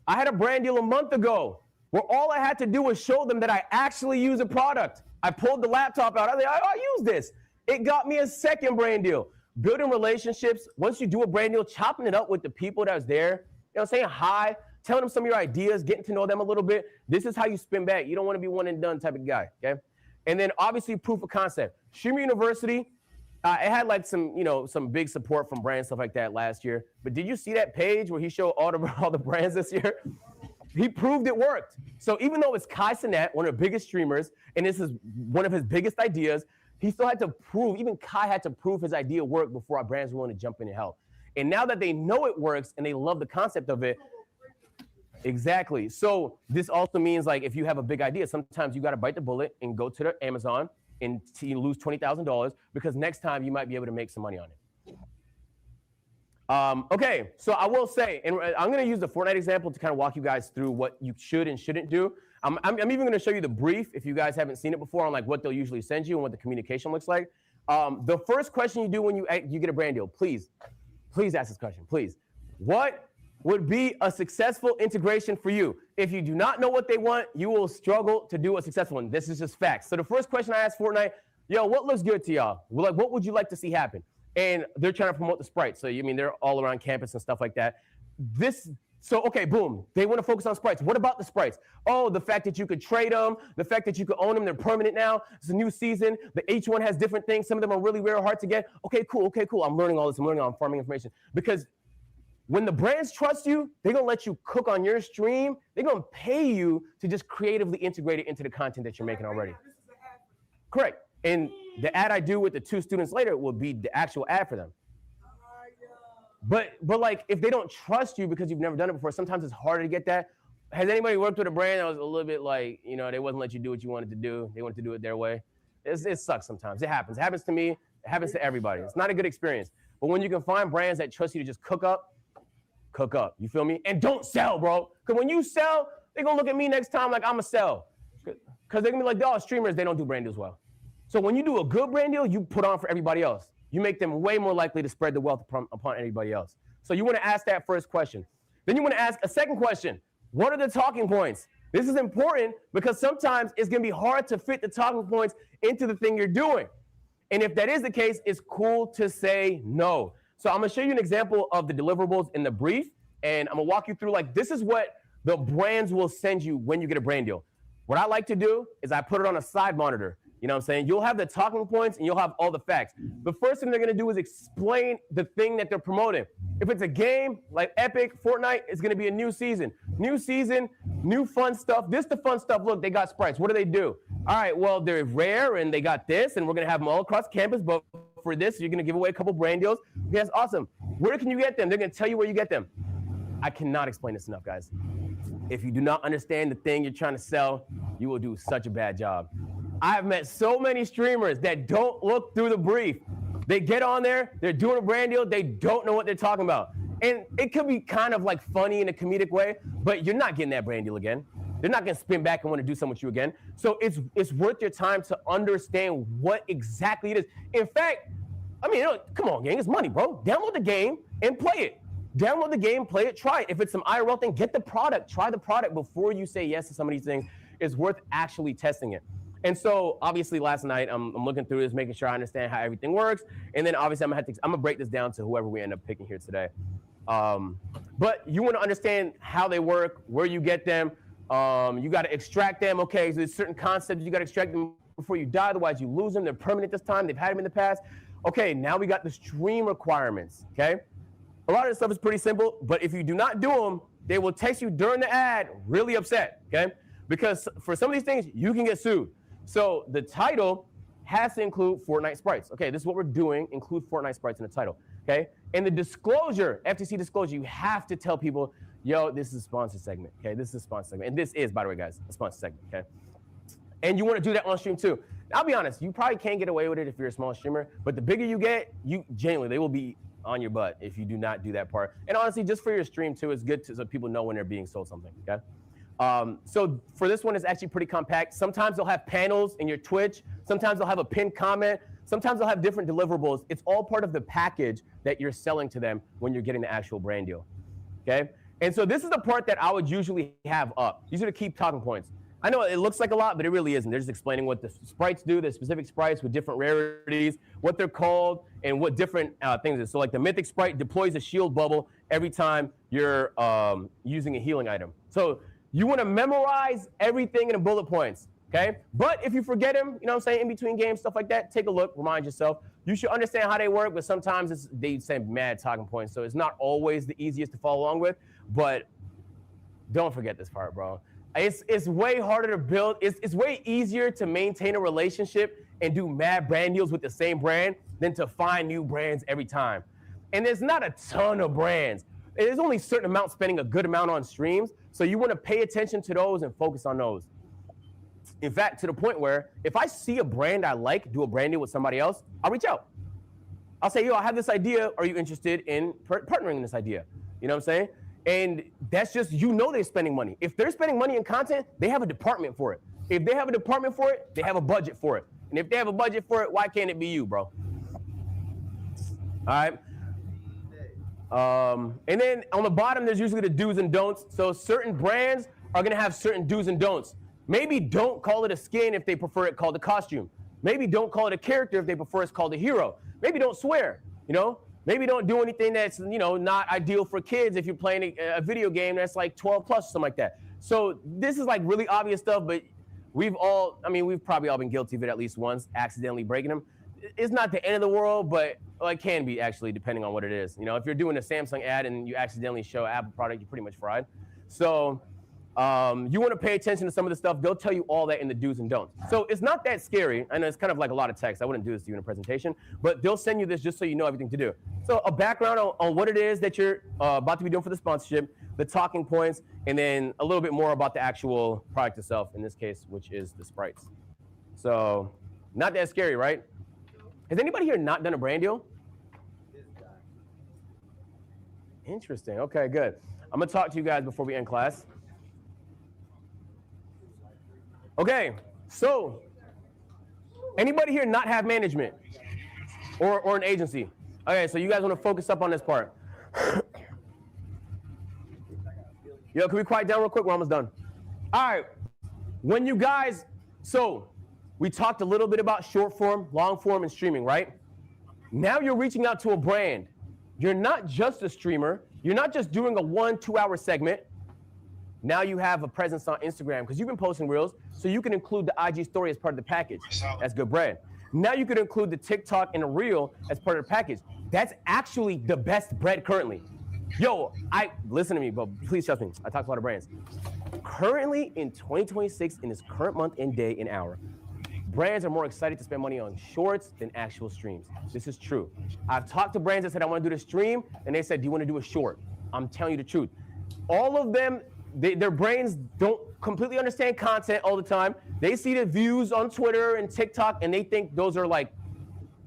I had a brand deal a month ago where all I had to do was show them that I actually use a product. I pulled the laptop out. I was like, I use this. It got me a second brand deal. Building relationships. Once you do a brand deal, chopping it up with the people that was there, saying hi, telling them some of your ideas, getting to know them a little bit. This is how you spin back. You don't want to be one and done type of guy, okay? And then obviously proof of concept. Streamer University, it had some big support from brands, stuff like that last year. But did you see that page where he showed all the brands this year? He proved it worked. So even though it's Cenat, one of the biggest streamers, and this is one of his biggest ideas, he still had to prove, even Kai had to prove his idea worked before our brands were willing to jump in and help. And now that they know it works and they love the concept of it, exactly. So this also means if you have a big idea, sometimes you got to bite the bullet and go to the Amazon and lose $20,000 because next time you might be able to make some money on it. Okay, so I will say, and I'm going to use the Fortnite example to kind of walk you guys through what you should and shouldn't do. I'm even going to show you the brief if you guys haven't seen it before on what they'll usually send you and what the communication looks like. The first question you do when you get a brand deal, please ask this question, please. What would be a successful integration for you? If you do not know what they want, you will struggle to do a successful one. This is just facts. So the first question I asked Fortnite, what looks good to y'all? What would you like to see happen? And they're trying to promote the sprites. So, they're all around campus and stuff like that. Okay, boom. They want to focus on sprites. What about the sprites? Oh, the fact that you could trade them, the fact that you could own them, they're permanent now. It's a new season. Each one has different things. Some of them are really rare, hard to get. Okay, cool. I'm learning all this. I'm farming information. Because when the brands trust you, they're going to let you cook on your stream. They're going to pay you to just creatively integrate it into the content that you're making already. Correct. And the ad I do with the 2 students later will be the actual ad for them. But if they don't trust you because you've never done it before, sometimes it's harder to get that. Has anybody worked with a brand that was a little bit they wouldn't let you do what you wanted to do? They wanted to do it their way. It sucks sometimes. It happens. It happens to me. It happens to everybody. It's not a good experience. But when you can find brands that trust you to just cook up. You feel me? And don't sell, bro. Because when you sell, they're going to look at me next time like I'm a sell. Because they're going to be like, streamers, they don't do brand deals well. So when you do a good brand deal, you put on for everybody else. You make them way more likely to spread the wealth upon anybody else. So you want to ask that first question. Then you want to ask a second question. What are the talking points? This is important because sometimes it's going to be hard to fit the talking points into the thing you're doing. And if that is the case, it's cool to say no. So I'm going to show you an example of the deliverables in the brief. And I'm going to walk you through this is what the brands will send you when you get a brand deal. What I like to do is I put it on a side monitor. You know what I'm saying? You'll have the talking points and you'll have all the facts. The first thing they're going to do is explain the thing that they're promoting. If it's a game like Epic, Fortnite, it's going to be a new season. New season, new fun stuff. This the fun stuff. Look, they got sprites. What do? All right, well, they're rare and they got this and we're going to have them all across campus. But for this, you're going to give away a couple brand deals. Okay, that's awesome. Where can you get them? They're going to tell you where you get them. I cannot explain this enough, guys. If you do not understand the thing you're trying to sell, you will do such a bad job. I've met so many streamers that don't look through the brief. They get on there, they're doing a brand deal, they don't know what they're talking about. And it could be kind of funny in a comedic way, but you're not getting that brand deal again. They're not going to spin back and want to do something with you again. So it's worth your time to understand what exactly it is. In fact, I mean, come on, gang, it's money, bro. Download the game and play it. Download the game, play it, try it. If it's some IRL thing, get the product, try the product before you say yes to some of these things. It's worth actually testing it. And so obviously last night I'm looking through this, making sure I understand how everything works. And then obviously I'm gonna break this down to whoever we end up picking here today. But you want to understand how they work, where you get them. You got to extract them. Okay, so there's certain concepts you got to extract them before you die. Otherwise you lose them. They're permanent this time. They've had them in the past. Okay, now we got the stream requirements. Okay, a lot of this stuff is pretty simple, but if you do not do them, they will text you during the ad really upset. Okay, because for some of these things you can get sued. So the title has to include Fortnite sprites. Okay, this is what we're doing. Include Fortnite sprites in the title. Okay, and the disclosure, FTC disclosure, you have to tell people, yo, this is a sponsored segment. Okay, this is a sponsored segment, and this is, by the way, guys, a sponsored segment. Okay, and you want to do that on stream too. Now, I'll be honest, you probably can't get away with it if you're a small streamer, but the bigger you get, genuinely, they will be on your butt if you do not do that part. And honestly, just for your stream too, it's good so people know when they're being sold something. Okay. So for this one, it's actually pretty compact. Sometimes they'll have panels in your Twitch. Sometimes they'll have a pinned comment. Sometimes they'll have different deliverables. It's all part of the package that you're selling to them when you're getting the actual brand deal. Okay? And so this is the part that I would usually have up. These are the key talking points. I know it looks like a lot, but it really isn't. They're just explaining what the sprites do, the specific sprites with different rarities, what they're called, and what different things is. So like the mythic sprite deploys a shield bubble every time you're using a healing item. So you want to memorize everything in the bullet points, okay? But if you forget them, you know what I'm saying, in between games, stuff like that, take a look, remind yourself. You should understand how they work, but sometimes they say mad talking points, so it's not always the easiest to follow along with, but don't forget this part, bro. It's way harder to build. It's way easier to maintain a relationship and do mad brand deals with the same brand than to find new brands every time. And there's not a ton of brands. There's only a certain amount spending a good amount on streams, so you want to pay attention to those and focus on those. In fact, to the point where if I see a brand I like, do a brand deal with somebody else, I'll reach out. I'll say, yo, I have this idea. Are you interested in partnering in this idea? You know what I'm saying? And that's just, you know, they're spending money. If they're spending money in content, they have a department for it. If they have a department for it, they have a budget for it. And if they have a budget for it, why can't it be you, bro? All right. And then on the bottom, there's usually the do's and don'ts. So certain brands are gonna have certain do's and don'ts. Maybe don't call it a skin if they prefer it called a costume. Maybe don't call it a character if they prefer it's called a hero. Maybe don't swear, you know? Maybe don't do anything that's, you know, not ideal for kids if you're playing a video game that's like 12 plus or something like that. So this is like really obvious stuff, but we've probably all been guilty of it at least once, accidentally breaking them. It's not the end of the world, but it can be actually, depending on what it is. You know, if you're doing a Samsung ad and you accidentally show an Apple product, you're pretty much fried. So you want to pay attention to some of the stuff. They'll tell you all that in the do's and don'ts. So it's not that scary. I know it's kind of like a lot of text. I wouldn't do this to you in a presentation, but they'll send you this just so you know everything to do. So a background on what it is that you're about to be doing for the sponsorship, the talking points, and then a little bit more about the actual product itself, in this case, which is the sprites. So not that scary, right? Has anybody here not done a brand deal? Interesting. Okay, good. I'm going to talk to you guys before we end class. Okay, so anybody here not have management or an agency? Okay, so you guys want to focus up on this part. Yo, can we quiet down real quick? We're almost done. All right, when you guys, so we talked a little bit about short form, long form, and streaming, right? Now you're reaching out to a brand. You're not just a streamer. You're not just doing a 1-2 hour segment. Now you have a presence on Instagram because you've been posting reels, so you can include the IG story as part of the package. That's good bread. Now you could include the TikTok and a reel as part of the package. That's actually the best bread currently. Yo, listen to me, but please trust me. I talk to a lot of brands. Currently in 2026, in this current month and day and hour, brands are more excited to spend money on shorts than actual streams. This is true. I've talked to brands that said, I want to do the stream, and they said, do you want to do a short? I'm telling you the truth. All of them, their brains don't completely understand content all the time. They see the views on Twitter and TikTok, and they think those are like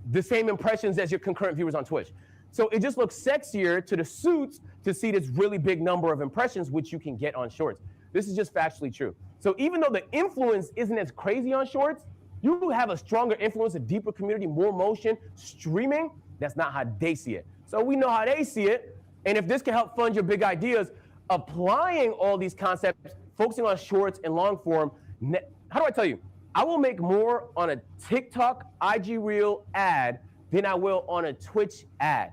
the same impressions as your concurrent viewers on Twitch. So it just looks sexier to the suits to see this really big number of impressions, which you can get on shorts. This is just factually true. So even though the influence isn't as crazy on shorts, you have a stronger influence, a deeper community, more motion, streaming. That's not how they see it. So we know how they see it. And if this can help fund your big ideas, applying all these concepts, focusing on shorts and long form, how do I tell you? I will make more on a TikTok IG Reel ad than I will on a Twitch ad.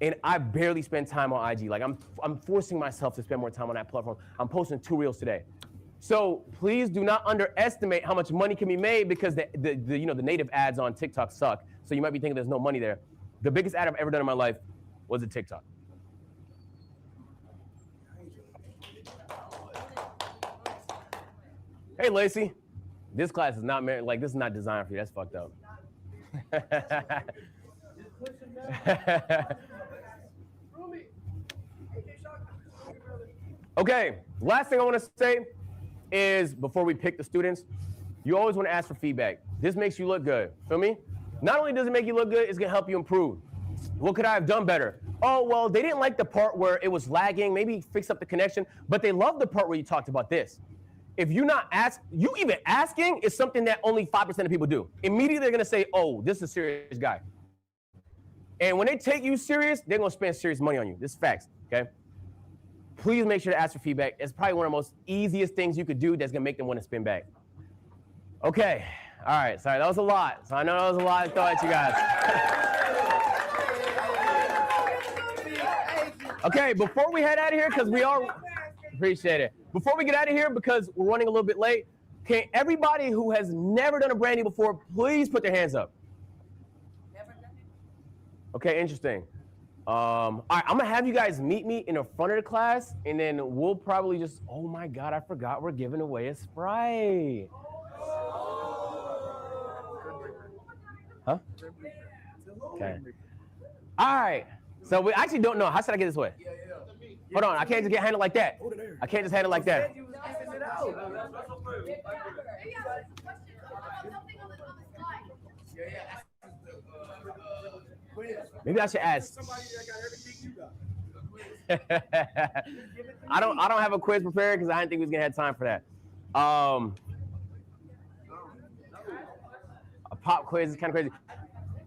And I barely spend time on IG. Like I'm forcing myself to spend more time on that platform. I'm posting 2 Reels today. So please do not underestimate how much money can be made because the native ads on TikTok suck. So you might be thinking there's no money there. The biggest ad I've ever done in my life was a TikTok. Hey Lacey, this class is not like this is not designed for you. That's fucked up. Okay, last thing I want to say is before we pick the students, you always want to ask for feedback. This makes you look good. Feel me? Not only does it make you look good, it's gonna help you improve. What could I have done better? Oh, well, they didn't like the part where it was lagging, maybe fix up the connection, but they love the part where you talked about this. If you even asking is something that only 5% of people do. Immediately they're gonna say, oh, this is a serious guy. And when they take you serious, they're gonna spend serious money on you. This is facts, okay? Please make sure to ask for feedback. It's probably one of the most easiest things you could do that's gonna make them wanna spin back. Okay, all right, sorry, that was a lot. So I know that was a lot to throw at you guys. Okay, before we head out of here, because we all appreciate it. Before we get out of here, because we're running a little bit late, can everybody who has never done a brand deal before, please put their hands up? Okay, interesting. All right, I'm gonna have you guys meet me in the front of the class, and then we'll probably just, oh my God, I forgot we're giving away a Sprite. Huh? Okay. All right, so we actually don't know. How should I get this way? Hold on, I can't just get handled like that. I can't just handle like that. Maybe I should ask. I don't have a quiz prepared because I didn't think we was gonna have time for that. A pop quiz is kind of crazy.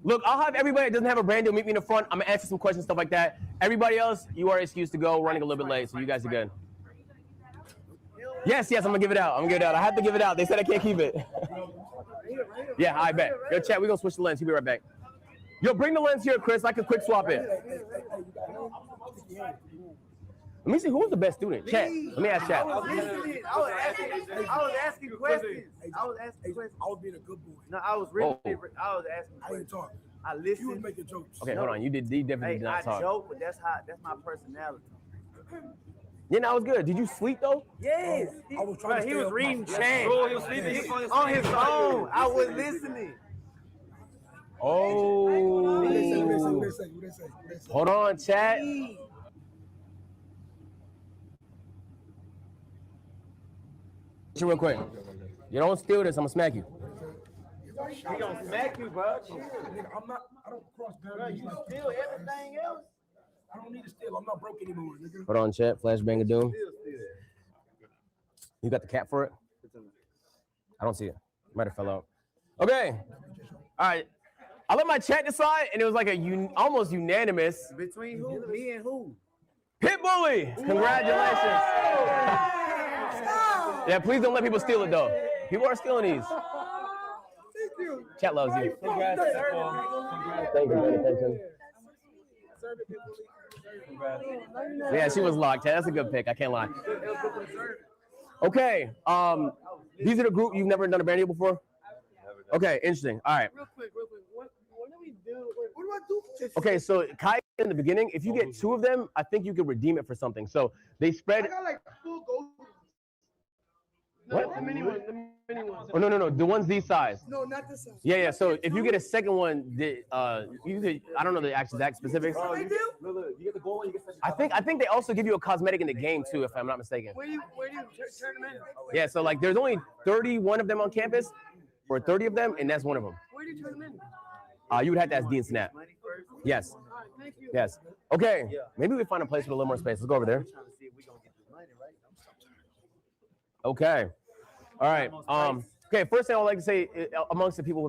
Look, I'll have everybody that doesn't have a brand deal meet me in the front. I'm gonna answer some questions, stuff like that. Everybody else, you are excused to go. Running a little bit late, so you guys are good. Yes, I'm gonna give it out. I have to give it out. They said I can't keep it. Yeah, I bet. Yo, chat, we're gonna switch the lens. He'll be right back. Yo, bring the lens here, Chris. I can quick swap it. Let me see, who was the best student? Chat. Let me ask chat. I was asking questions. I was being a good boy. No, I was really. I was asking questions. I didn't talk. I listened. You were making jokes. Okay, hold on. You definitely did not talk. I joke, but that's my personality. Yeah, that was good. Did you sleep though? Yes. I was trying to he was reading chat. Bro, he was sleeping on his phone. I was listening. Oh. Hold on, chat. Real quick. You don't steal this, I'm gonna smack you. He gonna smack you, bro. I don't cross boundaries. You steal everything else. I don't need to steal. I'm not broke anymore, nigga. Hold on, chat. Flashbang of doom. You got the cap for it? I don't see it. Might have fell out. Okay. All right. I let my chat decide, and it was like almost unanimous. Between who? Me and who? Pit Bully. Congratulations. Yeah, please don't let people steal it though. People are stealing these. Thank you. Chat loves you. Congrats. Thank you for the attention. Yeah, she was locked. That's a good pick. I can't lie. Okay. These are the group you've never done a brand deal before? Okay, interesting. All right. Real quick. What do we do? What do I do? Okay, so Kai in the beginning, if you get 2 of them, I think you could redeem it for something. So they spread. I got like 2 gold. What? The mini ones. Oh no, the ones these size. No, not this size. Yeah. So if you get a second one, you could, I don't know the exact specifics. They do? You get the gold one, you get I think they also give you a cosmetic in the game too, if I'm not mistaken. Where do you turn them in? Yeah, so like there's only 31 of them on campus, or 30 of them, and that's one of them. Where do you turn them in? You would have to ask Dean Cenat. Yes. All right, thank you. Yes. Okay. Maybe we find a place with a little more space. Let's go over there. Okay. All right. Okay. First thing I would like to say amongst the people who